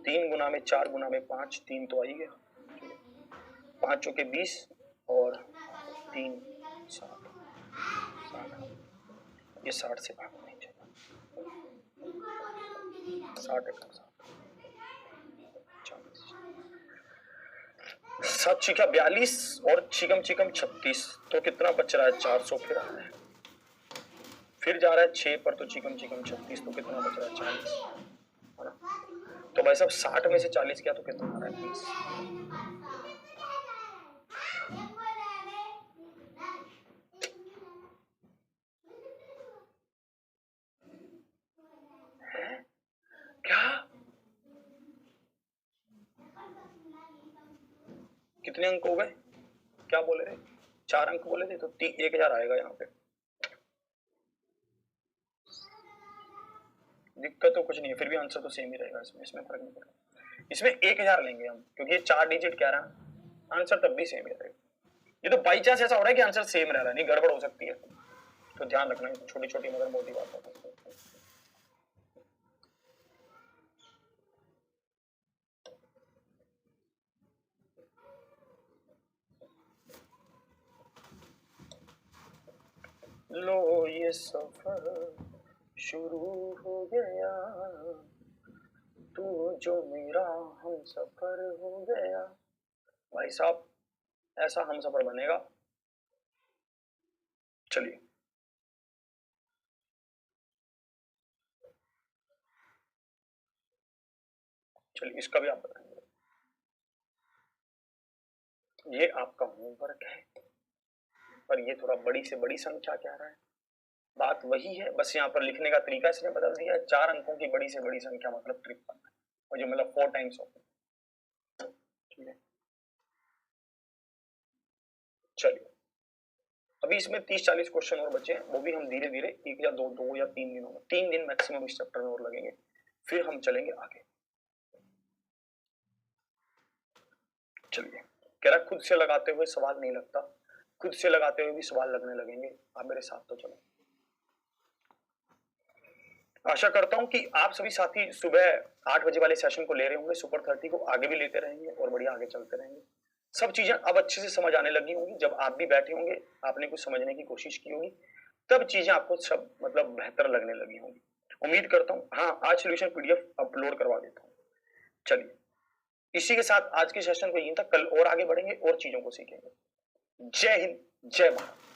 3 गुना में 4 गुना में 5, 3 तो आ ही गया, 5 चौके 20 और 3 60, ये 60 से भाग नहीं चाहिए, 60 7 छिका 42 और छिकम छिकम 36, तो कितना बच रहा है 400, फिर आ रहा है, फिर जा रहा है 6 पर, तो छिकम छिकम 36, तो कितना बच रहा है 40, है ना। तो भाई साहब 60 में से 40 किया तो कितना आ रहा है 20। क्या कितने अंक हो गए, क्या बोले थे, 4 अंक बोले थे, तो 1000 आएगा यहाँ पे। दिक्कत तो कुछ नहीं है, फिर भी आंसर तो सेम ही रहेगा, इसमें फर्क नहीं पड़ेगा। इसमें 1000 लेंगे हम क्योंकि ये 4 डिजिट कह रहा है, आंसर तब भी सेम ही रहेगा। ये तो बाई चांस ऐसा हो रहा है कि आंसर सेम रह रहा है, नहीं गड़बड़ हो सकती है, तो ध्यान रखना, छोटी छोटी मगर मोटी बात है। लो ये सफर शुरू हो गया, तू जो मेरा हम सफर हो गया। भाई साहब ऐसा हम सफर बनेगा। चलिए चलिए इसका भी आप बताएंगे। ये आपका होमवर्क है, पर ये थोड़ा बड़ी से बड़ी संख्या कह रहा है, बात वही है, बस यहाँ पर लिखने का तरीका इसने बदल दिया है। 4 अंकों की बड़ी से बड़ी संख्या मतलब 53, और जो मतलब 4 टाइम्स ऑफ। ठीक है चलिए, अभी इसमें 30-40 क्वेश्चन और बचे हैं, वो भी हम धीरे धीरे 1 या 2 या 3 दिनों में, 3 दिन मैक्सिमम इस चैप्टर में और लगेंगे, फिर हम चलेंगे आगे। चलिए, कह रहा खुद से लगाते हुए सवाल नहीं लगता, खुद से लगाते हुए भी सवाल लगने लगेंगे, आप मेरे साथ तो चलो। आशा करता हूं कि आप सभी साथी सुबह 8 बजे वाले सेशन को ले रहे होंगे, सुपर 30 को आगे भी लेते रहेंगे और बढ़िया आगे चलते रहेंगे। सब चीजें अब अच्छे से समझ आने लगी होंगी, जब आप भी बैठे होंगे, आपने कुछ समझने की कोशिश की होगी, तब चीजें आपको सब मतलब बेहतर लगने लगी होंगी, उम्मीद करता हूँ। हाँ, आज सोल्यूशन पीडीएफ अपलोड करवा देता हूँ। चलिए, इसी के साथ आज के सेशन को यहीं तक, कल और आगे बढ़ेंगे और चीजों को सीखेंगे। जय हिंद, जय भारत।